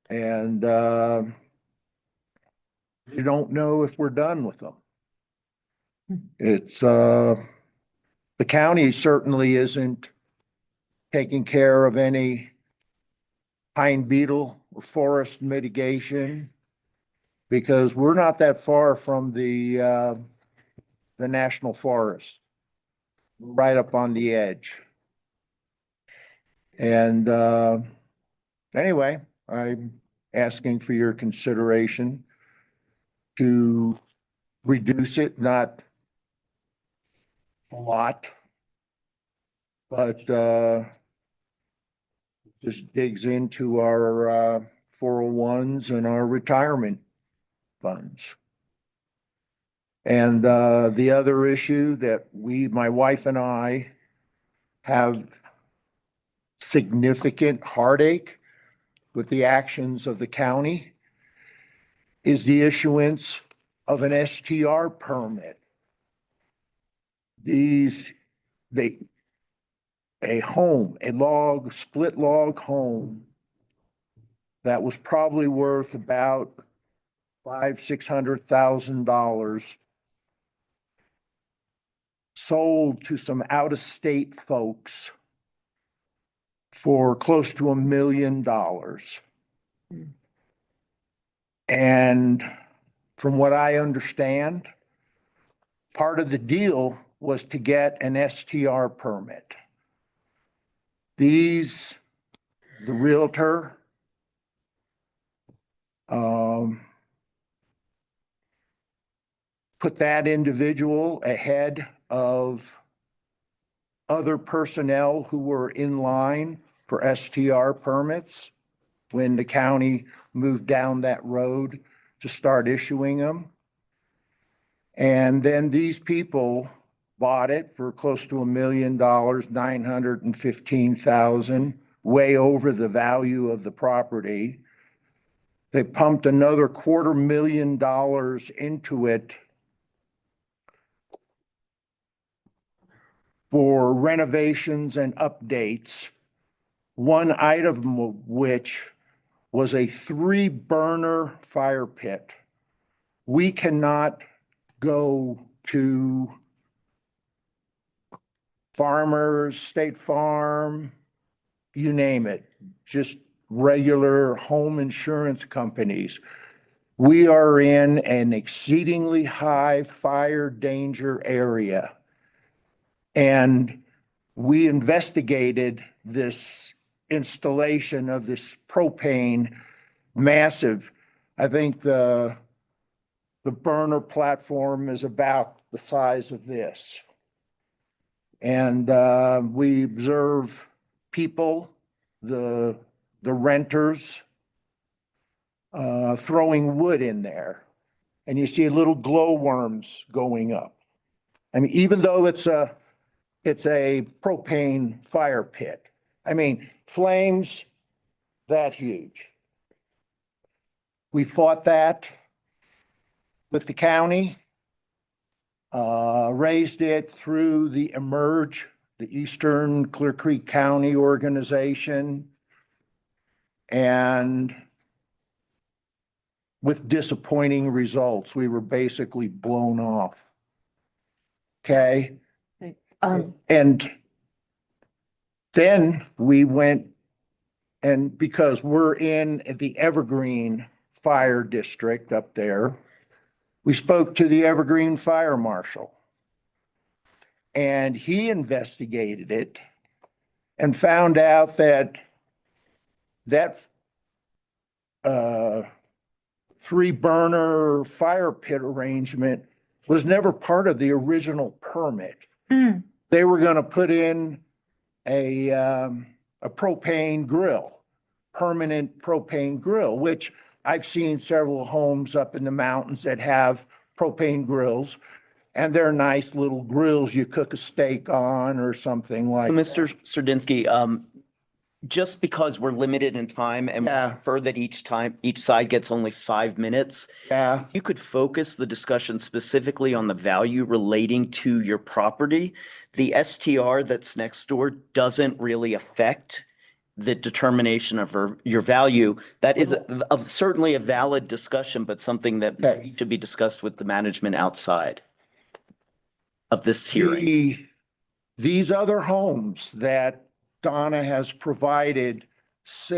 And you don't know if we're done with them. It's the county certainly isn't taking care of any pine beetle or forest mitigation, because we're not that far from the national forest, right up on the edge. And anyway, I'm asking for your consideration to reduce it, not a lot, but just digs into our 401s and our retirement funds. And the other issue that my wife and I have significant heartache with the actions of the county is the issuance of an STR permit. A split log home that was probably worth about $600,000 sold to some out-of-state folks for close to $1 million. And from what I understand, part of the deal was to get an STR permit. The realtor, put that individual ahead of other personnel who were in line for STR permits when the county moved down that road to start issuing them. And then these people bought it for close to $1 million, $915,000, way over the value of the property. They pumped another $250,000 into it for renovations and updates, one item of which was a 3-burner fire pit. We cannot go to Farmers, State Farm, you name it, just regular home insurance companies. We are in an exceedingly high fire danger area. And we investigated this installation of this propane, massive. I think the burner platform is about the size of this. And we observe people, the renters, throwing wood in there. And you see little glowworms going up. I mean, even though it's a propane fire pit. I mean, flames that huge. We fought that with the county, raised it through the Emerge, the Eastern Clear Creek County organization, and with disappointing results. We were basically blown off. Okay. And then we went, and because we're in the Evergreen Fire District up there, we spoke to the Evergreen Fire Marshal. And he investigated it and found out that 3-burner fire pit arrangement was never part of the original permit. They were going to put in a propane grill, permanent propane grill, which I've seen several homes up in the mountains that have propane grills, and they're nice little grills you cook a steak on or something like that. So Mr. Sardinsky, just because we're limited in time and we prefer that each side gets only 5 minutes. Yeah. If you could focus the discussion specifically on the value relating to your property, the STR that's next door doesn't really affect the determination of your value. That is certainly a valid discussion, but something that needs to be discussed with the management outside of this hearing. These other homes that Donna has provided this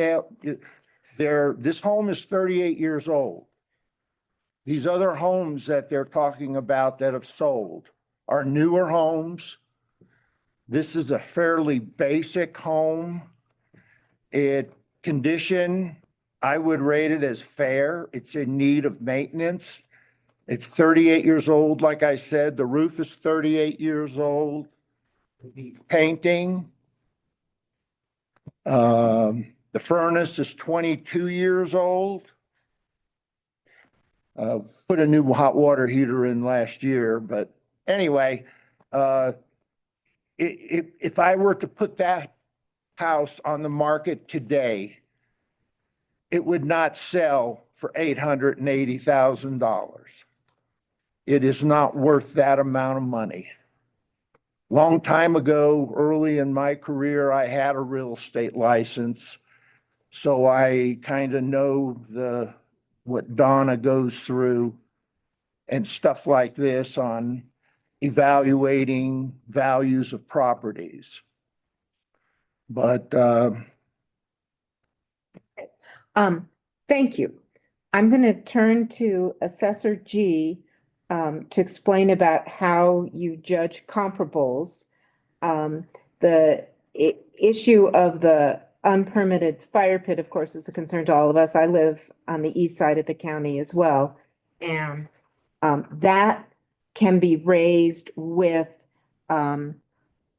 home is 38 years old. These other homes that they're talking about that have sold are newer homes. This is a fairly basic home. Condition, I would rate it as fair. It's in need of maintenance. It's 38 years old, like I said. The roof is 38 years old. Painting, The furnace is 22 years old. Put a new hot water heater in last year, but anyway, if I were to put that house on the market today, it would not sell for $880,000. It is not worth that amount of money. Long time ago, early in my career, I had a real estate license. So I kind of know what Donna goes through and stuff like this on evaluating values of properties. But, thank you. I'm going to turn to Assessor G to explain about how you judge comparables. The issue of the unpermitted fire pit, of course, is a concern to all of us. I live on the east side of the county as well. And that can be raised with code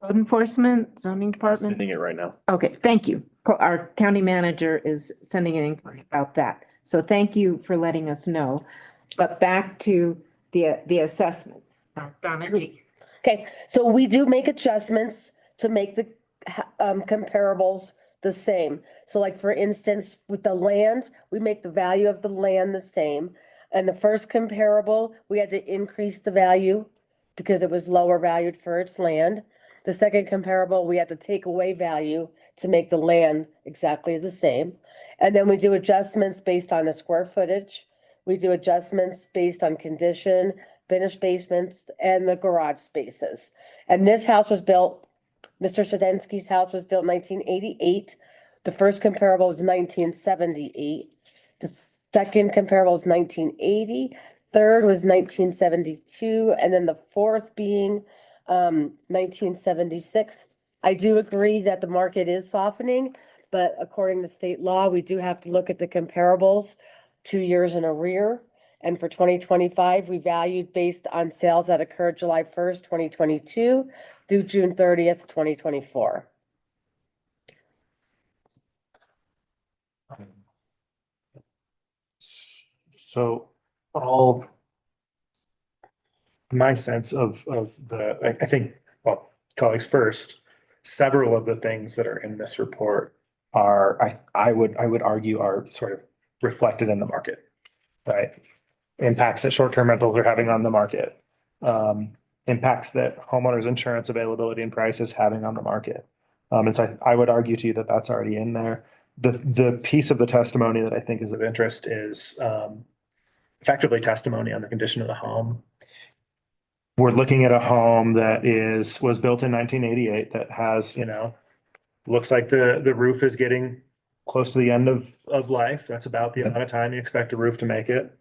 enforcement, zoning department. Sending it right now. Okay, thank you. Our county manager is sending an inquiry about that. So thank you for letting us know. But back to the assessment. Donna G. Okay, so we do make adjustments to make the comparables the same. So like, for instance, with the land, we make the value of the land the same. And the first comparable, we had to increase the value because it was lower valued for its land. The second comparable, we had to take away value to make the land exactly the same. And then we do adjustments based on the square footage. We do adjustments based on condition, finished basements, and the garage spaces. And this house was built, Mr. Sedensky's house was built in 1988. The first comparable was 1978. The second comparable was 1980. Third was 1972. And then the fourth being 1976. I do agree that the market is softening, but according to state law, we do have to look at the comparables 2 years in arrear. And for 2025, we valued based on sales that occurred July 1st, 2022 through June 30th, 2024. So all my sense of I think, well, colleagues first, several of the things that are in this report are, I would argue are sort of reflected in the market, right? Impacts that short-term rentals are having on the market, impacts that homeowners insurance availability and price is having on the market. And so I would argue to you that that's already in there. The piece of the testimony that I think is of interest is effectively testimony on the condition of the home. We're looking at a home that was built in 1988 that has, looks like the roof is getting close to the end of life. That's about the amount of time you expect a roof to make it.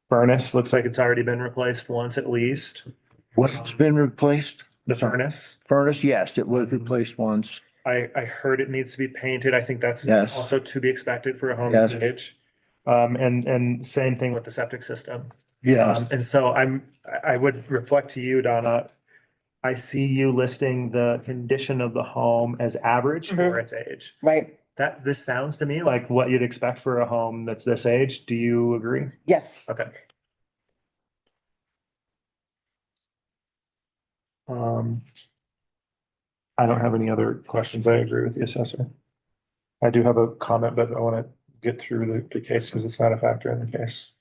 Furnace looks like it's already been replaced once at least. What's been replaced? The furnace. Furnace, yes, it was replaced once. I heard it needs to be painted. I think that's Yes. also to be expected for a home Yes. this age. And same thing with the septic system. Yes. And so I would reflect to you, Donna, I see you listing the condition of the home as average for its age. Right. This sounds to me like what you'd expect for a home that's this age. Do you agree? Yes. Okay. I don't have any other questions. I agree with the assessor. I do have a comment, but I want to get through the case because it's not a factor in the case.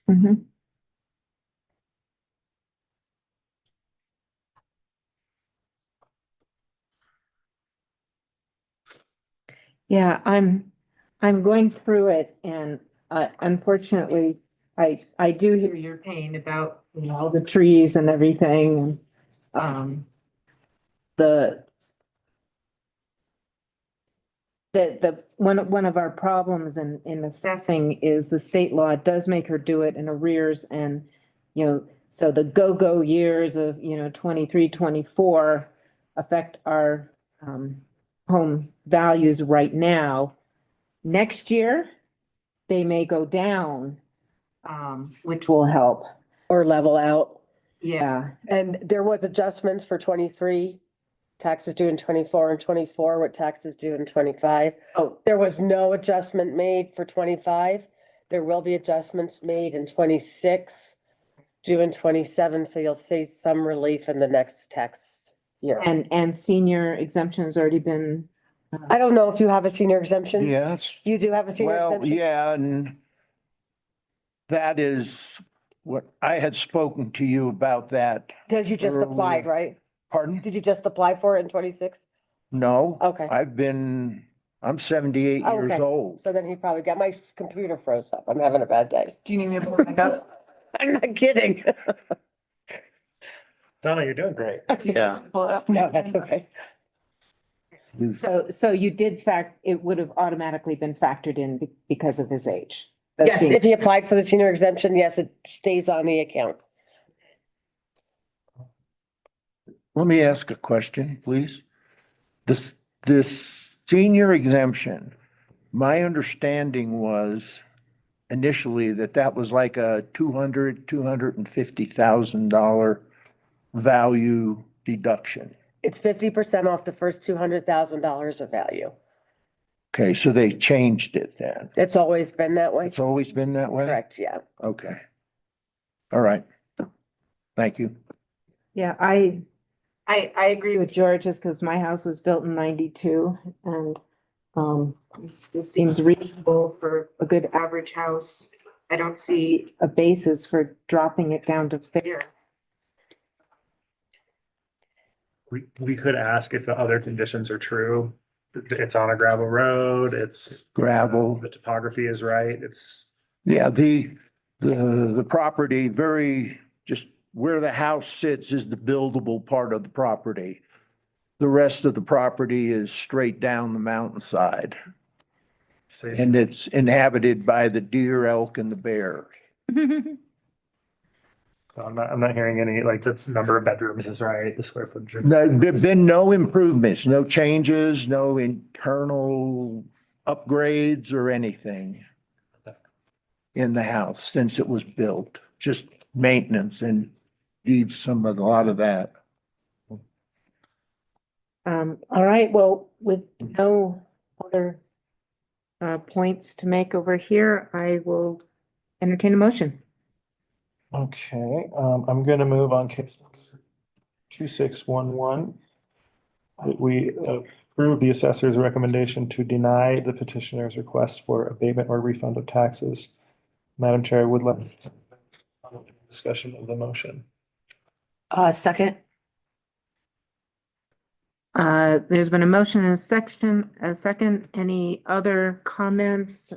Yeah, I'm going through it and unfortunately, I do hear your pain about, all the trees and everything. And one of our problems in assessing is the state law does make her do it in arrears and, so the go-go years of, 23, 24 affect our home values right now. Next year, they may go down, which will help. Or level out. Yeah. And there was adjustments for 23 taxes due in 24 and 24, what taxes due in 25. Oh, There was no adjustment made for 25. There will be adjustments made in 26, due in 27, so you'll see some relief in the next tax year. and senior exemption has already been, I don't know if you have a senior exemption. Yes, You do have a senior well, exemption? yeah, and that is what I had spoken to you about that. Because you just applied, earlier. right? Pardon? Did you just apply for it in 26? No. Okay. I'm 78 years Okay. old. So then he probably got, my computer froze up. I'm having a bad day. Do you need me to pull it back up? I'm not kidding. Donna, you're doing great. Yeah. Pull it up. No, that's okay. so you did it would have automatically been factored in because of his age. Yes, if he applied for the senior exemption, yes, it stays on the account. Let me ask a question, please. This senior exemption, my understanding was initially that was like a $250,000 value deduction. It's 50% off the first $200,000 of value. Okay, so they changed it then. It's always been that way. It's always been that way? Correct, yeah. Okay. All right. Thank you. Yeah, I agree with George, just because my house was built in 92 and this seems reasonable for a good average house. I don't see a basis for dropping it down to fair. We could ask if the other conditions are true. It's on a gravel road, it's Gravel. the topography is right, it's, Yeah, the property just where the house sits is the buildable part of the property. The rest of the property is straight down the mountainside. safe. And it's inhabited by the deer, elk, and the bear. I'm not hearing any, like, the number of bedrooms is right, the square footage. There've been no improvements, no changes, no internal upgrades or anything in the house since it was built, just maintenance and needs a lot of that. All right, well, with no other points to make over here, I will entertain a motion. Okay, I'm gonna move on case 2611. We approve the assessor's recommendation to deny the petitioner's request for abatement or refund of taxes. Madam Chair, I would like discussion of the motion. Second. There's been a motion and a second. Any other comments?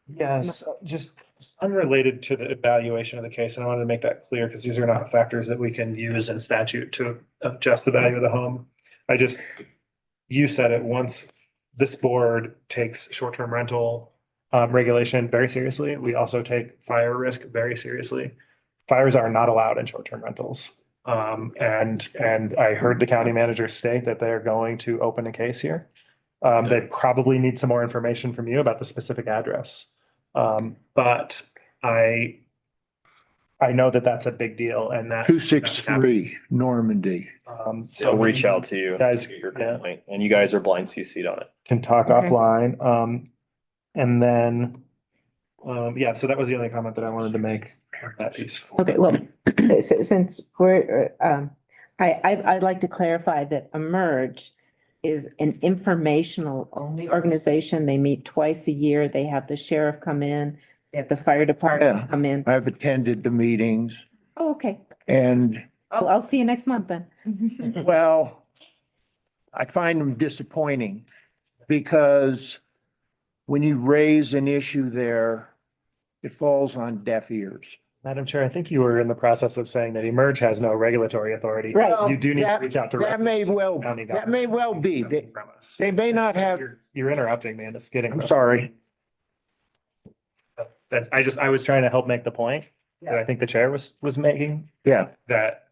Yes, just unrelated to the evaluation of the case, and I wanted to make that clear because these are not factors that we can use in statute to adjust the value of the home. You said it, once this board takes short-term rental regulation very seriously, we also take fire risk very seriously. Fires are not allowed in short-term rentals. And I heard the county manager state that they're going to open a case here. They probably need some more information from you about the specific address. But I know that that's a big deal and that. 263 Normandy. So We'll reach out to you. Guys, Get your yeah. complaint, and you guys are blind CC'd on it. Can talk Okay. offline. And then, yeah, so that was the only comment that I wanted to make on that piece. Okay, well, since we're, I'd like to clarify that Emerge is an informational only organization. They meet twice a year. They have the sheriff come in, they have the fire Yeah. department come in. I've attended the meetings Oh, okay. and, I'll see you next month then. well, I find them disappointing because when you raise an issue there, it falls on deaf ears. Madam Chair, I think you were in the process of saying that Emerge has no regulatory authority. Right. You do need to reach out to. That may well be. From us. They may not have, You're interrupting me and it's getting. I'm sorry. I was trying to help make the point that I think the chair was making, Yeah. that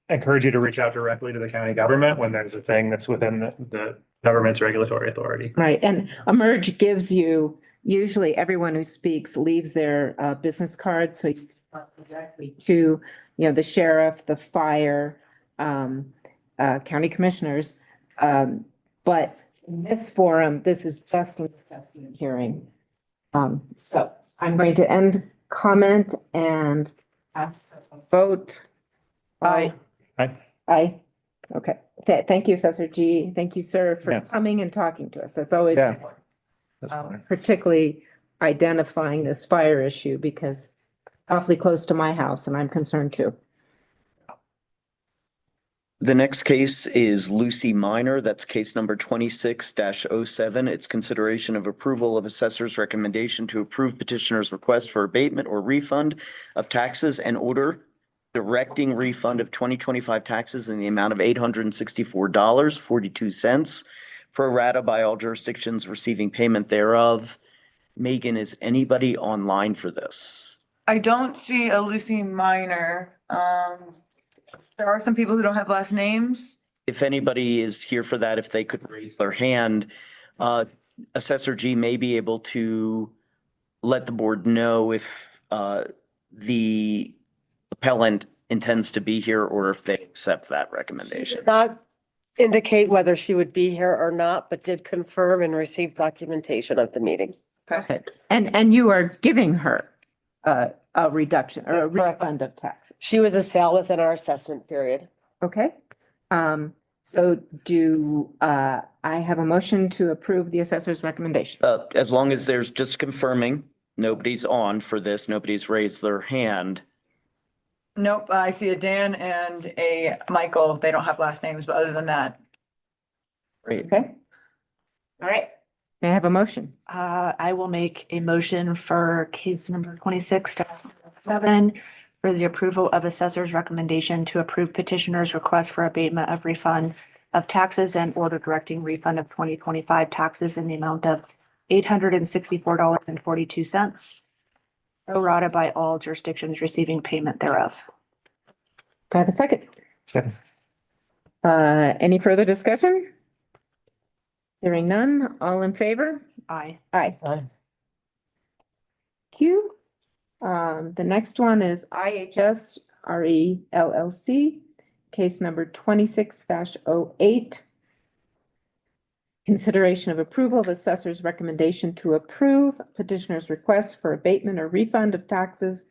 encourage you to reach out directly to the county government when there's a thing that's within the government's regulatory authority. Right, and Emerge gives you, usually everyone who speaks leaves their business card, so you can talk directly to, the sheriff, the fire, county commissioners. But in this forum, this is just an assessment hearing. So I'm going to end comment and ask for a vote. Aye. Aye. Aye. Okay. Thank you, Assessor G. Thank you, sir, for Yeah. coming and talking to us. That's always Yeah. important. That's fine. Particularly identifying this fire issue because it's awfully close to my house and I'm concerned too. The next case is Lucy Minor. That's case number 26-07. It's consideration of approval of assessor's recommendation to approve petitioner's request for abatement or refund of taxes and order directing refund of 2025 taxes in the amount of $864.42 pro rata by all jurisdictions receiving payment thereof. Megan, is anybody online for this? I don't see a Lucy Minor. There are some people who don't have last names. If anybody is here for that, if they could raise their hand, Assessor G may be able to let the board know if the appellant intends to be here or if they accept that recommendation. Not indicate whether she would be here or not, but did confirm and receive documentation of the meeting. Okay. And you are giving her a reduction or a refund of taxes. She was a sale within our assessment period. Okay. So do I have a motion to approve the assessor's recommendation? As long as there's just confirming, nobody's on for this, nobody's raised their hand. Nope, I see a Dan and a Michael. They don't have last names, but other than that. Great. Okay. All right. May I have a motion? I will make a motion for case number 26-7 for the approval of assessor's recommendation to approve petitioner's request for abatement of refund of taxes and order directing refund of 2025 taxes in the amount of $864.42 pro rata by all jurisdictions receiving payment thereof. Do I have a second? Second. Any further discussion? Hearing none, all in favor? Aye. Aye. Thank you. The next one is IHS RE LLC, case number 26-08. Consideration of approval of assessor's recommendation to approve petitioner's request for abatement or refund of taxes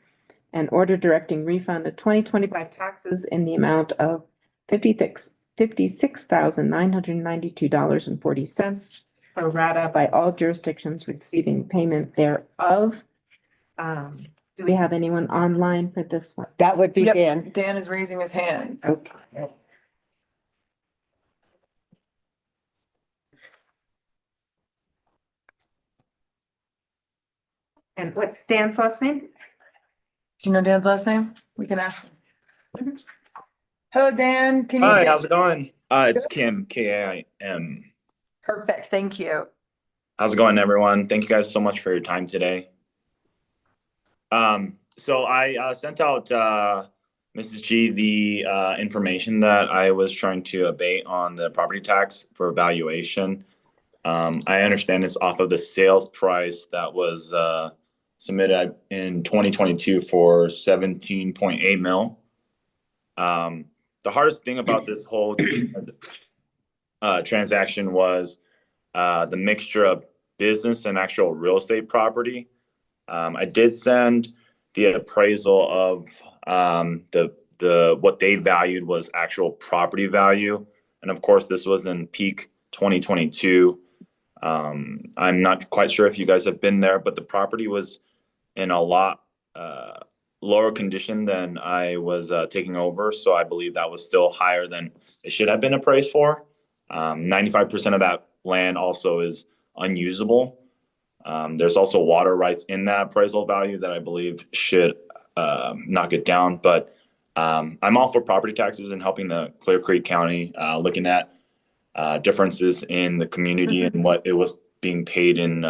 and order directing refund of 2025 taxes in the amount of $56,992.40 pro rata by all jurisdictions receiving payment thereof. Do we have anyone online for this one? That would be Yep, Dan. Dan is raising his hand. Okay. And what's Dan's last name? Do you know Dan's last name? We can ask him. Hello, Dan. Can you Hi, say? how's it going? It's Kim, K-A-I-M. Perfect. Thank you. How's it going, everyone? Thank you guys so much for your time today. So I sent out Mrs. G the information that I was trying to abate on the property tax for valuation. I understand it's off of the sales price that was submitted in 2022 for 17.8 mil. The hardest thing about this whole transaction was the mixture of business and actual real estate property. I did send the appraisal of the what they valued was actual property value, and of course this was in peak 2022. I'm not quite sure if you guys have been there, but the property was in a lot lower condition than I was taking over. So I believe that was still higher than it should have been appraised for. 95% of that land also is unusable. There's also water rights in that appraisal value that I believe should knock it down. But I'm all for property taxes and helping the Clear Creek County, looking at differences in the community and what it was being paid in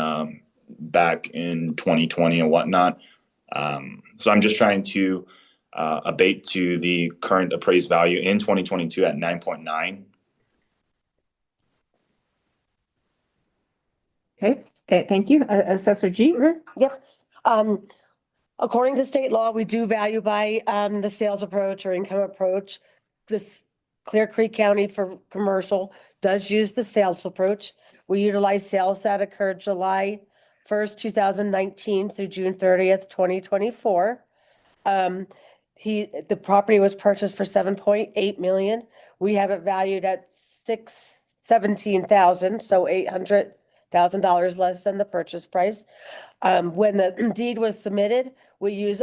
back in 2020 and whatnot. So I'm just trying to abate to the current appraised value in 2022 at 9.9. Okay, thank you. Assessor G? Yep. According to state law, we do value by the sales approach or income approach. This Clear Creek County for commercial does use the sales approach. We utilize sales that occurred July 1st, 2019 through June 30th, 2024. The property was purchased for 7.8 million. We have it valued at 617,000, so $800,000 less than the purchase price. When the deed was submitted, we use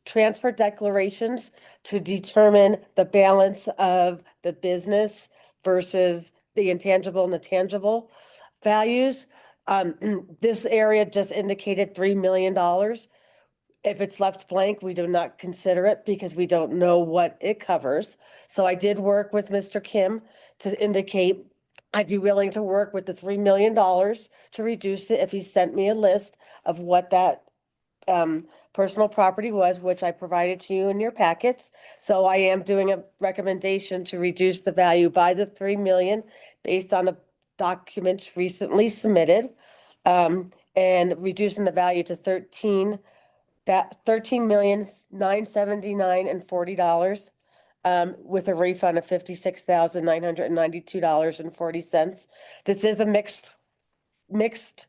transfer declarations to determine the balance of the business versus the intangible and the tangible values. This area just indicated $3 million. If it's left blank, we do not consider it because we don't know what it covers. So I did work with Mr. Kim to indicate I'd be willing to work with the $3 million to reduce it if he sent me a list of what that personal property was, which I provided to you in your packets. So I am doing a recommendation to reduce the value by the 3 million based on the documents recently submitted, and reducing the value to $13,979,040, with a refund of $56,992.40. This is a mixed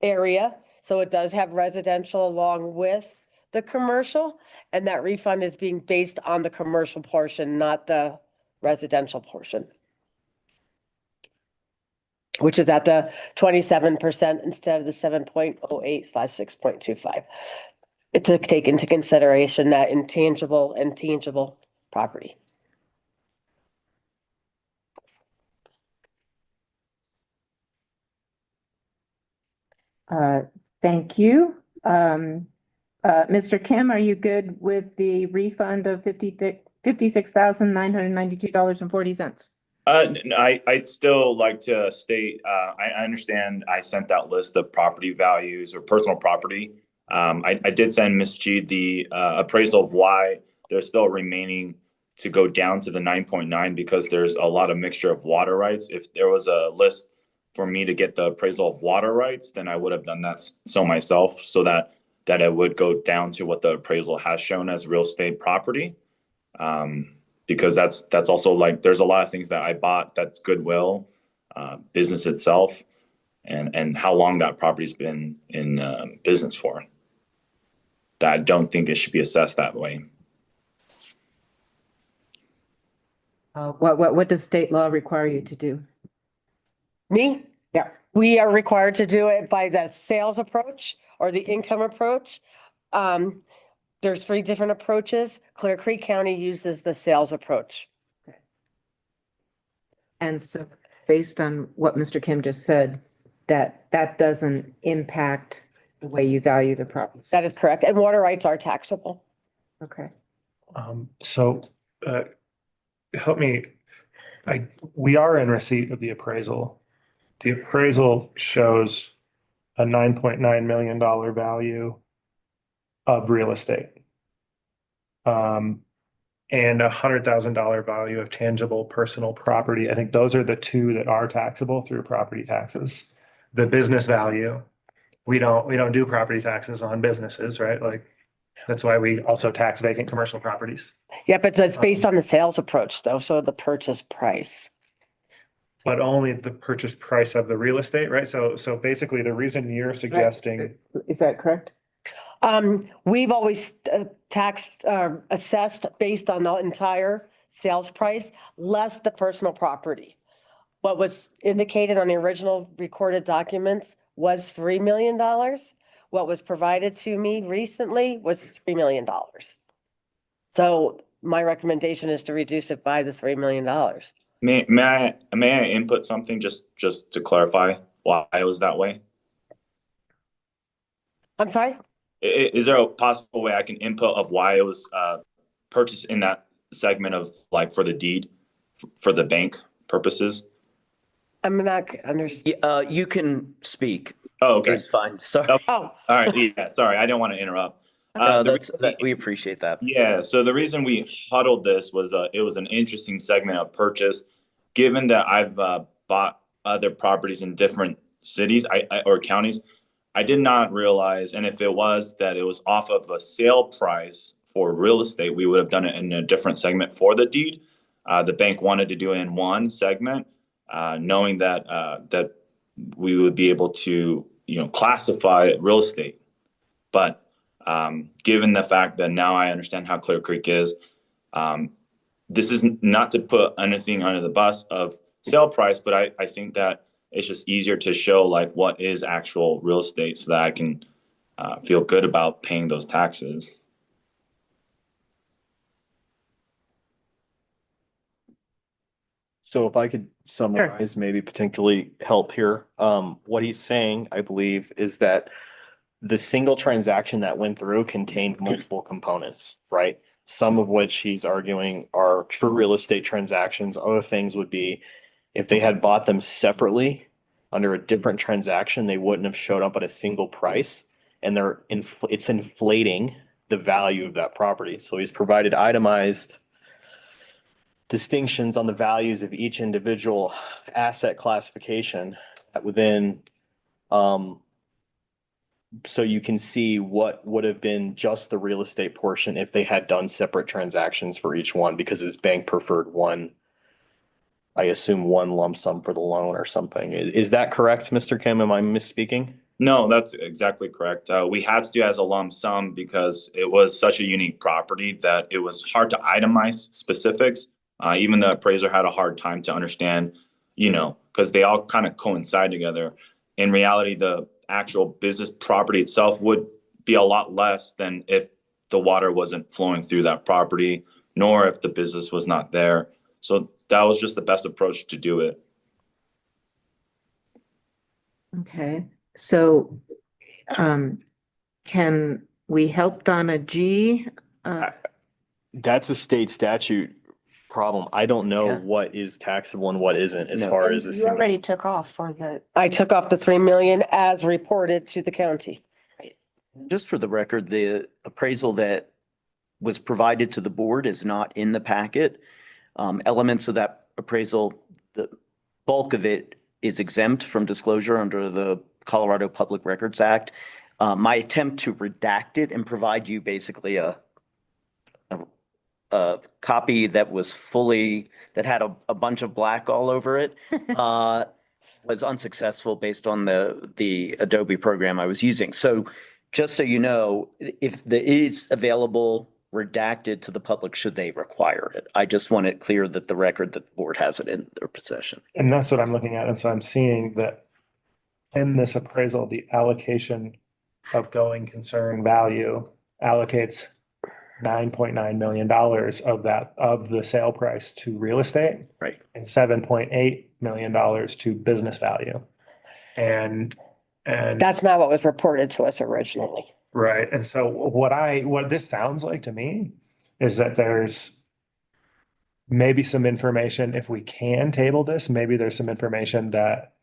area, so it does have residential along with the commercial, and that refund is being based on the commercial portion, not the residential portion, which is at the 27% instead of the 7.08/6.25. To take into consideration that intangible and tangible property. Thank you. Mr. Kim, are you good with the refund of $56,992.40? I'd still like to state, I understand I sent that list of property values or personal property. I did send Ms. G the appraisal of why there's still remaining to go down to the 9.9 because there's a lot of mixture of water rights. If there was a list for me to get the appraisal of water rights, then I would have done that so myself so that it would go down to what the appraisal has shown as real estate property. Because that's also like, there's a lot of things that I bought that's goodwill, business itself, and how long that property's been in business for. That I don't think it should be assessed that way. What does state law require you to do? Me? Yeah. We are required to do it by the sales approach or the income approach. There's 3 different approaches. Clear Creek County uses the sales approach. Okay. And so based on what Mr. Kim just said, that doesn't impact the way you value the property. That is correct. And water rights are taxable. Okay. So, help me, we are in receipt of the appraisal. The appraisal shows a $9.9 million value of real estate. And $100,000 value of tangible personal property. I think those are the 2 that are taxable through property taxes. The business value, we don't do property taxes on businesses, right? Like, that's why we also tax vacant commercial properties. Yeah, but that's based on the sales approach though, so the purchase price. But only the purchase price of the real estate, right? So basically the reason you're suggesting. Is that correct? We've always assessed based on the entire sales price, less the personal property. What was indicated on the original recorded documents was $3 million. What was provided to me recently was $3 million. So my recommendation is to reduce it by the $3 million. May I input something just to clarify why it was that way? I'm sorry? Is there a possible way I can input of why it was purchased in that segment of like for the deed for the bank purposes? I'm not understanding. You can speak. Oh, okay. It's fine. Sorry. Okay. All right. Yeah. Sorry. I didn't want to interrupt. We appreciate that. Yeah. So the reason we huddled this was it was an interesting segment of purchase. Given that I've bought other properties in different cities or counties, I did not realize, and if it was that it was off of a sale price for real estate, we would have done it in a different segment for the deed. the bank wanted to do it in one segment, knowing that that we would be able to, classify real estate. But given the fact that now I understand how Clear Creek is, this is not to put anything under the bus of sale price, but I think that it's just easier to show like what is actual real estate so that I can feel good about paying those taxes. So if I could summarize, maybe potentially help here, what he's saying, I believe, is that the single transaction that went through contained multiple components, right? Some of which he's arguing are true real estate transactions. Other things would be if they had bought them separately under a different transaction, they wouldn't have showed up at a single price, and it's inflating the value of that property. So he's provided itemized distinctions on the values of each individual asset classification within, so you can see what would have been just the real estate portion if they had done separate transactions for each one, because his bank preferred one, I assume one lump sum for the loan or something. Is that correct, Mr. Kim? Am I misspeaking? No, that's exactly correct. We had to do it as a lump sum because it was such a unique property that it was hard to itemize specifics. Even the appraiser had a hard time to understand, because they all kind of coincide together. In reality, the actual business property itself would be a lot less than if the water wasn't flowing through that property, nor if the business was not there. So that was just the best approach to do it. Okay, so can we help Donna G? That's a state statute problem. I don't know what is taxable and what isn't as far as You already took off for the. I took off the 3 million as reported to the county. Just for the record, the appraisal that was provided to the board is not in the packet. Elements of that appraisal, the bulk of it is exempt from disclosure under the Colorado Public Records Act. My attempt to redact it and provide you basically a copy that had a bunch of black all over it, was unsuccessful based on the Adobe program I was using. So just so you know, if it is available redacted to the public, should they require it. I just want it clear that the record that the board has it in their possession. And that's what I'm looking at. And so I'm seeing that in this appraisal, the allocation of going concern value allocates $9.9 million of the sale price to real estate. Right. And $7.8 million to business value. And That's not what was reported to us originally. right. And so what this sounds like to me is that there's maybe some information, if we can table this, maybe there's some information that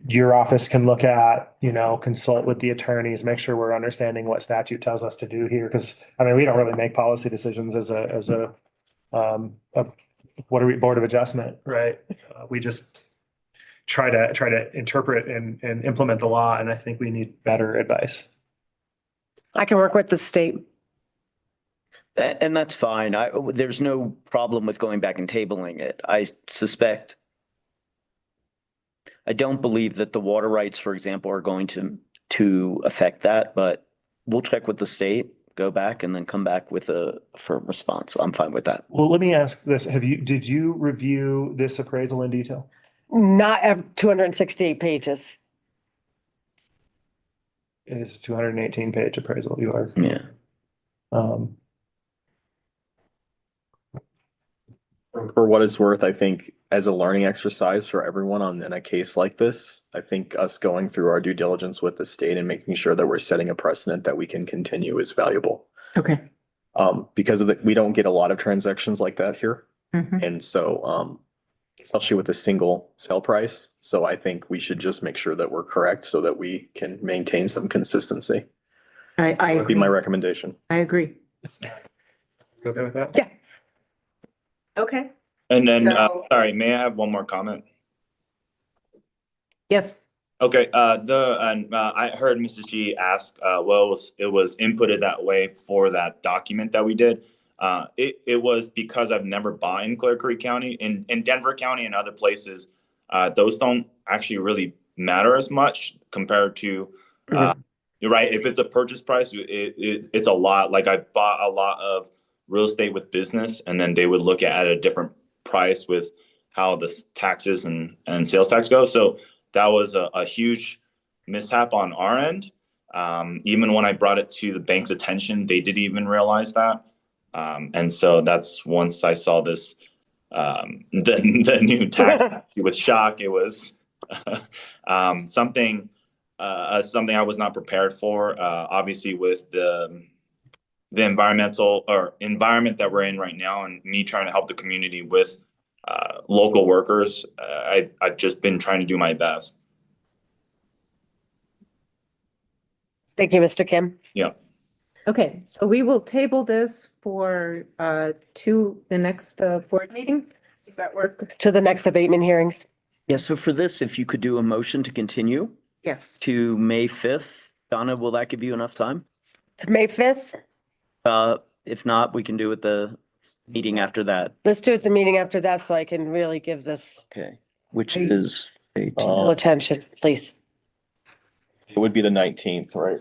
your office can look at, consult with the attorneys, make sure we're understanding what statute tells us to do here. Cause we don't really make policy decisions as a Board of Adjustment, right? We just try to interpret and implement the law. And I think we need better advice. I can work with the state. And that's fine. There's no problem with going back and tabling it. I don't believe that the water rights, for example, are going to affect that, but we'll check with the state, go back and then come back with a firm response. I'm fine with that. Well, let me ask this. Did you review this appraisal in detail? Not 268 pages. It is 218 page appraisal. You are. Yeah. For what it's worth, I think as a learning exercise for everyone in a case like this, I think us going through our due diligence with the state and making sure that we're setting a precedent that we can continue is valuable. Okay. Because we don't get a lot of transactions like that here. Mhm. And so, especially with a single sale price. So I think we should just make sure that we're correct so that we can maintain some consistency. I Would be my recommendation. I agree. Okay with that? Yeah. Okay. And then, So- sorry, may I have one more comment? Yes. Okay, I heard Mrs. G ask, it was inputted that way for that document that we did. It was because I've never bought in Clear Creek County. In Denver County and other places, those don't actually really matter as much compared to, you're right. If it's a purchase price, it's a lot. Like I bought a lot of real estate with business, and then they would look at a different price with how the taxes and sales tax go. So that was a huge mishap on our end. Even when I brought it to the bank's attention, they didn't even realize that. And so that's once I saw this, the new tax with shock. It was something I was not prepared for. Obviously, with the environment that we're in right now, and me trying to help the community with local workers, I've just been trying to do my best. Thank you, Mr. Kim. Yeah. Okay, so we will table this for to the next board meeting. Does that work? To the next abatement hearings. Yeah, so for this, if you could do a motion to continue Yes. to May 5th, Donna, will that give you enough time? To May 5th? If not, we can do it the meeting after that. Let's do it the meeting after that so I can really give this Okay, which is full attention, please. It would be the 19th, right?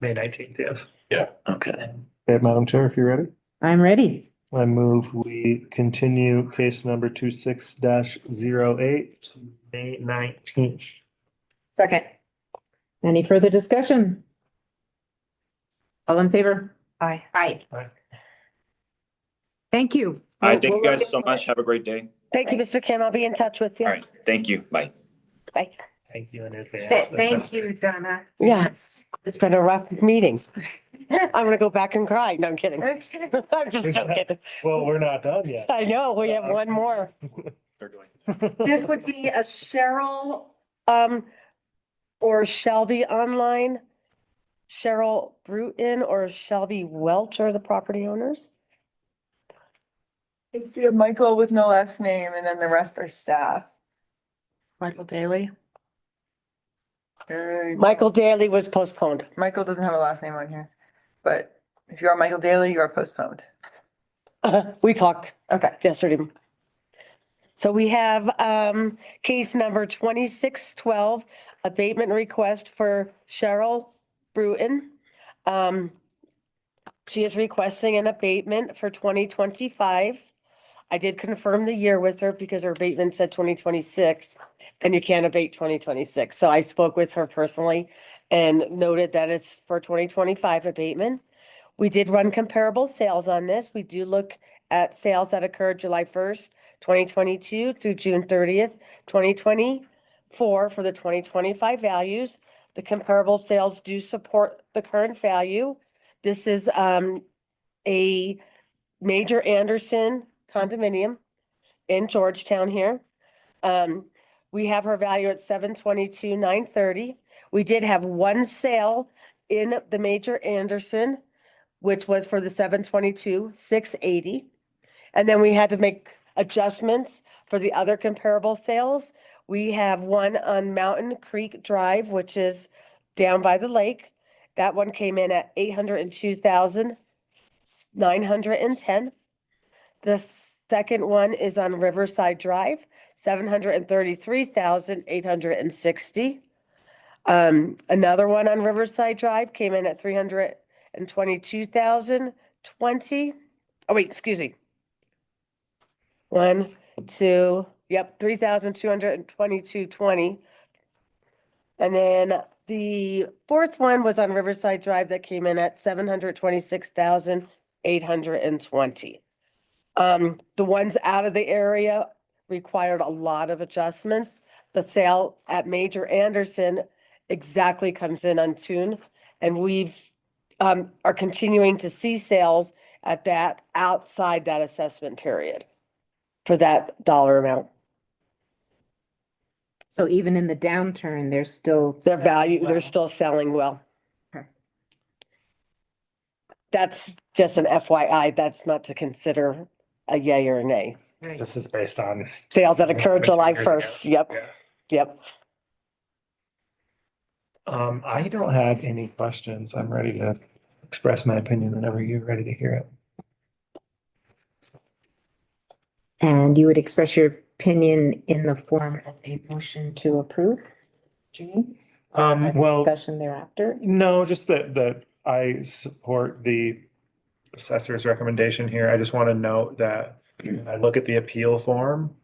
May 19th, yes. Yeah. okay. Okay, Madam Chair, if you're ready. I'm ready. I move we continue case number 26-08 to May 19th. Second. Any further discussion? All in favor? Aye. Aye. Thank you. All right. Thank you guys so much. Have a great day. Thank you, Mr. Kim. I'll be in touch with you. All right. Thank you. Bye. Bye. Thank you in advance. Thank you, Donna. Yes, it's been a rough meeting. I'm gonna go back and cry. No, I'm kidding. I'm just joking. Well, we're not done yet. I know, we have one more. This would be a Cheryl, or Shelby online. Cheryl Bruton or Shelby Welch are the property owners. I see a Michael with no last name, and then the rest are staff. Michael Daly. Michael Daly was postponed. Michael doesn't have a last name on here, but if you are Michael Daly, you are postponed. We talked Okay. yesterday. So we have case number 2612, abatement request for Cheryl Bruton. She is requesting an abatement for 2025. I did confirm the year with her because her abatement said 2026 and you can't abate 2026. So I spoke with her personally and noted that it's for 2025 abatement. We did run comparable sales on this. We do look at sales that occurred July 1st, 2022 through June 30th, 2024 for the 2025 values. The comparable sales do support the current value. This is a Major Anderson condominium in Georgetown here. We have her value at $722,930. We did have one sale in the Major Anderson, which was for the $722,680. And then we had to make adjustments for the other comparable sales. We have one on Mountain Creek Drive, which is down by the lake. That one came in at $802,910. The second one is on Riverside Drive, $733,860. Another one on Riverside Drive came in at $322,020. Oh, wait, excuse me. 1, 2, yep, $3,222.20. And then the fourth one was on Riverside Drive that came in at $726,820. The ones out of the area required a lot of adjustments. The sale at Major Anderson exactly comes in on tune, and we've are continuing to see sales at that outside that assessment period for that dollar amount. So even in the downturn, they're still. Their value, they're still selling well. Okay. That's just an FYI. That's not to consider a yay or a nay. This is based on. Sales that occurred July Years ago. 1st. Yep, Yeah. yep. I don't have any questions. I'm ready to express my opinion whenever you're ready to hear it. And you would express your opinion in the form of a motion to approve? June? Well, Discussion thereafter? no, just that I support the assessor's recommendation here. I just want to note that when I look at the appeal form,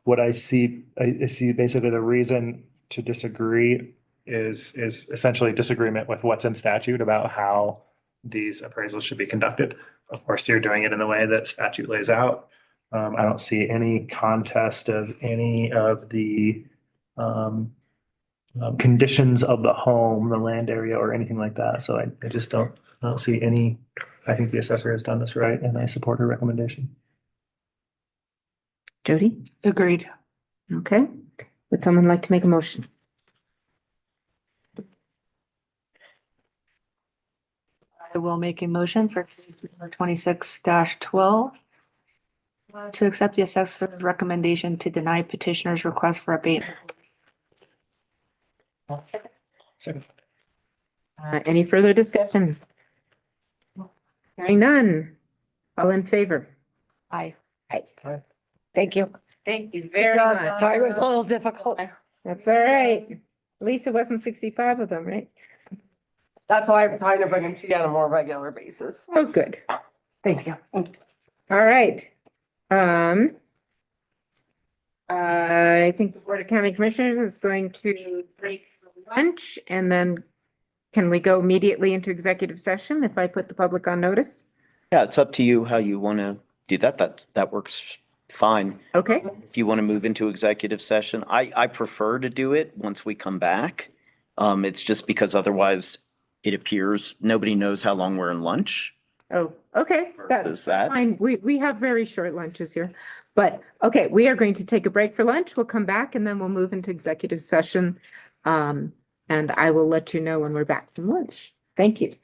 what I see basically the reason to disagree is essentially disagreement with what's in statute about how these appraisals should be conducted. Of course, you're doing it in the way that statute lays out. I don't see any contest of any of the conditions of the home, the land area, or anything like that. So I just I don't see any. I think the assessor has done this right, and I support her recommendation. Jody? Agreed. Okay. Would someone like to make a motion? I will make a motion for 26-12 to accept the assessor's recommendation to deny petitioner's request for abatement. Second. Any further discussion? Hearing none. All in favor? Aye. Thank you. Thank you very much. Sorry, it was a little difficult. That's all right. At least it wasn't 65 of them, right? That's why I'm trying to bring them to you on a more regular basis. Oh, good. Thank you. All right. I think the Board of County Commissioners is going to break for lunch, and then can we go immediately into executive session if I put the public on notice? Yeah, it's up to you how you want to do that. That works fine. Okay. If you want to move into executive session, I prefer to do it once we come back. It's just because otherwise it appears nobody knows how long we're in lunch. Oh, okay. Versus that. Fine. We have very short lunches here. But okay, we are going to take a break for lunch. We'll come back and then we'll move into executive session. And I will let you know when we're back from lunch. Thank you.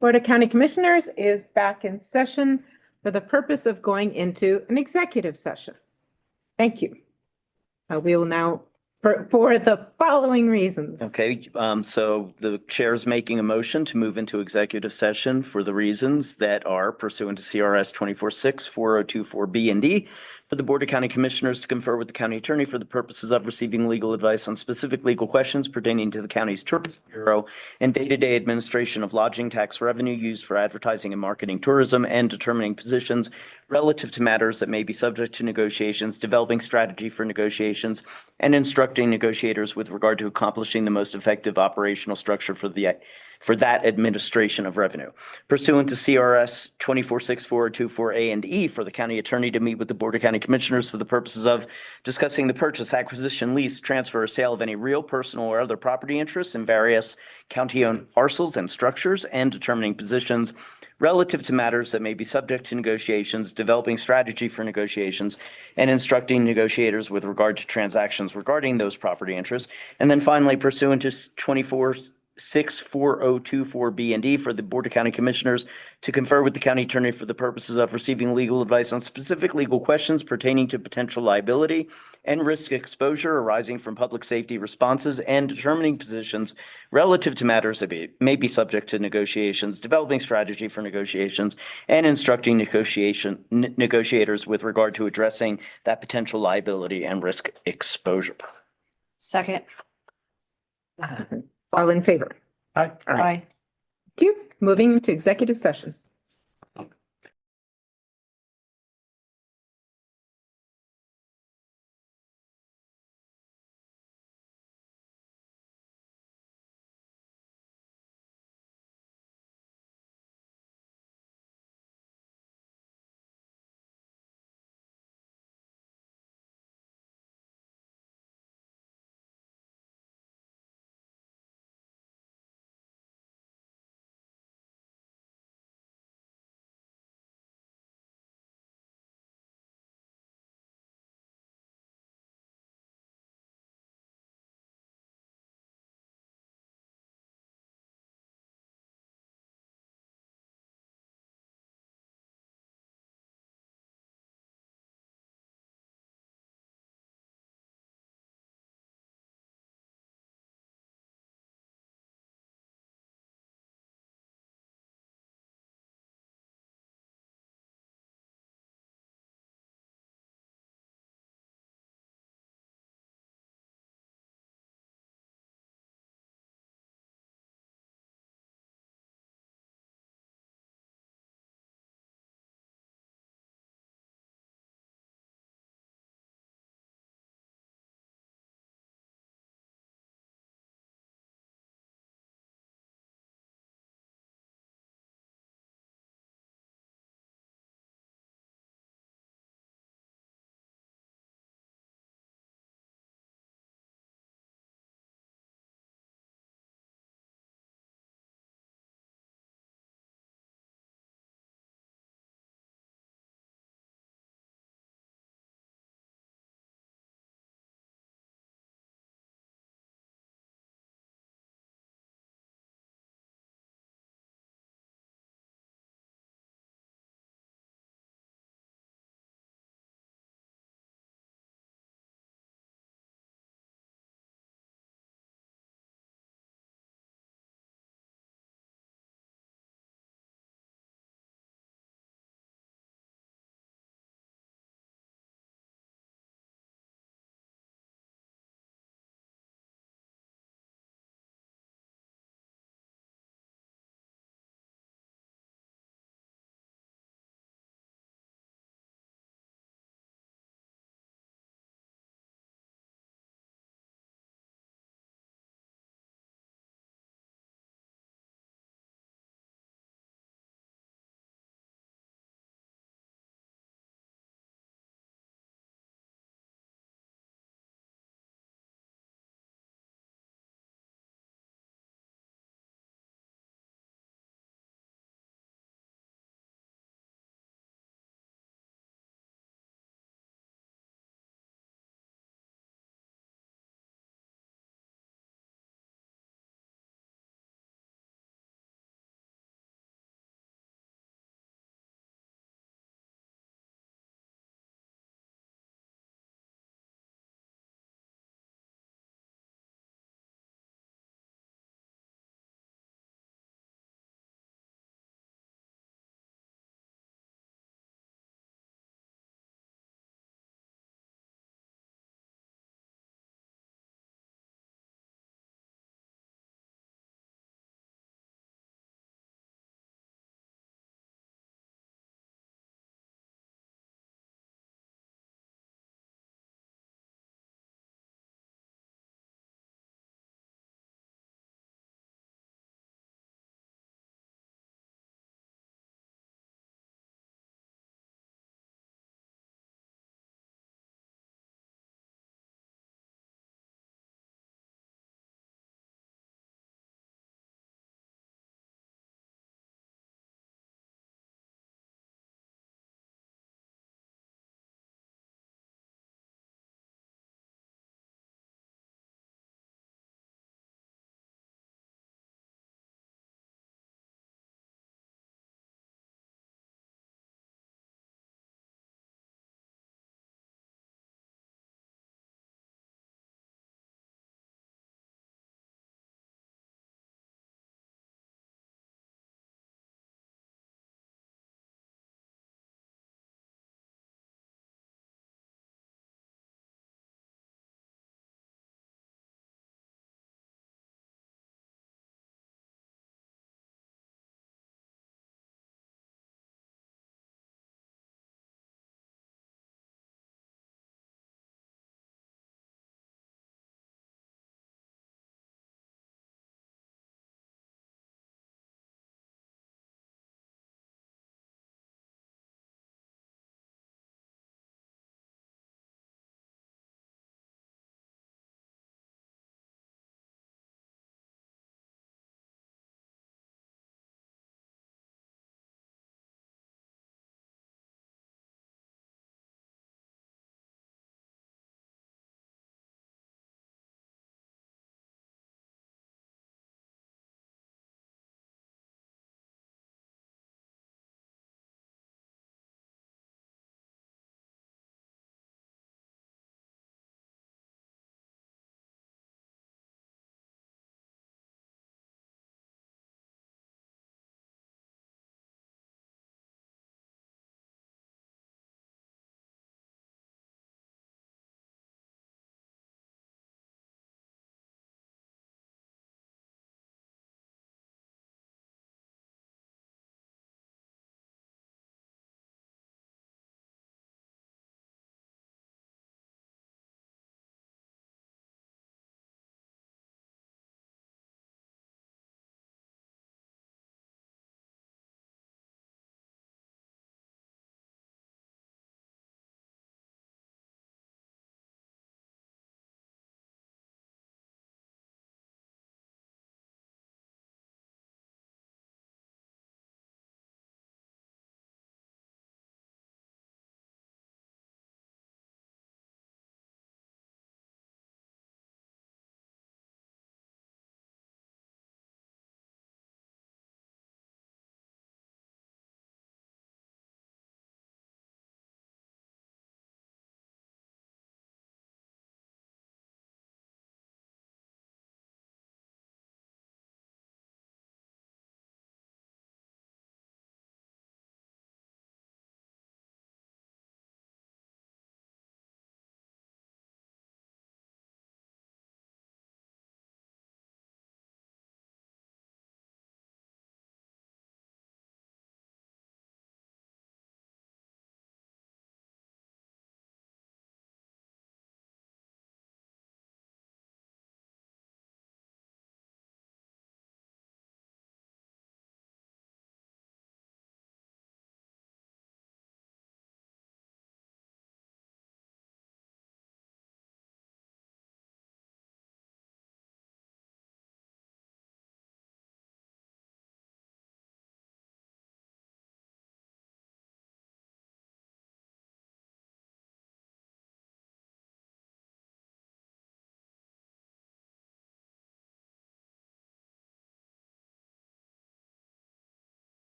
Board of County Commissioners is back in session for the purpose of going into an executive session. Thank you. We will now, for the following reasons. Okay, so the chair is making a motion to move into executive session for the reasons that are pursuant to CRS 24640224B and D for the Board of County Commissioners to confer with the county attorney for the purposes of receiving legal advice on specific legal questions pertaining to the county's tourism bureau and day-to-day administration of lodging tax revenue used for advertising and marketing tourism, and determining positions relative to matters that may be subject to negotiations, developing strategy for negotiations, and instructing negotiators with regard to accomplishing the most effective operational structure for that administration of revenue. Pursuant to CRS 246424A and E, for the county attorney to meet with the Board of County Commissioners for the purposes of discussing the purchase, acquisition, lease, transfer, or sale of any real, personal, or other property interests in various county-owned parcels and structures, and determining positions relative to matters that may be subject to negotiations, developing strategy for negotiations, and instructing negotiators with regard to transactions regarding those property interests. And then finally, pursuant to 24640224B and D, for the Board of County Commissioners to confer with the county attorney for the purposes of receiving legal advice on specific legal questions pertaining to potential liability and risk exposure arising from public safety responses, and determining positions relative to matters that may be subject to negotiations, developing strategy for negotiations, and instructing negotiators with regard to addressing that potential liability and risk exposure. Second. All in favor? Aye. Aye. Thank you. Moving to executive session.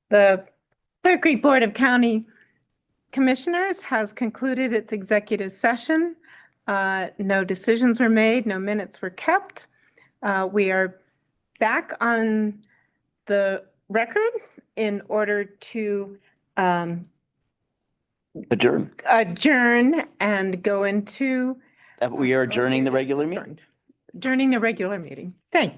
The Clear Creek Board of County Commissioners has concluded its executive session. No decisions were made, no minutes were kept. We are back on the record in order to Adjourn. adjourn and go into We are adjourning the regular meeting. adjourning the regular meeting. Thank you.